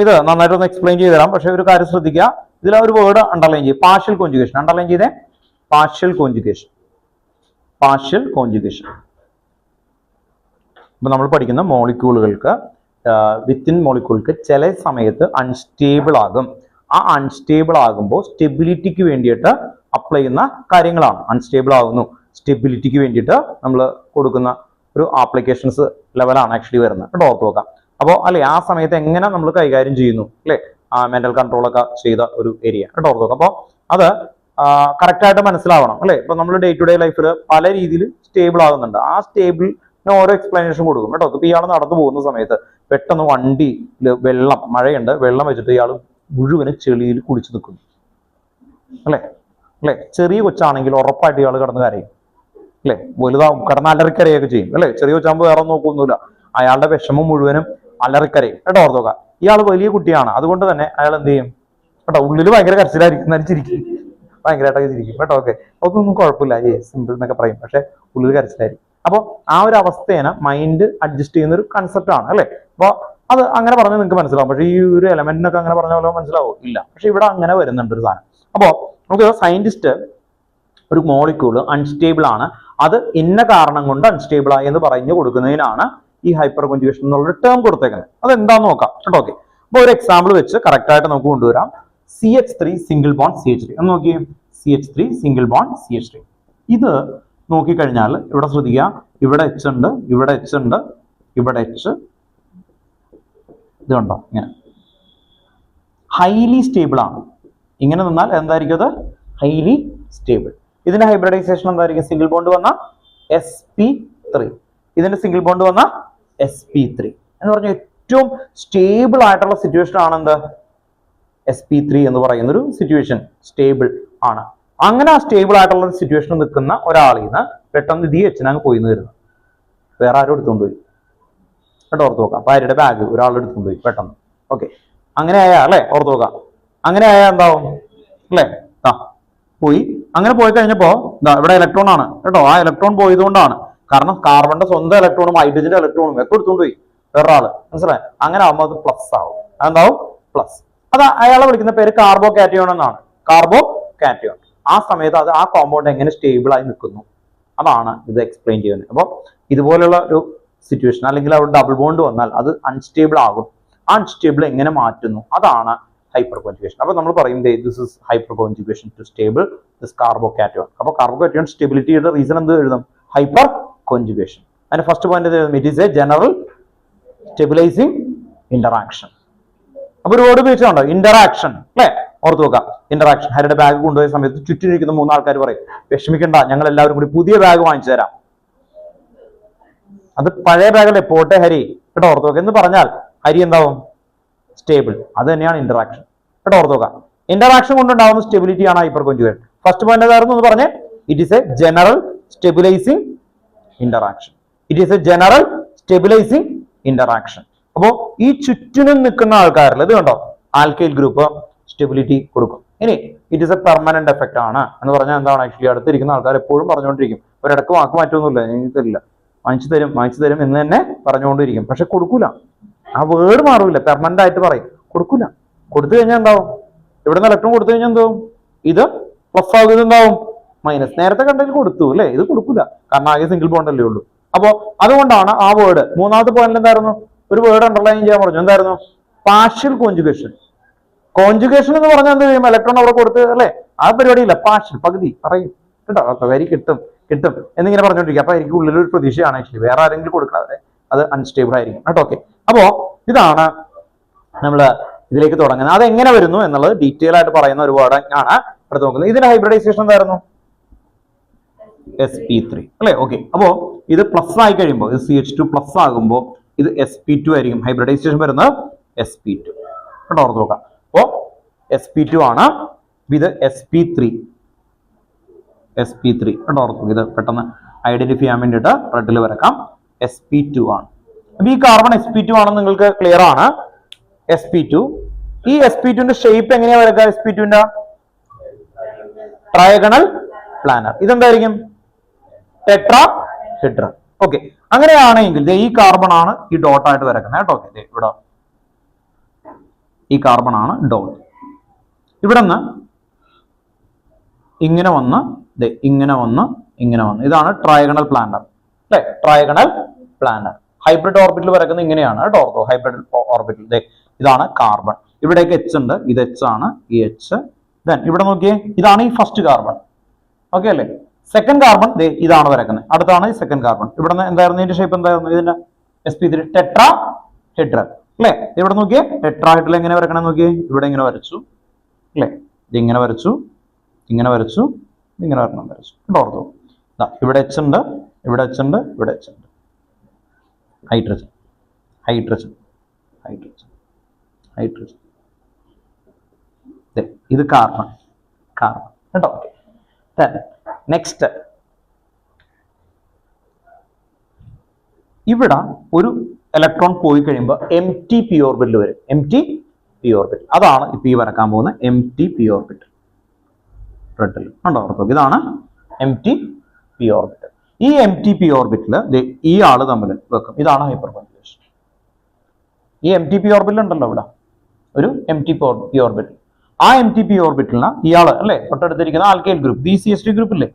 ഇത് നന്നായിട്ടൊന്ന് എക്സ്പ്ലെയിൻ ചെയ്ത് തരാം. പക്ഷെ ഒരു കാര്യം ശ്രദ്ധിക്കുക, ഇതിൽ ഒരു വേർഡ് അണ്ടർലൈൻ ചെയ്യും, പാർഷ്യൽ കോൺജുഗേഷൻ. അണ്ടർലൈൻ ചെയ്തേ, പാർഷ്യൽ കോൺജുഗേഷൻ. Partial conjugation. ഇപ്പൊ നമ്മൾ പഠിക്കുന്ന മോളിക്യൂളുകൾക്ക് വിത്തിൻ മോളിക്യൂൾക്ക് ചില സമയത്ത് അൺസ്റ്റേബിൾ ആകും. ആ അൺസ്റ്റേബിൾ ആകുമ്പോൾ സ്റ്റെബിലിറ്റിക്ക് വേണ്ടിയിട്ട് അപ്ലൈ ചെയ്യുന്ന കാര്യങ്ങളാണ്. അൺസ്റ്റേബിൾ ആകുന്നു, സ്റ്റെബിലിറ്റിക്ക് വേണ്ടിയിട്ട് നമ്മൾ കൊടുക്കുന്ന ഒരു ആപ്ലിക്കേഷൻസ് ലെവലാണ് ആക്ച്വലി വരുന്നത്. കേട്ടോ, ഓർത്ത് നോക്കാം. അപ്പോൾ അല്ലെ ആ സമയത്ത് എങ്ങനെ നമ്മൾ കൈകാര്യം ചെയ്യുന്നു, അല്ലെ മെന്റൽ കൺട്രോൾ ഒക്കെ ചെയ്ത ഒരു ഏരിയ. കേട്ടോ, ഓർത്ത് നോക്കാം. അപ്പോൾ അത് കറക്റ്റ് ആയിട്ട് മനസ്സിലാവണം, അല്ലെ. ഇപ്പൊ നമ്മൾ ഡേ ടു ഡേ ലൈഫിൽ പല രീതിയിൽ സ്റ്റേബിൾ ആകുന്നുണ്ട്. ആ സ്റ്റേബിളിന് ഓരോ എക്സ്പ്ലനേഷൻ കൊടുക്കും. കേട്ടോ, ഇപ്പൊ ഇയാൾ നടന്നു പോകുന്ന സമയത്ത് പെട്ടെന്ന് വണ്ടിയിൽ വെള്ളം, മഴയുണ്ട്, വെള്ളം വെച്ചിട്ട് ഇയാൾ മുഴുവന് ചെളിയിൽ കുളിച്ചു നിൽക്കുന്നു, അല്ലെ. ചെറിയ കൊച്ചാണെങ്കിൽ ഉറപ്പായിട്ട് ഇയാൾ കിടന്ന് കരയും, അല്ലെ. വലുതാവും കിടന്ന് അലറിക്കരയൊക്കെ ചെയ്യും, അല്ലെ. ചെറിയ കൊച്ചാകുമ്പോൾ വേറെ നോക്കൊന്നുമില്ല, അയാളുടെ വിഷമം മുഴുവനും അലറിക്കരയും. കേട്ടോ, ഓർത്തോക്ക. ഇയാൾ വലിയ കുട്ടിയാണ്, അതുകൊണ്ട് തന്നെ അയാൾ എന്ത് ചെയ്യും? കേട്ടോ, ഉള്ളിൽ ഭയങ്കര കരച്ചിലായിരിക്കും, നരിച്ചിരിക്കും, ഭയങ്കരമായിട്ടൊക്കെ ചിരിക്കും. കേട്ടോ, ഓക്കെ. അതൊന്നും കുഴപ്പമില്ല, സിമ്പിൾ എന്നൊക്കെ പറയും, പക്ഷെ ഉള്ളിൽ കരച്ചിലായിരിക്കും. അപ്പോൾ ആ ഒരു അവസ്ഥേനെ മൈൻഡ് അഡ്ജസ്റ്റ് ചെയ്യുന്ന ഒരു കൺസെപ്റ്റ് ആണ്, അല്ലെ. അപ്പോൾ അത് അങ്ങനെ പറഞ്ഞാൽ നിങ്ങൾക്ക് മനസ്സിലാവും. പക്ഷേ ഈ ഒരു എലമെന്റിനൊക്കെ അങ്ങനെ പറഞ്ഞ പോലെ മനസ്സിലാവും ഇല്ല. പക്ഷെ ഇവിടെ അങ്ങനെ വരുന്നുണ്ട് ഒരു സാധനം. അപ്പോൾ നമുക്ക് സയന്റിസ്റ്റ് ഒരു മോളിക്യൂൾ അൺസ്റ്റേബിൾ ആണ്, അത് ഇന്ന കാരണം കൊണ്ട് അൺസ്റ്റേബിൾ ആയി എന്ന് പറഞ്ഞു കൊടുക്കുന്നതിനാണ് ഈ ഹൈപ്പർ കോൺജുഗേഷൻ എന്നുള്ള ടേം കൊടുത്തേക്കുന്നത്. അത് എന്താന്ന് നോക്കാം. കേട്ടോ, ഓക്കെ. അപ്പോൾ ഒരു എക്സാമ്പിൾ വെച്ച് കറക്റ്റ് ആയിട്ട് നമുക്ക് കൊണ്ടുവരാം. CH3 സിംഗിൾ ബോണ്ട് CH3 എന്ന് നോക്കി. CH3 single bond CH3. ഇത് നോക്കിക്കഴിഞ്ഞാൽ ഇവിടെ ശ്രദ്ധിക്കുക, ഇവിടെ H ഉണ്ട്, ഇവിടെ H ഉണ്ട്, ഇവിടെ H. ഇത് കണ്ടോ, ഇങ്ങനെ ഹൈലി സ്റ്റേബിൾ ആണ്. ഇങ്ങനെ നിന്നാൽ എന്തായിരിക്കും? അത് ഹൈലി സ്റ്റേബിൾ. ഇതിന്റെ ഹൈബ്രിഡൈസേഷൻ എന്തായിരിക്കും? സിംഗിൾ ബോണ്ട് വന്ന sp3, ഇതിന്റെ സിംഗിൾ ബോണ്ട് വന്ന sp3 എന്ന് പറഞ്ഞാൽ ഏറ്റവും സ്റ്റേബിൾ ആയിട്ടുള്ള സിറ്റുവേഷൻ ആണ് എന്ത്? sp3 എന്ന് പറയുന്ന ഒരു സിറ്റുവേഷൻ സ്റ്റേബിൾ ആണ്. അങ്ങനെ ആ സ്റ്റേബിൾ ആയിട്ടുള്ള ഒരു സിറ്റുവേഷൻ നിൽക്കുന്ന ഒരാളിൽ നിന്ന് പെട്ടെന്ന് ഇത് H പോയി വരുന്നു, വേറെ ആരും എടുത്തുകൊണ്ട് പോയി. കേട്ടോ, ഓർത്ത് നോക്കാം. ഭാര്യയുടെ ബാഗ് ഒരാൾ എടുത്തുകൊണ്ട് പോയി പെട്ടെന്ന്. ഓക്കെ, അങ്ങനെ ആയാ, അല്ലെ, ഓർത്ത് നോക്കാം. അങ്ങനെ ആയാൽ എന്താവും, അല്ലെ? പോയി. അങ്ങനെ പോയി കഴിഞ്ഞപ്പോ ഇവിടെ ഇലക്ട്രോൺ ആണ്. കേട്ടോ, ആ ഇലക്ട്രോൺ പോയതുകൊണ്ടാണ്. കാരണം കാർബണിന്റെ സ്വന്തം ഇലക്ട്രോണും ഹൈഡ്രജന്റെ ഇലക്ട്രോണും ഒക്കെ എടുത്തുകൊണ്ട് പോയി വേറൊരാള്. മനസ്സിലായി? അങ്ങനെ ആകുമ്പോൾ അത് പ്ലസ് ആവും. അതെന്താവും? പ്ലസ്. അത് അയാളെ വിളിക്കുന്ന പേര് കാർബോ കാറ്റയോൺ എന്നാണ്. Carbo cation. ആ സമയത്ത് അത് ആ കോമ്പൗണ്ട് എങ്ങനെ സ്റ്റേബിൾ ആയി നിൽക്കുന്നു, അതാണ് ഇത് എക്സ്പ്ലെയിൻ ചെയ്യുന്നത്. അപ്പോൾ ഇതുപോലുള്ള ഒരു സിറ്റുവേഷൻ അല്ലെങ്കിൽ അവിടെ ഡബിൾ ബോണ്ട് വന്നാൽ അത് അൺസ്റ്റേബിൾ ആകും. ആ അൺസ്റ്റേബിൾ എങ്ങനെ മാറ്റുന്നു, അതാണ് ഹൈപ്പർ കോൺജുഗേഷൻ. അപ്പൊ നമ്മൾ പറയും this is hyperconjugation to stable this carbocation. അപ്പൊ കാർബോ കാറ്റയോൺ സ്റ്റെബിലിറ്റിയുടെ റീസൺ എന്ത് എഴുതും? Hyperconjugation. അതിന്റെ first point it is a general stabilising interaction. അപ്പൊ ഒരു വേർഡ് ഉപയോഗിച്ചുണ്ടോ? ഇന്ററാക്ഷൻ, അല്ലെ? ഓർത്ത് നോക്കാം. ഇന്ററാക്ഷൻ. ഹരിയുടെ ബാഗ് കൊണ്ടുപോയ സമയത്ത് ചുറ്റിനിരിക്കുന്ന 3 ആൾക്കാർ പറയും, വിഷമിക്കണ്ട, ഞങ്ങൾ എല്ലാവരും കൂടി പുതിയ ബാഗ് വാങ്ങിച്ചു തരാം. അത് പഴയ ബാഗല്ലേ, പോട്ടെ ഹരി. കേട്ടോ, ഓർത്ത് നോക്കാം. എന്ന് പറഞ്ഞാൽ ഹരി എന്താവും? സ്റ്റേബിൾ. അത് തന്നെയാണ് ഇന്ററാക്ഷൻ. കേട്ടോ, ഓർത്ത് നോക്കാം. ഇന്ററാക്ഷൻ കൊണ്ടുണ്ടാവുന്ന സ്റ്റെബിലിറ്റി ആണ് ഹൈപ്പർ കോൺജുഗേഷൻ. ഫസ്റ്റ് പോയിന്റ് ഏതായിരുന്നു എന്ന് പറഞ്ഞേ? It is a general stabilising interaction. It is a general stabilising interaction. അപ്പോ ഈ ചുറ്റിനും നിൽക്കുന്ന ആൾക്കാരിൽ ഇത് കണ്ടോ, ആൽക്കൈൽ ഗ്രൂപ്പ് സ്റ്റെബിലിറ്റി കൊടുക്കും. ഇനി it is A permanent effect ആണ് എന്ന് പറഞ്ഞാൽ എന്താണ്? ആക്ച്വലി അടുത്തിരിക്കുന്ന ആൾക്കാർ എപ്പോഴും പറഞ്ഞുകൊണ്ടിരിക്കും, ഒരിടക്ക് വാക്ക് മാറ്റൊന്നുമില്ല, എനിക്ക് തരില്ല, വാങ്ങിച്ചു തരും എന്ന് തന്നെ പറഞ്ഞുകൊണ്ടിരിക്കും. പക്ഷെ കൊടുക്കൂല. ആ വേർഡ് മാറൂല, പെർമനന്റ് ആയിട്ട് പറയും, കൊടുക്കൂല. കൊടുത്തു കഴിഞ്ഞാൽ എന്താവും? ഇവിടെ നിന്ന് ഇലക്ട്രോൺ കൊടുത്തു കഴിഞ്ഞാൽ എന്താവും? ഇത് പ്ലസ് ആകും, ഇത് എന്താവും? മൈനസ്. നേരത്തെ കണ്ടെങ്കിൽ കൊടുത്തു, അല്ലെ? ഇത് കൊടുക്കൂല, കാരണം ആകെ സിംഗിൾ ബോണ്ട് അല്ലേ ഉള്ളൂ. അപ്പോ അതുകൊണ്ടാണ് ആ വേർഡ്. മൂന്നാമത്തെ പോയിന്റ് എന്തായിരുന്നു? ഒരു വേർഡ് അണ്ടർലൈൻ ചെയ്യാൻ പറഞ്ഞു. എന്തായിരുന്നു? Partial conjugation. കോൺജുഗേഷൻ എന്ന് പറഞ്ഞാൽ എന്ത് ചെയ്യും? ഇലക്ട്രോൺ അവിടെ കൊടുത്ത്, അല്ലെ? ആ പരിപാടിയില്ല. പാർഷ്യൽ, പകുതി പറയും. കേട്ടോ, ഓർത്തോക കിട്ടും കിട്ടും എന്നിങ്ങനെ പറഞ്ഞുകൊണ്ടിരിക്കുക. അപ്പൊ എനിക്ക് ഉള്ളിലൊരു പ്രതീക്ഷയാണ് ആക്ച്വലി, വേറെ ആരെങ്കിലും കൊടുക്കാതെ അത് അൺസ്റ്റേബിൾ ആയിരിക്കും കേട്ടോ. ഓക്കെ, അപ്പോ ഇതാണ് നമ്മൾ ഇതിലേക്ക് തുടങ്ങുന്നത്. അത് എങ്ങനെ വരുന്നു എന്നുള്ളത് ഡീറ്റെയിൽ ആയിട്ട് പറയുന്ന ഒരു വേർഡ് ആണ് അടുത്ത് നോക്കുന്നത്. ഇതിന്റെ ഹൈബ്രിഡൈസേഷൻ എന്തായിരുന്നു? sp3 അല്ലെ. ഓക്കെ, അപ്പോ ഇത് പ്ലസ് ആയി കഴിയുമ്പോൾ ഇത് CH2 പ്ലസ് ആകുമ്പോൾ ഇത് sp2 ആയിരിക്കും. ഹൈബ്രിഡൈസേഷൻ വരുന്നത് sp2 കേട്ടോ, ഓർത്ത് നോക്കാം. അപ്പോ sp2 ആണ്, ഇത് sp3 കേട്ടോ, ഓർത്ത് ഇത് പെട്ടെന്ന് ഐഡന്റിഫൈ ചെയ്യാൻ വേണ്ടിയിട്ട് റെഡിൽ വരക്കാം. sp2 ആണ്. അപ്പൊ ഈ കാർബൺ sp2 ആണെന്ന് നിങ്ങൾക്ക് ക്ലിയർ ആണ്. sp2, ഈ sp2ന്റെ ഷേപ്പ് എങ്ങനെയാ വരക്കുക? sp2ന്റെ ട്രയഗണൽ പ്ലാനർ. ഇതെന്തായിരിക്കും? ടെട്രാഹെഡ്രൺ. ഓക്കെ, അങ്ങനെയാണെങ്കിൽ ഈ കാർബൺ ആണ് ഈ ഡോട്ട് ആയിട്ട് വരക്കുന്നത് കേട്ടോ. ഓക്കെ, ഇവിടെ ഈ കാർബൺ ആണ് ഡോട്ട്. ഇവിടെ നിന്ന് ഇങ്ങനെ വന്ന് ഇങ്ങനെ വന്ന് ഇതാണ് ട്രയഗണൽ പ്ലാനർ അല്ലെ. ട്രയഗണൽ പ്ലാനർ ഹൈബ്രിഡ് ഓർബിറ്റിൽ വരക്കുന്നത് ഇങ്ങനെയാണ് കേട്ടോ. ഹൈബ്രിഡ് ഓർബിറ്റിൽ ഇതാണ് കാർബൺ. ഇവിടേക്ക് എച്ച് ഉണ്ട്, ഇത് എച്ച് ആണ്, ഈ എച്ച്. ദെൻ ഇവിടെ നോക്കിയേ, ഇതാണ് ഈ ഫസ്റ്റ് കാർബൺ. ഓക്കെ അല്ലേ. സെക്കൻഡ് കാർബൺ ഇതാണ് വരക്കുന്നത്, അടുത്താണ് ഈ സെക്കൻഡ് കാർബൺ. ഇവിടെ നിന്ന് എന്തായിരുന്നു ഇതിന്റെ ഷേപ്പ്? എന്തായിരുന്നു ഇതിന്റെ? sp3 ടെട്രാഹെഡ്രൺ അല്ലെ. ഇവിടെ നോക്കിയേ, ടെട്രാഹെഡ്രൽ എങ്ങനെ വരക്കണം നോക്കിയേ. ഇവിടെ ഇങ്ങനെ വരച്ചു അല്ലെ, ഇതിങ്ങനെ വരച്ചു, ഇങ്ങനെ വരച്ചു, ഇങ്ങനെ വരണം വരച്ചു കേട്ടോ. ഓർത്തോ, ഇവിടെ എച്ച് ഉണ്ട്, ഇവിടെ എച്ച് ഉണ്ട്, ഇവിടെ എച്ച് ഉണ്ട്. Hydrogen hydrogen hydrogen hydrogen. ഇത് കാർബൺ കാർബൺ കേട്ടോ. നെക്സ്റ്റ്, ഇവിടെ ഒരു ഇലക്ട്രോൺ പോയി കഴിയുമ്പോൾ empty p ഓർബിറ്റിൽ വരും. empty p ഓർബിറ്റ്, അതാണ് ഇപ്പൊ ഈ വരക്കാൻ പോകുന്ന empty p ഓർബിറ്റ്. റെഡിൽ ഉണ്ടോ? ഇതാണ് empty p ഓർബിറ്റ്. ഈ empty p ഓർബിറ്റിൽ ഈ ആള് തമ്മിൽ വെക്കും. ഇതാണ് ഹൈപ്പർ കോൺജുഗേഷൻ. ഈ empty p ഓർബിറ്റിൽ ഉണ്ടല്ലോ ഇവിടെ ഒരു empty p ഓർബിറ്റ്. ആ empty p ഓർബിറ്റിലാണ് ഇയാള് അല്ലെ തൊട്ടടുത്തിരിക്കുന്ന ആൽക്കൈൽ ഗ്രൂപ്പ്, ഈ CH3 ഗ്രൂപ്പ് ഇല്ലേ.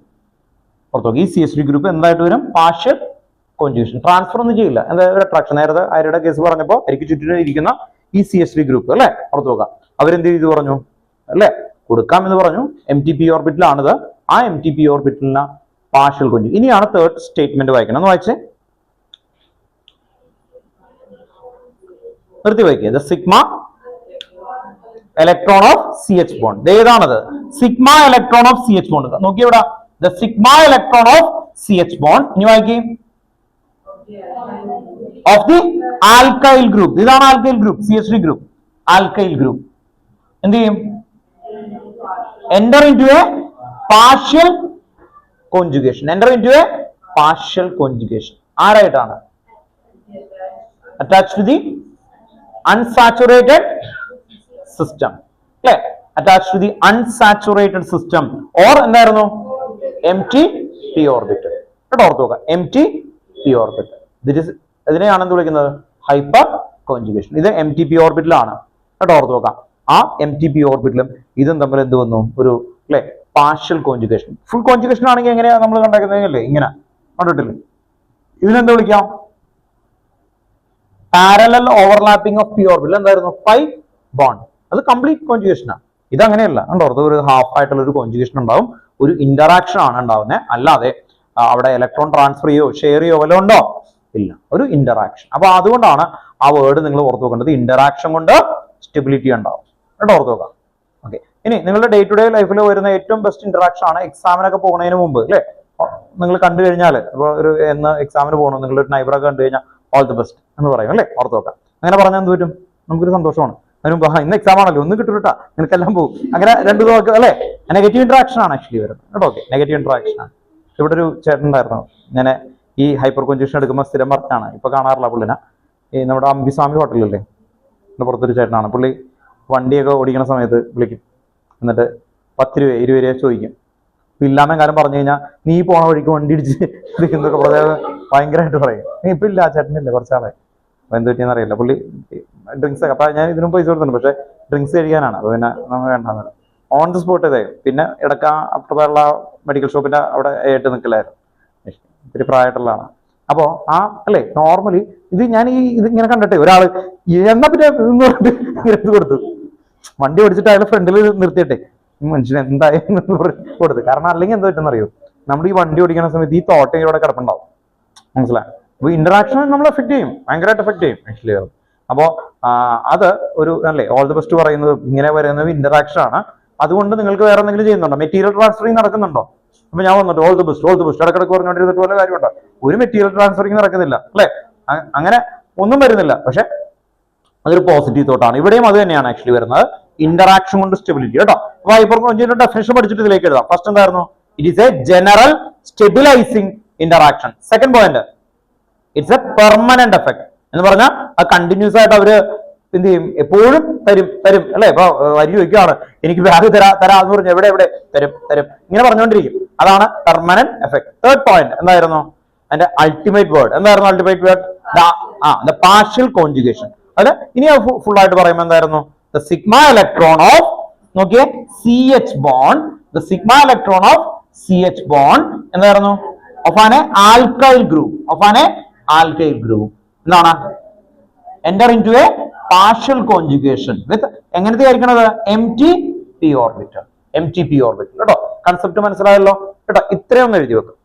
ഓർത്തോ, ഈ CH3 ഗ്രൂപ്പ് എന്തായിട്ട് വരും? Partial conjugation. ട്രാൻസ്ഫർ ഒന്നും ചെയ്യില്ല, എന്തായാലും അട്രാക്ഷൻ. നേരത്തെ ആരുടെ കേസ് പറഞ്ഞപ്പോൾ എനിക്ക് ചുറ്റിനും ഇരിക്കുന്ന ഈ CH3 ഗ്രൂപ്പ് അല്ലെ, ഓർത്ത് നോക്കാം. അവരെന്ത് ചെയ്തു പറഞ്ഞു അല്ലെ, കൊടുക്കാം എന്ന് പറഞ്ഞു. empty p ഓർബിറ്റിലാണിത്. ആ empty p ഓർബിറ്റിലാണ് പാർഷ്യൽ കോൺജുഗേഷൻ. ഇനിയാണ് തേർഡ് സ്റ്റേറ്റ്മെന്റ് വായിക്കണം. ഒന്ന് വായിച്ചേ, നിർത്തി വായിക്കുക. The sigma electron of CH bond. ഏതാണത്? Sigma electron of CH bond. നോക്കിയ ഇവിടെ the sigma electron of CH bond. ഇനി വായിക്കേ, ഓഫ് ദി ആൽക്കൈൽ ഗ്രൂപ്പ്. ഇതാണ് alkyl group, CH3 group. Alkyl group എന്ത് ചെയ്യും? Enter into a partial conjugation. Enter into a partial conjugation. ആരായിട്ടാണ്? Attach to the unsaturated system അല്ലെ. Attach to the unsaturated system or എന്തായിരുന്നു? empty p orbit കേട്ടോ. ഓർത്ത് നോക്കുക, empty p orbit. ഇതിനെയാണ് എന്ത് വിളിക്കുന്നത്? Hyper conjugation. ഇത് empty p ഓർബിറ്റിലാണ് കേട്ടോ. ഓർത്ത് നോക്കാം, ആ empty p ഓർബിറ്റിലും ഇതും തമ്മിൽ എന്ത് വന്നു? ഒരു അല്ലെ പാർഷ്യൽ കോൺജുഗേഷൻ. ഫുൾ കോൺജുഗേഷൻ ആണെങ്കിൽ എങ്ങനെയാ നമ്മൾ കണ്ടേക്കുന്നതല്ലേ, ഇങ്ങനെ കണ്ടിട്ടില്ലേ. ഇതിനെന്ത് വിളിക്കാം? പാരലൽ ഓവർലാപ്പിംഗ് ഓഫ് p ഓർബിറ്റിൽ എന്തായിരുന്നു? Pi bond. അത് കംപ്ലീറ്റ് കോൺജുഗേഷനാണ്. ഇത് അങ്ങനെയല്ല കണ്ടോ. ഒരു ഹാഫ് ആയിട്ടുള്ള ഒരു കോൺജുഗേഷൻ ഉണ്ടാവും, ഒരു ഇന്ററാക്ഷൻ ആണ് ഉണ്ടാവുന്നത്. അല്ലാതെ അവിടെ ഇലക്ട്രോൺ ട്രാൻസ്ഫർ ചെയ്യോ ഷെയർ ചെയ്യോ വല്ല ഉണ്ടോ? ഇല്ല, ഒരു ഇന്ററാക്ഷൻ. അപ്പൊ അതുകൊണ്ടാണ് ആ വേർഡ് നിങ്ങൾ ഓർത്ത് വെക്കേണ്ടത്. ഇന്ററാക്ഷൻ കൊണ്ട് സ്റ്റെബിലിറ്റി ഉണ്ടാവും കേട്ടോ. ഓർത്ത് നോക്കാം. ഓക്കെ, ഇനി നിങ്ങളുടെ ഡേ ടു ഡേ ലൈഫിൽ വരുന്ന ഏറ്റവും ബെസ്റ്റ് ഇന്ററാക്ഷൻ ആണ് എക്സാമിനൊക്കെ പോകുന്നതിന് മുമ്പ് അല്ലെ. നിങ്ങൾ കണ്ടു കഴിഞ്ഞാൽ ഇപ്പോൾ ഒരു എന്ന് എക്സാമിന് പോകണം, നിങ്ങളൊരു നൈബറൊക്കെ കണ്ടു കഴിഞ്ഞാൽ ഓൾ ദി ബെസ്റ്റ് എന്ന് പറയും അല്ലെ. ഓർത്ത് നോക്കാം. അങ്ങനെ പറഞ്ഞാൽ എന്ത് പറ്റും? നമുക്കൊരു സന്തോഷമാണ്. അതിന് മുമ്പ് ഇന്ന് എക്സാം ആണല്ലോ, ഒന്ന് കിട്ടൂട്ടാ, നിനക്കെല്ലാം പോകും. അങ്ങനെ രണ്ടു നോക്കുക അല്ലെ. നെഗറ്റീവ് ഇന്ററാക്ഷൻ ആണ് ആക്ച്വലി വരുന്നത് കേട്ടോ. ഓക്കെ, നെഗറ്റീവ് ഇന്ററാക്ഷൻ ആണ്. ഇവിടെ ഒരു ചേട്ടൻ ഉണ്ടായിരുന്നു, ഇങ്ങനെ ഈ ഹൈപ്പർ കോൺജുഗേഷൻ എടുക്കുമ്പോൾ സ്ഥിരം പറഞ്ഞാണ്, ഇപ്പൊ കാണാറില്ല പുള്ളിനെ. ഈ നമ്മുടെ അംബിസ്വാമി ഹോട്ടലില്ലേ, പുറത്തൊരു ചേട്ടനാണ്. പുള്ളി വണ്ടിയൊക്കെ ഓടിക്കുന്ന സമയത്ത് വിളിക്കും, എന്നിട്ട് 10 രൂപ 20 രൂപ ചോദിക്കും. ഇല്ലാന്ന കാര്യം പറഞ്ഞു കഴിഞ്ഞാൽ നീ പോണ വഴിക്ക് വണ്ടി ഇടിച്ച് എന്നൊക്കെ ഭയങ്കരമായിട്ട് പറയും. ഇപ്പൊ ഇല്ല, ചേട്ടനില്ല, കുറച്ചാളെ എന്ത് പറ്റിയെന്ന് അറിയില്ല. പുള്ളി ഡ്രിങ്ക്സ് ഒക്കെ, അപ്പൊ ഞാൻ ഇതിനും പൈസ കൊടുത്തിട്ടുണ്ട്, പക്ഷെ ഡ്രിങ്ക്സ് കഴിക്കാനാണ്. അപ്പൊ പിന്നെ നമ്മൾ വേണ്ടെന്ന് ഓൺ ദി സ്പോട്ട് ഇതേ. പിന്നെ ഇടയ്ക്ക് അപ്പുറത്തുള്ള മെഡിക്കൽ ഷോപ്പിന്റെ അവിടെ ആയിട്ട് നിൽക്കലായിരുന്നു. ഇത്തിരി പ്രായമായിട്ടുള്ളതാണ്. അപ്പോ ആ അല്ലേ നോർമലി ഇത് ഞാൻ ഇത് ഇങ്ങനെ കണ്ടിട്ടേ ഒരാള് എന്നാ പിന്നെ എന്ന് പറഞ്ഞിട്ട് എടുത്ത് കൊടുത്തു. വണ്ടി ഓടിച്ചിട്ട് അയാളെ ഫ്രണ്ടിൽ നിർത്തിയിട്ടെ മനുഷ്യൻ എന്തായാലും കൊടുത്തു. കാരണം അല്ലെങ്കിൽ എന്താ പറ്റുന്ന അറിയോ, നമ്മൾ ഈ വണ്ടി ഓടിക്കുന്ന സമയത്ത് ഈ തോട്ടം ഇവിടെ കിടപ്പുണ്ടാവും, മനസ്സിലായി? അപ്പൊ ഇന്ററാക്ഷൻ നമ്മൾ എഫക്ട് ചെയ്യും, ഭയങ്കരമായിട്ട് എഫക്ട് ചെയ്യും ആക്ച്വലി. അപ്പോ അത് ഒരു അല്ലേ ഓൾ ദി ബെസ്റ്റ് പറയുന്നത് ഇങ്ങനെ വരുന്നത് ഇന്ററാക്ഷൻ ആണ്. അതുകൊണ്ട് നിങ്ങൾക്ക് വേറെ എന്തെങ്കിലും ചെയ്യുന്നുണ്ടോ? മെറ്റീരിയൽ ട്രാൻസ്ഫറിങ് നടക്കുന്നുണ്ടോ? അപ്പൊ ഞാൻ വന്നിട്ട് ഓൾ ദി ബെസ്റ്റ് ഇടക്കിടക്ക് പറഞ്ഞുകൊണ്ടിരുന്നിട്ട് പോലെ കാര്യമുണ്ടോ? ഒരു മെറ്റീരിയൽ ട്രാൻസ്ഫറിങ് നടക്കുന്നില്ല അല്ലെ, അങ്ങനെ ഒന്നും വരുന്നില്ല. പക്ഷെ അതൊരു പോസിറ്റീവ് തോട്ടാണ്. ഇവിടെയും അത് തന്നെയാണ് ആക്ച്വലി വരുന്നത്, ഇന്ററാക്ഷൻ കൊണ്ട് സ്റ്റെബിലിറ്റി കേട്ടോ. അപ്പൊ ഹൈപ്പർകോഞ്ചിന്റെ ഡെഫിനിഷൻ പഠിച്ചിട്ട് ഇതിലേക്ക് എഴുതാം. ഫസ്റ്റ് എന്തായിരുന്നു? It is a general stabilising interaction. Second point, it's A permanent effect എന്ന് പറഞ്ഞാൽ അത് കണ്ടിന്യൂസ് ആയിട്ട് അവര് എന്ത് ചെയ്യും? എപ്പോഴും തരും അല്ലെ. ഇപ്പൊ വരി ചോദിക്കുകയാണ്, എനിക്ക് ബാഗ് തരാന്ന് പറഞ്ഞു, എവിടെ തരും ഇങ്ങനെ പറഞ്ഞുകൊണ്ടിരിക്കും. അതാണ് പെർമനന്റ് എഫക്ട്. തേർഡ് പോയിന്റ് എന്തായിരുന്നു? അതിന്റെ അൾട്ടിമേറ്റ് വേർഡ് എന്തായിരുന്നു? Ultimate word the partial conjugation. അല്ലെ, ഇനി ഫുൾ ആയിട്ട് പറയുമ്പോൾ എന്തായിരുന്നു? ദ സിഗ്മ ഇലക്ട്രോൺ ഓഫ്, നോക്കിയേ, CH bond, the sigma electron of CH bond എന്തായിരുന്നു? ഓഫ് ആൻ ആൽക്കൈൽ ഗ്രൂപ്പ് എന്താണ്? Enter into a partial conjugation with എങ്ങനത്തെ ആയിരിക്കണത്? MTP ഓർബിറ്റൽ കേട്ടോ. കൺസെപ്റ്റ് മനസ്സിലായല്ലോ കേട്ടോ. ഇത്രയും ഒന്ന് എഴുതി വെക്കും.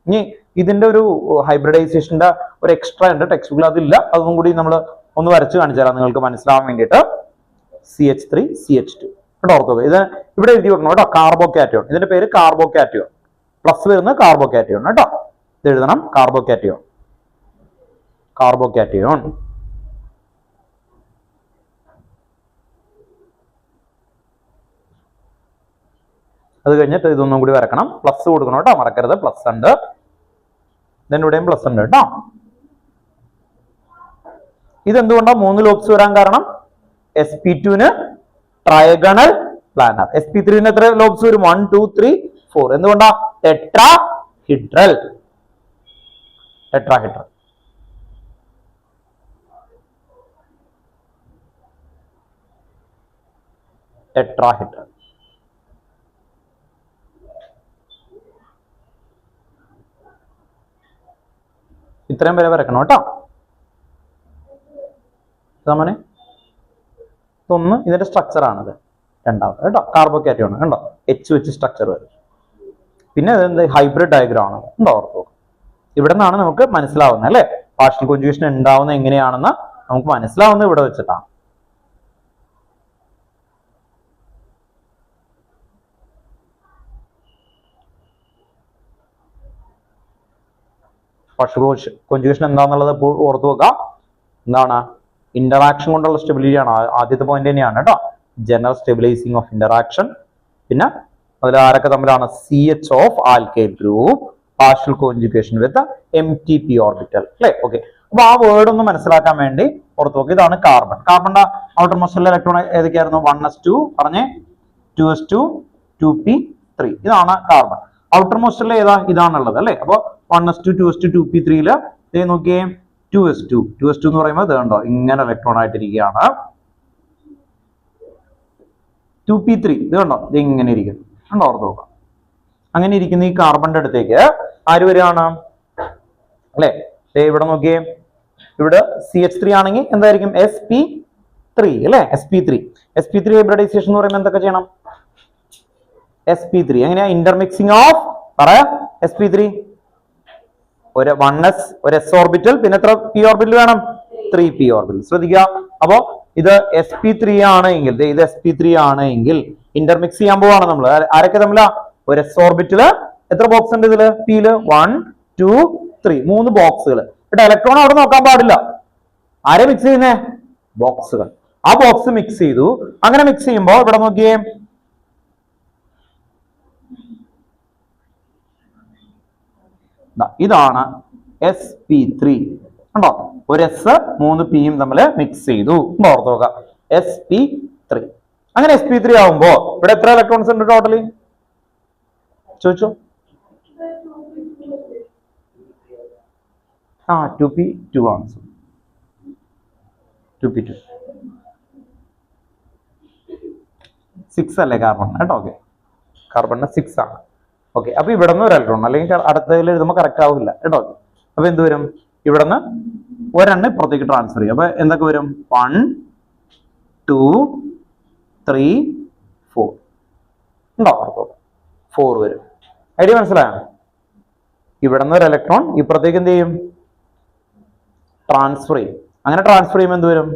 ഇനി ഇതിന്റെ ഒരു ഹൈബ്രിഡൈസേഷന്റെ ഒരു എക്സ്ട്രാ ഉണ്ട് ടെക്സ്റ്റ് ബുക്കിൽ, അതില്ല. അതൊന്നും കൂടി നമ്മൾ ഒന്ന് വരച്ച് കാണിച്ചു തരാം നിങ്ങൾക്ക് മനസ്സിലാവാൻ വേണ്ടിയിട്ട്. CH3 CH2 കേട്ടോ, ഓർത്തോ. ഇത് ഇവിടെ എഴുതി വെക്കണം കേട്ടോ, കാർബോകാറ്റയോൺ. ഇതിന്റെ പേര് കാർബോകാറ്റയോൺ, പ്ലസ് വരുന്നത് കാർബോകാറ്റയോൺ കേട്ടോ. ഇത് എഴുതണം, കാർബോകാറ്റയോൺ. അത് കഴിഞ്ഞിട്ട് ഇതൊന്നും കൂടി വരക്കണം, പ്ലസ് കൊടുക്കണം കേട്ടോ, മറക്കരുത്. പ്ലസ് ഉണ്ട്, ഇവിടെയും പ്ലസ് ഉണ്ട് കേട്ടോ. ഇതെന്തുകൊണ്ടാണ് 3 ലോബ്സ് വരാൻ കാരണം? sp2-ന് ട്രയഗണൽ പ്ലാനർ. sp3-ന് എത്ര ലോബ്സ് വരും? 1 2 3 4. എന്തുകൊണ്ടാ? ടെട്രാഹിഡ്രൽ. ഇത്രയും വരെ വരക്കണം കേട്ടോ. ഒന്ന് ഇതിന്റെ സ്ട്രക്ചർ ആണത്. രണ്ടാമത് കേട്ടോ, കാർബോകാറ്റയോൺ കണ്ടോ, H വെച്ച് സ്ട്രക്ചർ വരും. പിന്നെ ഇതെന്ത്? ഹൈബ്രിഡ് ഡയഗ്രാം ആണ് കേട്ടോ, ഓർത്തോ. ഇവിടെ നിന്നാണ് നമുക്ക് മനസ്സിലാവുന്നത് അല്ലെ, പാർഷ്യൽ കോൺജുഗേഷൻ ഉണ്ടാവുന്നത് എങ്ങനെയാണെന്ന് നമുക്ക് മനസ്സിലാവുന്നത് ഇവിടെ വെച്ചിട്ടാണ്. പാർഷ്യൽ കോൺജുഗേഷൻ എന്താണെന്നുള്ളത് ഇപ്പോൾ ഓർത്തു വെക്കാം. എന്താണ്? ഇന്ററാക്ഷൻ കൊണ്ടുള്ള സ്റ്റെബിലിറ്റി ആണ് ആദ്യത്തെ പോയിന്റ് തന്നെയാണ് കേട്ടോ, ജനറൽ സ്റ്റെബിലൈസിങ് ഓഫ് ഇന്ററാക്ഷൻ. പിന്നെ അതിൽ ആരൊക്കെ തമ്മിലാണ്? CH of alkyl group, partial conjugation with MTP orbital അല്ലെ. ഓക്കെ, അപ്പൊ ആ വേർഡ് ഒന്ന് മനസ്സിലാക്കാൻ വേണ്ടി ഓർത്തു നോക്കി. ഇതാണ് കാർബൺ. കാർബണിന്റെ ഔട്ടർ മോസ്റ്റ് ഇലക്ട്രോൺ ഏതൊക്കെയായിരുന്നു? 1s2 പറഞ്ഞേ, 2s2 2p3. ഇതാണ് കാർബൺ. ഔട്ടർ മോസ്റ്റിൽ ഏതാ? ഇതാണുള്ളത് അല്ലെ. അപ്പൊ 1s2 2s2 2p3 നോക്കിയേ, 2s2 എന്ന് പറയുമ്പോൾ ഇത് കണ്ടോ, ഇങ്ങനെ ഇലക്ട്രോൺ ആയിട്ടിരിക്കുകയാണ്. 2p3 ഇത് കണ്ടോ, ഇത് ഇങ്ങനെ ഇരിക്കുന്നു കണ്ടോ, ഓർത്ത് നോക്കാം. അങ്ങനെ ഇരിക്കുന്ന ഈ കാർബണിന്റെ അടുത്തേക്ക് ആര് വരികയാണ് അല്ലെ? ഇവിടെ നോക്കിയേ, ഇവിടെ CH3 ആണെങ്കിൽ എന്തായിരിക്കും? sp3 അല്ലെ. sp3 ഹൈബ്രിഡൈസേഷൻ എന്ന് പറയുമ്പോൾ എന്തൊക്കെ ചെയ്യണം? sp3 എങ്ങനെയാ? ഇന്റർമിക്സിംഗ് ഓഫ്, പറയാ, sp3 ഒരു 1s ഒരു s ഓർബിറ്റൽ, പിന്നെ എത്ര p ഓർബിറ്റൽ വേണം? 3p orbital. ശ്രദ്ധിക്കുക. അപ്പോ ഇത് sp3 ആണെങ്കിൽ, ഇത് sp3 ആണെങ്കിൽ ഇന്റർമിക്സ് ചെയ്യാൻ പോവാണ് നമ്മൾ. ആരൊക്കെ തമ്മിലാ? ഒരു s ഓർബിറ്റൽ, എത്ര ബോക്സ് ഉണ്ട് ഇതില്? p-ല് 1 2 3, 3 ബോക്സുകൾ. ഇവിടെ ഇലക്ട്രോൺ അവിടെ നോക്കാൻ പാടില്ല. ആരെ മിക്സ് ചെയ്യുന്നേ? ബോക്സുകൾ. ആ ബോക്സ് മിക്സ് ചെയ്തു. അങ്ങനെ മിക്സ് ചെയ്യുമ്പോൾ ഇവിടെ നോക്കിയേ, ഇതാണ് sp3 കണ്ടോ, ഒരു s 3 p-യും തമ്മിൽ മിക്സ് ചെയ്തു. ഓർത്ത് നോക്കാം, sp3. അങ്ങനെ sp3 ആവുമ്പോ ഇവിടെ എത്ര ഇലക്ട്രോൺസ് ഉണ്ട് ടോട്ടലി? ചോദിച്ചോ. 2p2 ആണ്. 2p2 6 അല്ലേ കാർബൺ കേട്ടോ. ഓക്കെ, കാർബണിന് 6 ആണ്. ഓക്കെ, അപ്പൊ ഇവിടെ നിന്ന് ഒരു ഇലക്ട്രോൺ, അല്ലെങ്കിൽ അടുത്തതിൽ എഴുതുമ്പോൾ കറക്റ്റ് ആവില്ല കേട്ടോ. അപ്പൊ എന്ത് വരും? ഇവിടെ നിന്ന് ഒരെണ്ണം ഇപ്പുറത്തേക്ക് ട്രാൻസ്ഫർ ചെയ്യും. അപ്പൊ എന്തൊക്കെ വരും? 1 2 3 4 ഉണ്ടോ? 4 വരും. ഐഡിയ മനസ്സിലായോ? ഇവിടെ നിന്ന് ഒരു ഇലക്ട്രോൺ ഇപ്പുറത്തേക്ക് എന്ത് ചെയ്യും? ട്രാൻസ്ഫർ ചെയ്യും. അങ്ങനെ ട്രാൻസ്ഫർ ചെയ്യുമ്പോൾ എന്ത് വരും?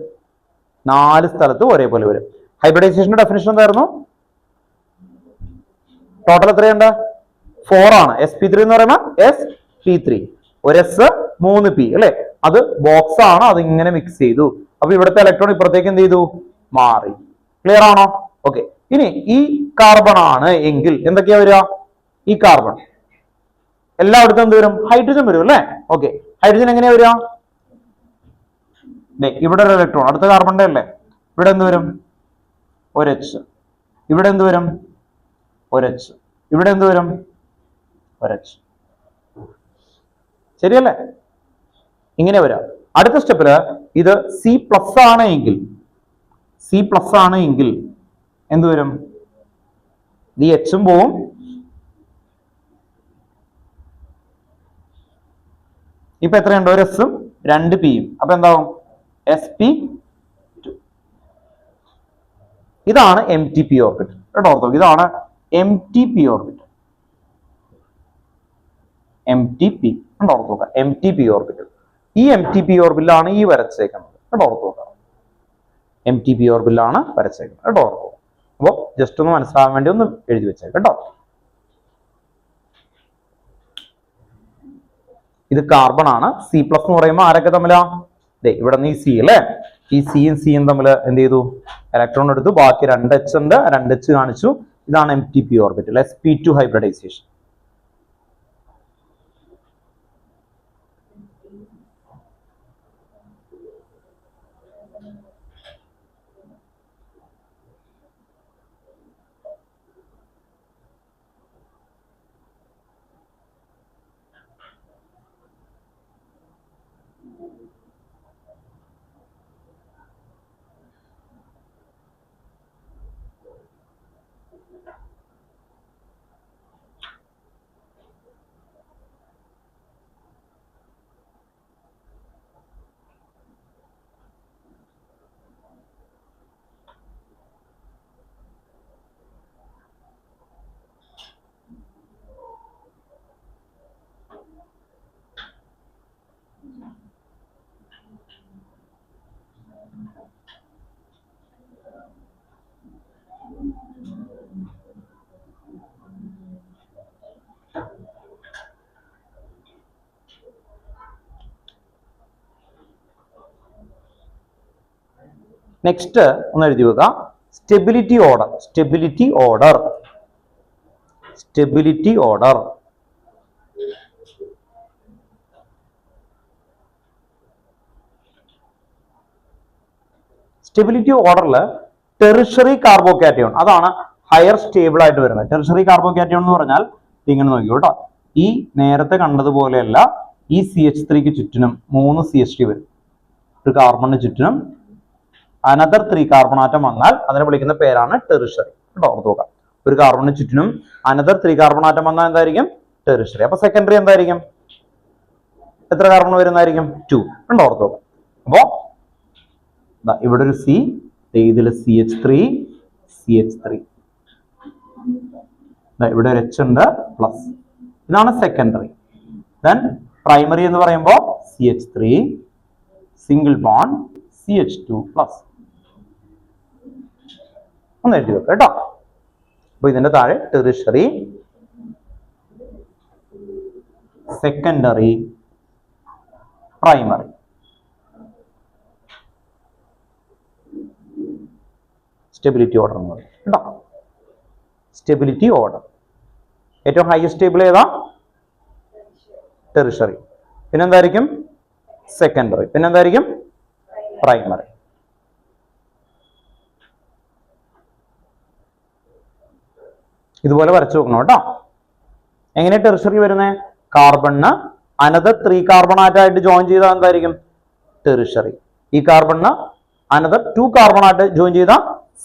4 സ്ഥലത്ത് ഒരേപോലെ വരും. ഹൈബ്രിഡൈസേഷന്റെ ഡെഫിനിഷൻ എന്തായിരുന്നു? ടോട്ടൽ എത്രയുണ്ട്? 4 ആണ്. sp3 എന്ന് പറയുമ്പോൾ sp3, ഒരു s 3 p അല്ലെ? അത് ബോക്സ് ആണ്, അത് ഇങ്ങനെ മിക്സ് ചെയ്തു. അപ്പൊ ഇവിടുത്തെ ഇലക്ട്രോൺ ഇപ്പുറത്തേക്ക് എന്ത് ചെയ്തു? മാറി. ക്ലിയർ ആണോ? ഓക്കെ. ഇനി ഈ കാർബൺ ആണ് എങ്കിൽ എന്തൊക്കെയാ വരിക? ഈ കാർബൺ എല്ലായിടത്തും എന്ത് വരും? ഹൈഡ്രജൻ വരും അല്ലെ? ഓക്കെ. ഹൈഡ്രജൻ എങ്ങനെയാ വരിക? ഇവിടെ ഒരു ഇലക്ട്രോൺ, അടുത്ത കാർബണിന്റെ അല്ലേ? ഇവിടെ എന്ത് വരും? ഒരു എച്ച്. ഇവിടെ എന്ത് വരും? ഒരു എച്ച്. ഇവിടെ എന്ത് വരും? ഒരു എച്ച്. ശരിയല്ലേ? ഇങ്ങനെ വരാം. അടുത്ത സ്റ്റെപ്പില് ഇത് C+ ആണ് എങ്കിൽ, C+ ആണ് എങ്കിൽ എന്ത് വരും? ഈ എച്ചും പോവും, ഇപ്പൊ എത്രയുണ്ട്? ഒരു എസും 2 പിയും. അപ്പൊ എന്താവും? sp2. ഇതാണ് MTP ഓർബിറ്റ് കേട്ടോ. ഇതാണ് MTP orbit. MTP ഓർത്തോക്കാം. MTP orbit. ഈ MTP ഓർബിറ്റിലാണ് ഈ വരച്ചേക്കുന്നത് കേട്ടോ. ഓർത്തോക്കാം. MTP ഓർബിറ്റിലാണ് വരച്ചേക്കുന്നത് കേട്ടോ. ഓർത്തോക്കാം. അപ്പൊ ജസ്റ്റ് ഒന്ന് മനസ്സിലാവാൻ വേണ്ടി ഒന്ന് എഴുതി വെച്ചേക്കാം കേട്ടോ. ഇത് കാർബൺ ആണ്. C+ എന്ന് പറയുമ്പോൾ ആരൊക്കെ തമ്മിലാ? ഇവിടെ നിന്ന് ഈ സി അല്ലേ? ഈ സിയും സിയും തമ്മിൽ എന്ത് ചെയ്തു? ഇലക്ട്രോൺ എടുത്തു. ബാക്കി 2H ഉണ്ട്, 2H കാണിച്ചു. ഇതാണ് MTP orbital, sp2 hybridisation. Next ഒന്ന് എഴുതി വെക്കുക. Stability order. Stability order. Stability order. Stability ഓർഡറിൽ ടെറിഷറി കാർബോകാറ്റയോൺ അതാണ് ഹയർ സ്റ്റേബിൾ ആയിട്ട് വരുന്നത്. ടെറിഷറി കാർബോകാറ്റയോൺ എന്ന് പറഞ്ഞാൽ ഇങ്ങനെ നോക്കിയോ കേട്ടോ. ഈ നേരത്തെ കണ്ടതുപോലെയല്ല, ഈ CH3ക്ക് ചുറ്റിനും 3 CH3 വരും. ഒരു കാർബണിന് ചുറ്റിനും അനദർ 3 കാർബൺ ആറ്റം വന്നാൽ അതിനെ വിളിക്കുന്ന പേരാണ് ടെറിഷറി കേട്ടോ. ഓർത്ത് നോക്കാം. ഒരു കാർബണിന് ചുറ്റിനും അനദർ 3 കാർബൺ ആറ്റം വന്നാൽ എന്തായിരിക്കും? ടെറിഷറി. അപ്പൊ സെക്കൻഡറി എന്തായിരിക്കും? എത്ര കാർബൺ വരുന്നതായിരിക്കും? 2 ഉണ്ടോ? ഓർത്ത് നോക്കാം. അപ്പോ ഇവിടെ ഒരു C, ഇതിൽ CH3, CH3, ഇവിടെ ഒരു H ഉണ്ട് പ്ലസ്. ഇതാണ് സെക്കൻഡറി. ദെൻ പ്രൈമറി എന്ന് പറയുമ്പോൾ CH3 single bond CH2 plus. ഒന്ന് എഴുതി വെക്കാം കേട്ടോ. അപ്പൊ ഇതിന്റെ താഴെ tertiary, secondary, primary. Stability order എന്ന് പറയും കേട്ടോ. സ്റ്റെബിലിറ്റി ഓർഡർ ഏറ്റവും ഹൈയസ്റ്റ് സ്റ്റേബിൾ ഏതാ? ടെറിഷറി. പിന്നെന്തായിരിക്കും? സെക്കൻഡറി. പിന്നെന്തായിരിക്കും? പ്രൈമറി. ഇതുപോലെ വരച്ചു നോക്കണം കേട്ടോ. എങ്ങനെ ടെറിഷറി വരുന്നത്? കാർബണിന് അനദർ 3 കാർബൺ ആയിട്ട് ജോയിൻ ചെയ്താൽ എന്തായിരിക്കും? ടെറിഷറി. ഈ കാർബണിന് അനദർ 2 കാർബൺ ആയിട്ട് ജോയിൻ ചെയ്ത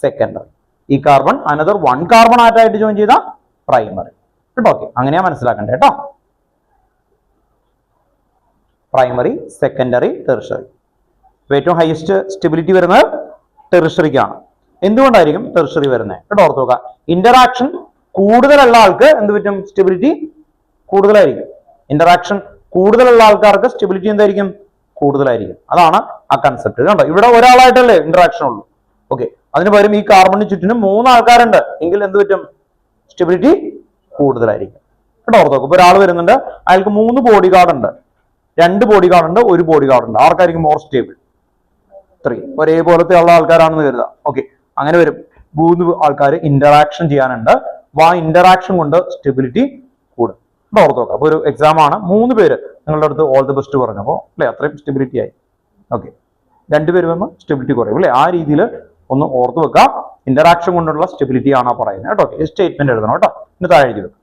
സെക്കൻഡറി. ഈ കാർബൺ അനദർ 1 കാർബൺ ആയിട്ട് ജോയിൻ ചെയ്ത പ്രൈമറി കേട്ടോ. ഓക്കെ, അങ്ങനെയാ മനസ്സിലാക്കണ്ടേ കേട്ടോ. Primary, secondary, tertiary. ഏറ്റവും ഹയസ്റ്റ് സ്റ്റെബിലിറ്റി വരുന്നത് ടെറിഷറിക്കാണ്. എന്തുകൊണ്ടായിരിക്കും ടെറിഷറി വരുന്നത് കേട്ടോ? ഓർത്ത് നോക്കുക. ഇന്ററാക്ഷൻ കൂടുതലുള്ള ആൾക്ക് എന്ത് പറ്റും? സ്റ്റെബിലിറ്റി കൂടുതലായിരിക്കും. ഇന്ററാക്ഷൻ കൂടുതലുള്ള ആൾക്കാർക്ക് സ്റ്റെബിലിറ്റി എന്തായിരിക്കും, കൂടുതലായിരിക്കും. അതാണ് ആ കൺസെപ്റ്റ്. കണ്ടോ, ഇവിടെ ഒരാളായിട്ടല്ലേ ഇന്ററാക്ഷൻ ഉള്ളൂ. ഓക്കെ, അതിന് പകരം ഈ കാർബണിന് ചുറ്റിനും 3 ആൾക്കാരുണ്ട് എങ്കിൽ എന്ത് പറ്റും, സ്റ്റെബിലിറ്റി കൂടുതലായിരിക്കും. കേട്ടോ, ഓർത്ത് നോക്കും. ഇപ്പൊ ഒരാൾ വരുന്നുണ്ട്, അയാൾക്ക് 3 ബോഡി ഗാർഡ് ഉണ്ട്, 2 ബോഡി ഗാർഡ് ഉണ്ട്, 1 ബോഡി ഗാർഡ് ഉണ്ട്. ആർക്കായിരിക്കും മോർ സ്റ്റേബിൾ? 3. ഒരേപോലത്തെ ഉള്ള ആൾക്കാരാണെന്ന് കരുതാം. ഓക്കെ, അങ്ങനെ വരും. 3 ആൾക്കാർ ഇന്ററാക്ഷൻ ചെയ്യാനുണ്ട്. ആ ഇന്ററാക്ഷൻ കൊണ്ട് സ്റ്റെബിലിറ്റി കൂടും. ഓർത്ത് നോക്കാം. അപ്പൊ ഒരു എക്സാം ആണ്, 3 പേര് നിങ്ങളുടെ അടുത്ത് ഓൾ ദി ബെസ്റ്റ് പറഞ്ഞപ്പോ അല്ലെ, അത്രയും സ്റ്റെബിലിറ്റി ആയി. ഓക്കെ, 2 പേര് വരുമ്പോൾ സ്റ്റെബിലിറ്റി കുറയും അല്ലെ. ആ രീതിയിൽ ഒന്ന് ഓർത്ത് വെക്കാം. ഇന്ററാക്ഷൻ കൊണ്ടുള്ള സ്റ്റെബിലിറ്റി ആണ് പറയുന്നത് കേട്ടോ. ഈ സ്റ്റേറ്റ്മെന്റ് എഴുതണം കേട്ടോ. ഇന്ന് താഴെ എഴുതി വെക്കാം.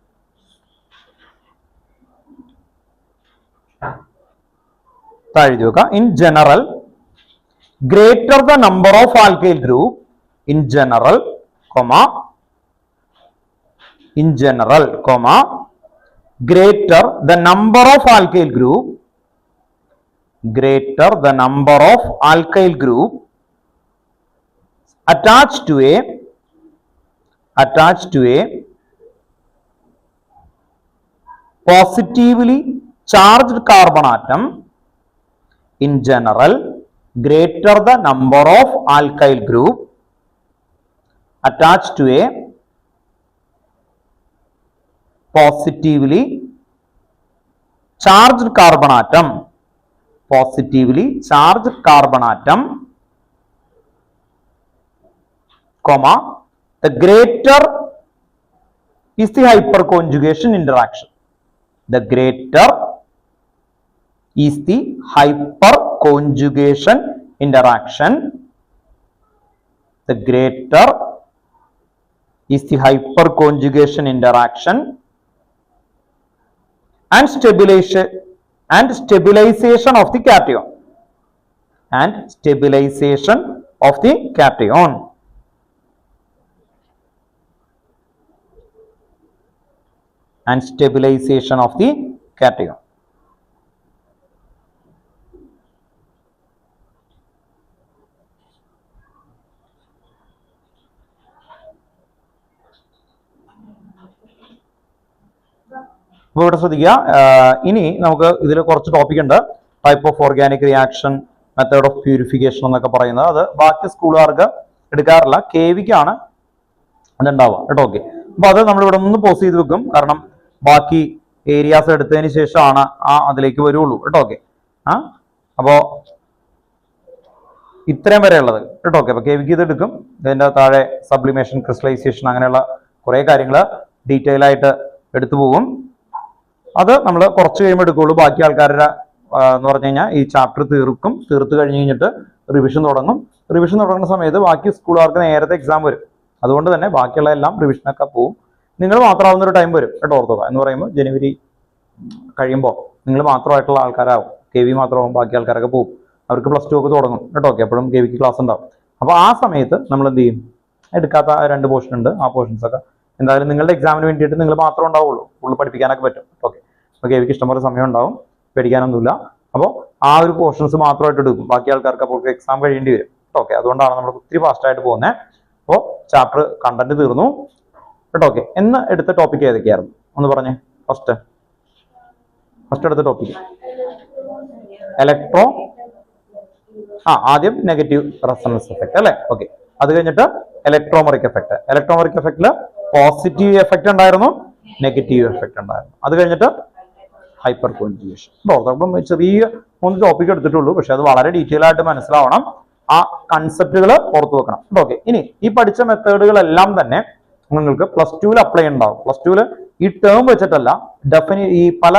താഴെ എഴുതി വെക്കാം. In general, greater the number of alkyl group in general, comma, in general, comma, greater the number of alkyl group, greater the number of alkyl group attached to a positively charged carbon atom, in general, greater the number of alkyl group attached to a positively charged carbon atom, positively charged carbon atom, comma, the greater is the hyperconjugation interaction. The greater is the hyperconjugation interaction. The greater is the hyperconjugation interaction and stabilization of the cation. And stabilization of the cation. And stabilization of the cation. അപ്പോൾ ഇവിടെ ശ്രദ്ധിക്കുക. ഇനി നമുക്ക് ഇതിൽ കുറച്ച് topic ഉണ്ട്. Type of organic reaction, method of purification എന്നൊക്കെ പറയുന്നത്. അത് ബാക്കി സ്കൂളുകാർക്ക് എടുക്കാറില്ല, KVക്കാണ് അതുണ്ടാവുക കേട്ടോ. ഓക്കെ, അപ്പൊ അത് നമ്മളിവിടെ ഒന്ന് പോസ് ചെയ്ത് വെക്കും. കാരണം ബാക്കി ഏരിയാസ് എടുത്തതിന് ശേഷമാണ് അതിലേക്ക് വരുള്ളൂ കേട്ടോ. ഓക്കെ, അപ്പോ ഇത്രയും വരെ ഉള്ളത് കേട്ടോ. ഓക്കെ, അപ്പൊ KVക്ക് ഇത് എടുക്കും. ഇതിന്റെ താഴെ സബ്ലിമേഷൻ, ക്രിസ്റ്റലൈസേഷൻ, അങ്ങനെയുള്ള കുറെ കാര്യങ്ങൾ ഡീറ്റെയിൽ ആയിട്ട് എടുത്തു പോകും. അത് നമ്മൾ കുറച്ച് കഴിയുമ്പോൾ എടുക്കുള്ളൂ. ബാക്കി ആൾക്കാരുടെ എന്ന് പറഞ്ഞു കഴിഞ്ഞാൽ ഈ ചാപ്റ്റർ തീർത്ത് കഴിഞ്ഞിട്ട് റിവിഷൻ തുടങ്ങും. റിവിഷൻ തുടങ്ങുന്ന സമയത്ത് ബാക്കി സ്കൂളുകാർക്ക് നേരത്തെ എക്സാം വരും. അതുകൊണ്ട് തന്നെ ബാക്കിയുള്ള എല്ലാം റിവിഷനൊക്കെ പോവും. നിങ്ങൾ മാത്രമാവുന്ന ഒരു ടൈം വരും കേട്ടോ. ഓർത്തുക എന്ന് പറയുമ്പോൾ ജനുവരി കഴിയുമ്പോൾ നിങ്ങൾ മാത്രമായിട്ടുള്ള ആൾക്കാരാവും. KV മാത്രമാവും, ബാക്കി ആൾക്കാരൊക്കെ പോകും. അവർക്ക് +2 ഒക്കെ തുടങ്ങും കേട്ടോ. ഓക്കെ, അപ്പോഴും KVക്ക് ക്ലാസ് ഉണ്ടാവും. അപ്പോൾ ആ സമയത്ത് നമ്മൾ എന്ത് ചെയ്യും, എടുക്കാത്ത 2 പോർഷൻ ഉണ്ട്, ആ പോർഷൻസ് ഒക്കെ എന്തായാലും നിങ്ങളുടെ എക്സാമിന് വേണ്ടിയിട്ട് നിങ്ങൾ മാത്രമേ ഉണ്ടാവുള്ളൂ. ഫുള്ള് പഠിപ്പിക്കാനൊക്കെ പറ്റും. ഓക്കെ, അപ്പോൾ KVക്ക് ഇഷ്ടംപോലെ സമയം ഉണ്ടാവും, പേടിക്കാനൊന്നുമില്ല. അപ്പോൾ ആ ഒരു പോർഷൻസ് മാത്രമായിട്ട് എടുക്കും. ബാക്കി ആൾക്കാർക്ക് അപ്പോൾ എക്സാം കഴിയേണ്ടി വരും. ഓക്കെ, അതുകൊണ്ടാണ് നമ്മൾ ഒത്തിരി ഫാസ്റ്റായിട്ട് പോകുന്നത്. അപ്പോൾ ചാപ്റ്റർ കണ്ടന്റ് തീർന്നു കേട്ടോ. ഓക്കെ, എന്ന് എടുത്ത ടോപ്പിക് ഏതൊക്കെയായിരുന്നു ഒന്ന് പറഞ്ഞേ. ഫസ്റ്റ് എടുത്ത ടോപ്പിക് ഇലക്ട്രോ, ആദ്യം നെഗറ്റീവ് റെസൊണൻസ് എഫക്ട് അല്ലേ. ഓക്കെ, അത് കഴിഞ്ഞിട്ട് ഇലക്ട്രോമെറിക് എഫക്ട്. ഇലക്ട്രോമെറിക് എഫക്റ്റില് പോസിറ്റീവ് എഫക്ട് ഉണ്ടായിരുന്നു, നെഗറ്റീവ് എഫക്ട് ഉണ്ടായിരുന്നു. അത് കഴിഞ്ഞിട്ട് ഹൈപ്പർ കോൺജുഗേഷൻ. അപ്പം ചെറിയ 3 ടോപ്പിക് എടുത്തിട്ടുള്ളൂ, പക്ഷെ അത് വളരെ ഡീറ്റെയിൽ ആയിട്ട് മനസ്സിലാവണം. ആ കൺസെപ്റ്റുകൾ ഓർത്തു വെക്കണം. ഓക്കെ, ഇനി ഈ പഠിച്ച മെത്തേഡുകളെല്ലാം തന്നെ നിങ്ങൾക്ക് +2 അപ്ലൈ ഉണ്ടാവും. +2 ഈ ടേം വെച്ചിട്ടല്ല, ഈ പല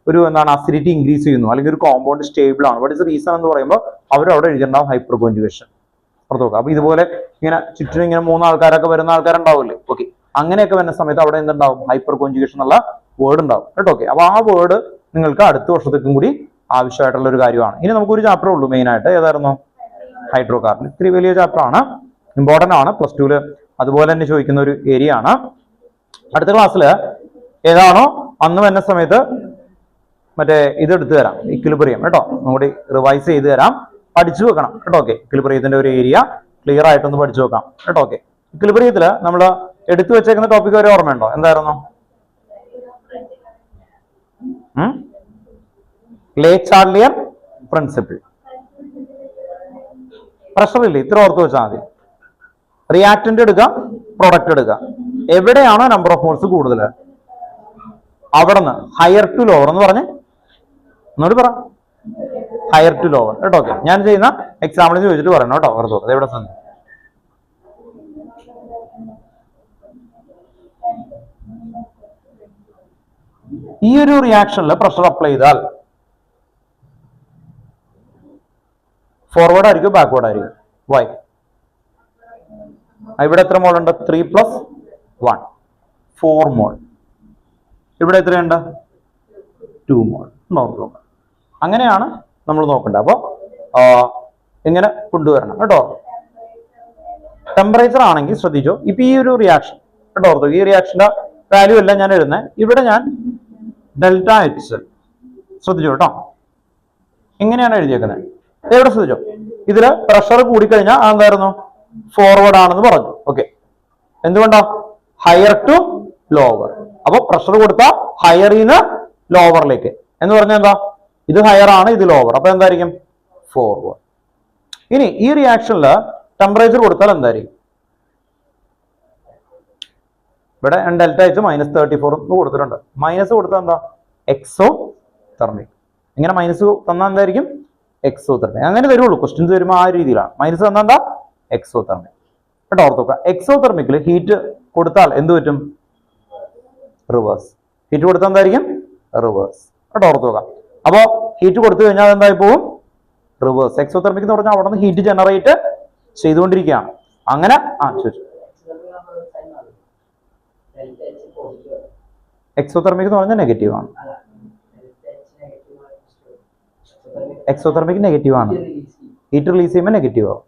ഒരു അസിഡിറ്റി ഇൻക്രീസ് ചെയ്യുന്നു, അല്ലെങ്കിൽ ഒരു കോമ്പൗണ്ട് സ്റ്റേബിൾ ആണ്, വാട്ട് ഇസ് റീസൺ എന്ന് പറയുമ്പോൾ അവരവിടെ എഴുതിണ്ടാവും ഹൈപ്പർ കോൺജുഗേഷൻ. ഓർത്ത് നോക്കുക. അപ്പൊ ഇതുപോലെ ഇങ്ങനെ ചുറ്റിനും ഇങ്ങനെ 3 ആൾക്കാരൊക്കെ വരുന്ന ആൾക്കാരുണ്ടാവില്ലേ. ഓക്കെ, അങ്ങനെയൊക്കെ വരുന്ന സമയത്ത് അവിടെ എന്തുണ്ടാവും, ഹൈപ്പർ കോൺജുഗേഷൻ എന്നുള്ള വേർഡ് ഉണ്ടാവും കേട്ടോ. ഓക്കെ, അപ്പൊ ആ വേർഡ് നിങ്ങൾക്ക് അടുത്ത വർഷത്തേക്കും കൂടി ആവശ്യമായിട്ടുള്ള ഒരു കാര്യമാണ്. ഇനി നമുക്കൊരു ചാപ്റ്റർ ഉള്ളൂ മെയിൻ ആയിട്ട്. ഏതായിരുന്നു? Hydro carbon. ഇത്തിരി വലിയ ചാപ്റ്റർ ആണ്, ഇമ്പോർട്ടന്റ് ആണ്, +2 അതുപോലെ തന്നെ ചോദിക്കുന്ന ഒരു ഏരിയ ആണ്. അടുത്ത ക്ലാസ്സിൽ ഏതാണോ അന്ന് വരുന്ന സമയത്ത് മറ്റേ ഇത് എടുത്തു തരാം, ഇക്വിലിബ്രിയം കേട്ടോ. ഒന്നുകൂടി റിവൈസ് ചെയ്ത് തരാം, പഠിച്ചു വെക്കണം കേട്ടോ. ഓക്കെ, ഇക്വിലിബ്രിയത്തിന്റെ ഒരു ഏരിയ ക്ലിയർ ആയിട്ടൊന്ന് പഠിച്ചു വെക്കാം കേട്ടോ. ഓക്കെ, ഇക്വിലിബ്രിയത്തില് നമ്മൾ എടുത്തു വെച്ചേക്കുന്ന ടോപ്പിക് വരെ ഓർമ്മയുണ്ടോ? എന്തായിരുന്നു? ലേ ചാർലിയർ പ്രിൻസിപ്പിൾ. പ്രഷർ ഇല്ല, ഇത്ര ഓർത്ത് വെച്ചാൽ മതി. റിയാക്ടന്റ് എടുക്കുക, പ്രൊഡക്റ്റ് എടുക്കുക. എവിടെയാണോ നമ്പർ ഓഫ് മോൾസ് കൂടുതൽ അവിടെ നിന്ന് ഹയർ ടു ലോവർ എന്ന് പറഞ്ഞ് എന്നോട് പറ. ഹയർ ടു ലോവർ കേട്ടോ. ഓക്കെ, ഞാൻ ചെയ്യുന്ന എക്സാമ്പിൾ ചോദിച്ചിട്ട് പറയണം കേട്ടോ. ഓർത്ത് അത് എവിടെ തന്നെ. ഈ ഒരു റിയാക്ഷനിൽ പ്രഷർ അപ്ലൈ ചെയ്താൽ ഫോർവേഡ് ആയിരിക്കും ബാക്ക്വേർഡ് ആയിരിക്കും? വൈ? ഇവിടെ എത്ര മോൾ ഉണ്ട്? 3 + 1 4 മോൾ. ഇവിടെ എത്രയുണ്ട്? 2 മോൾ. നോക്കാം. അങ്ങനെയാണ് നമ്മൾ നോക്കേണ്ടത്. അപ്പൊ ഇങ്ങനെ കൊണ്ടുവരണം കേട്ടോ. ടെമ്പറേച്ചർ ആണെങ്കിൽ ശ്രദ്ധിച്ചോ. ഇപ്പൊ ഈ ഒരു റിയാക്ഷൻ കേട്ടോ, ഈ റിയാക്ഷന്റെ വാല്യൂ അല്ല ഞാൻ എഴുതുന്നത്. ഇവിടെ ഞാൻ ΔH ശ്രദ്ധിച്ചോ കേട്ടോ. ഇങ്ങനെയാണ് എഴുതിയേക്കുന്നത്. എവിടെ ശ്രദ്ധിച്ചോ? ഇതില് പ്രഷർ കൂടിക്കഴിഞ്ഞാൽ എന്തായിരുന്നു? ഫോർവേഡ് ആണെന്ന് പറഞ്ഞു. ഓക്കെ, എന്തുകൊണ്ടാ? Higher to lower. അപ്പൊ പ്രഷർ കൊടുത്താൽ ഹയറിന്ന് ലോവറിലേക്ക് എന്ന് പറഞ്ഞാൽ എന്താ? ഇത് ഹയർ ആണ്, ഇത് ലോവർ. അപ്പൊ എന്തായിരിക്കും? ഫോർവേഡ്. ഇനി ഈ റിയാക്ഷനിൽ ടെമ്പറേച്ചർ കൊടുത്താൽ എന്തായിരിക്കും? ഇവിടെ ΔH -34 കൊടുത്തിട്ടുണ്ട്. മൈനസ് കൊടുത്താൽ എന്താ? എക്സോ തെർമിക്. ഇങ്ങനെ മൈനസ് തന്നാൽ എന്തായിരിക്കും? എക്സോ തെർമിക്. അങ്ങനെ വരുള്ളൂ ക്വസ്റ്റ്യൻസ് വരുമ്പോൾ ആ രീതിയിലാണ്. മൈനസ് തന്നാൽ എന്താ? എക്സോ തെർമിക് കേട്ടോ. ഓർത്ത് നോക്കുക. എക്സോ തെർമിക്കിൽ ഹീറ്റ് കൊടുത്താൽ എന്ത് പറ്റും? റിവേഴ്സ്. ഹീറ്റ് കൊടുത്താൽ എന്തായിരിക്കും? റിവേഴ്സ് കേട്ടോ. ഓർത്ത് നോക്കുക. അപ്പോ ഹീറ്റ് കൊടുത്തു കഴിഞ്ഞാൽ എന്തായി പോകും? റിവേഴ്സ്. എക്സോ തെർമിക് എന്ന് പറഞ്ഞാൽ അവിടെ നിന്ന് ഹീറ്റ് ജനറേറ്റ് ചെയ്തുകൊണ്ടിരിക്കുകയാണ്. അങ്ങനെ ചോദിച്ചു. എക്സോതെർമിക് എന്ന് പറഞ്ഞാൽ നെഗറ്റീവ് ആണ്. എക്സോതെർമിക് നെഗറ്റീവ് ആണ്. ഹീറ്റ് റിലീസ് ചെയ്യുമ്പോൾ നെഗറ്റീവ് ആവും.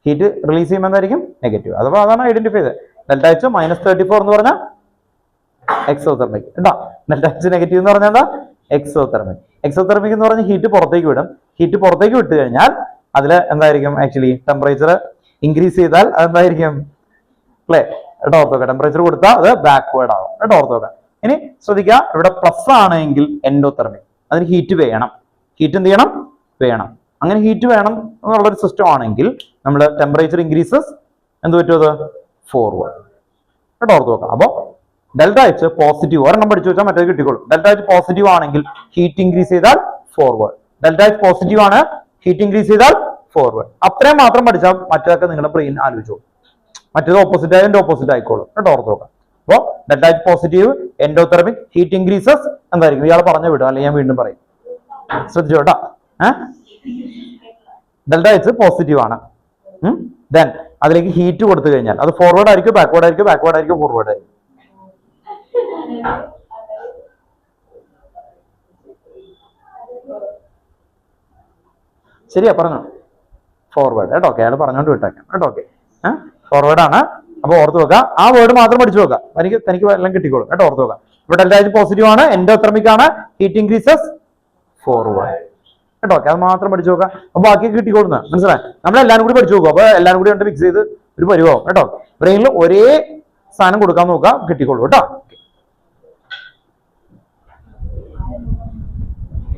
ഹീറ്റ് റിലീസ് ചെയ്യുമ്പോൾ എന്തായിരിക്കും? നെഗറ്റീവ്. അഥവാ അതാണ് ഐഡന്റിഫൈ ചെയ്തത്. ΔH -34 എന്ന് പറഞ്ഞാൽ എക്സോതെർമിക് കേട്ടോ. ΔH നെഗറ്റീവ് എന്ന് പറഞ്ഞാൽ എന്താ? എക്സോതെർമിക്. എക്സോതെർമിക് എന്ന് പറഞ്ഞാൽ ഹീറ്റ് പുറത്തേക്ക് വിടും. ഹീറ്റ് പുറത്തേക്ക് വിട്ട് കഴിഞ്ഞാൽ അതിൽ എന്തായിരിക്കും? ആക്ച്വലി ടെമ്പറേച്ചർ ഇൻക്രീസ് ചെയ്താൽ അതെന്തായിരിക്കും? അല്ലേ കേട്ടോ. ഓർത്ത് നോക്കാം. ടെമ്പറേച്ചർ കൊടുത്താൽ അത് ബാക്ക്വേർഡ് ആവും കേട്ടോ. ഓർത്ത് നോക്കാം. ഇനി ശ്രദ്ധിക്കുക, ഇവിടെ പ്ലസ് ആണെങ്കിൽ എൻഡോതെർമിക്. അതിന് ഹീറ്റ് വേണം. ഹീറ്റ് എന്ത് ചെയ്യണം? വേണം. അങ്ങനെ ഹീറ്റ് വേണം എന്നുള്ളൊരു സിസ്റ്റം ആണെങ്കിൽ നമ്മൾ ടെമ്പറേച്ചർ ഇൻക്രീസസ് എന്ത് പറ്റും? അത് ഫോർവേഡ് കേട്ടോ. ഓർത്ത് നോക്കാം. അപ്പൊ ΔH പോസിറ്റീവ് ഒരെണ്ണം പഠിച്ചു വെച്ചാൽ മറ്റേ കിട്ടിക്കോളും. ΔH പോസിറ്റീവ് ആണെങ്കിൽ ഹീറ്റ് ഇൻക്രീസ് ചെയ്താൽ ഫോർവേഡ്. ΔH പോസിറ്റീവ് ആണ്, ഹീറ്റ് ഇൻക്രീസ് ചെയ്താൽ ഫോർവേഡ്. അത്രയും മാത്രം പഠിച്ചാൽ മറ്റൊക്കെ നിങ്ങളുടെ ബ്രെയിൻ ആലോചിച്ചോളൂ. മറ്റേത് ഓപ്പോസിറ്റ് ആയതിന്റെ ഓപ്പോസിറ്റ് ആയിക്കോളും കേട്ടോ. ഓർത്ത് നോക്കാം. അപ്പോ ΔH positive, endothermic, heat increases എന്തായിരിക്കും? ഇയാൾ പറഞ്ഞു വിടും, അല്ലെങ്കിൽ ഞാൻ വീണ്ടും പറയും. ശ്രദ്ധിച്ചോ കേട്ടോ. ΔH പോസിറ്റീവ് ആണ്. ദെൻ അതിലേക്ക് ഹീറ്റ് കൊടുത്തു കഴിഞ്ഞാൽ അത് ഫോർവേഡ് ആയിരിക്കും ബാക്ക്വേർഡ് ആയിരിക്കും? ബാക്ക്വേർഡ് ആയിരിക്കും ഫോർവേഡ് ആയിരിക്കും? ശരിയാ പറഞ്ഞു. ഫോർവേഡ് കേട്ടോ. ഓക്കെ, അയാൾ പറഞ്ഞോണ്ട് വിട്ടേക്കാം കേട്ടോ. ഓക്കെ, ഫോർവേഡ് ആണ്. അപ്പൊ ഓർത്ത് നോക്കുക. ആ വേർഡ് മാത്രം പഠിച്ചു നോക്കുക. തനിക്ക് എല്ലാം കിട്ടിക്കോളും കേട്ടോ. ഓർത്ത് നോക്കുക. ഇവിടെ ΔH പോസിറ്റീവ് ആണ്, എൻഡോതെർമിക് ആണ്, ഹീറ്റ് ഇൻക്രീസസ് ഫോർവേഡ് കേട്ടോ. ഓക്കെ, അത് മാത്രം പഠിച്ചു നോക്കുക. അപ്പൊ ബാക്കി കിട്ടിക്കോളുന്ന മനസ്സിലായി. നമ്മളെല്ലാരും കൂടി പഠിച്ചു നോക്കുക. അപ്പൊ എല്ലാരും കൂടി കണ്ട് മിക്സ് ചെയ്ത് ഒരു പരിവാവും കേട്ടോ. ബ്രെയിനിൽ ഒരേ സാധനം കൊടുക്കാൻ നോക്കുക, കിട്ടിക്കോളൂ കേട്ടോ.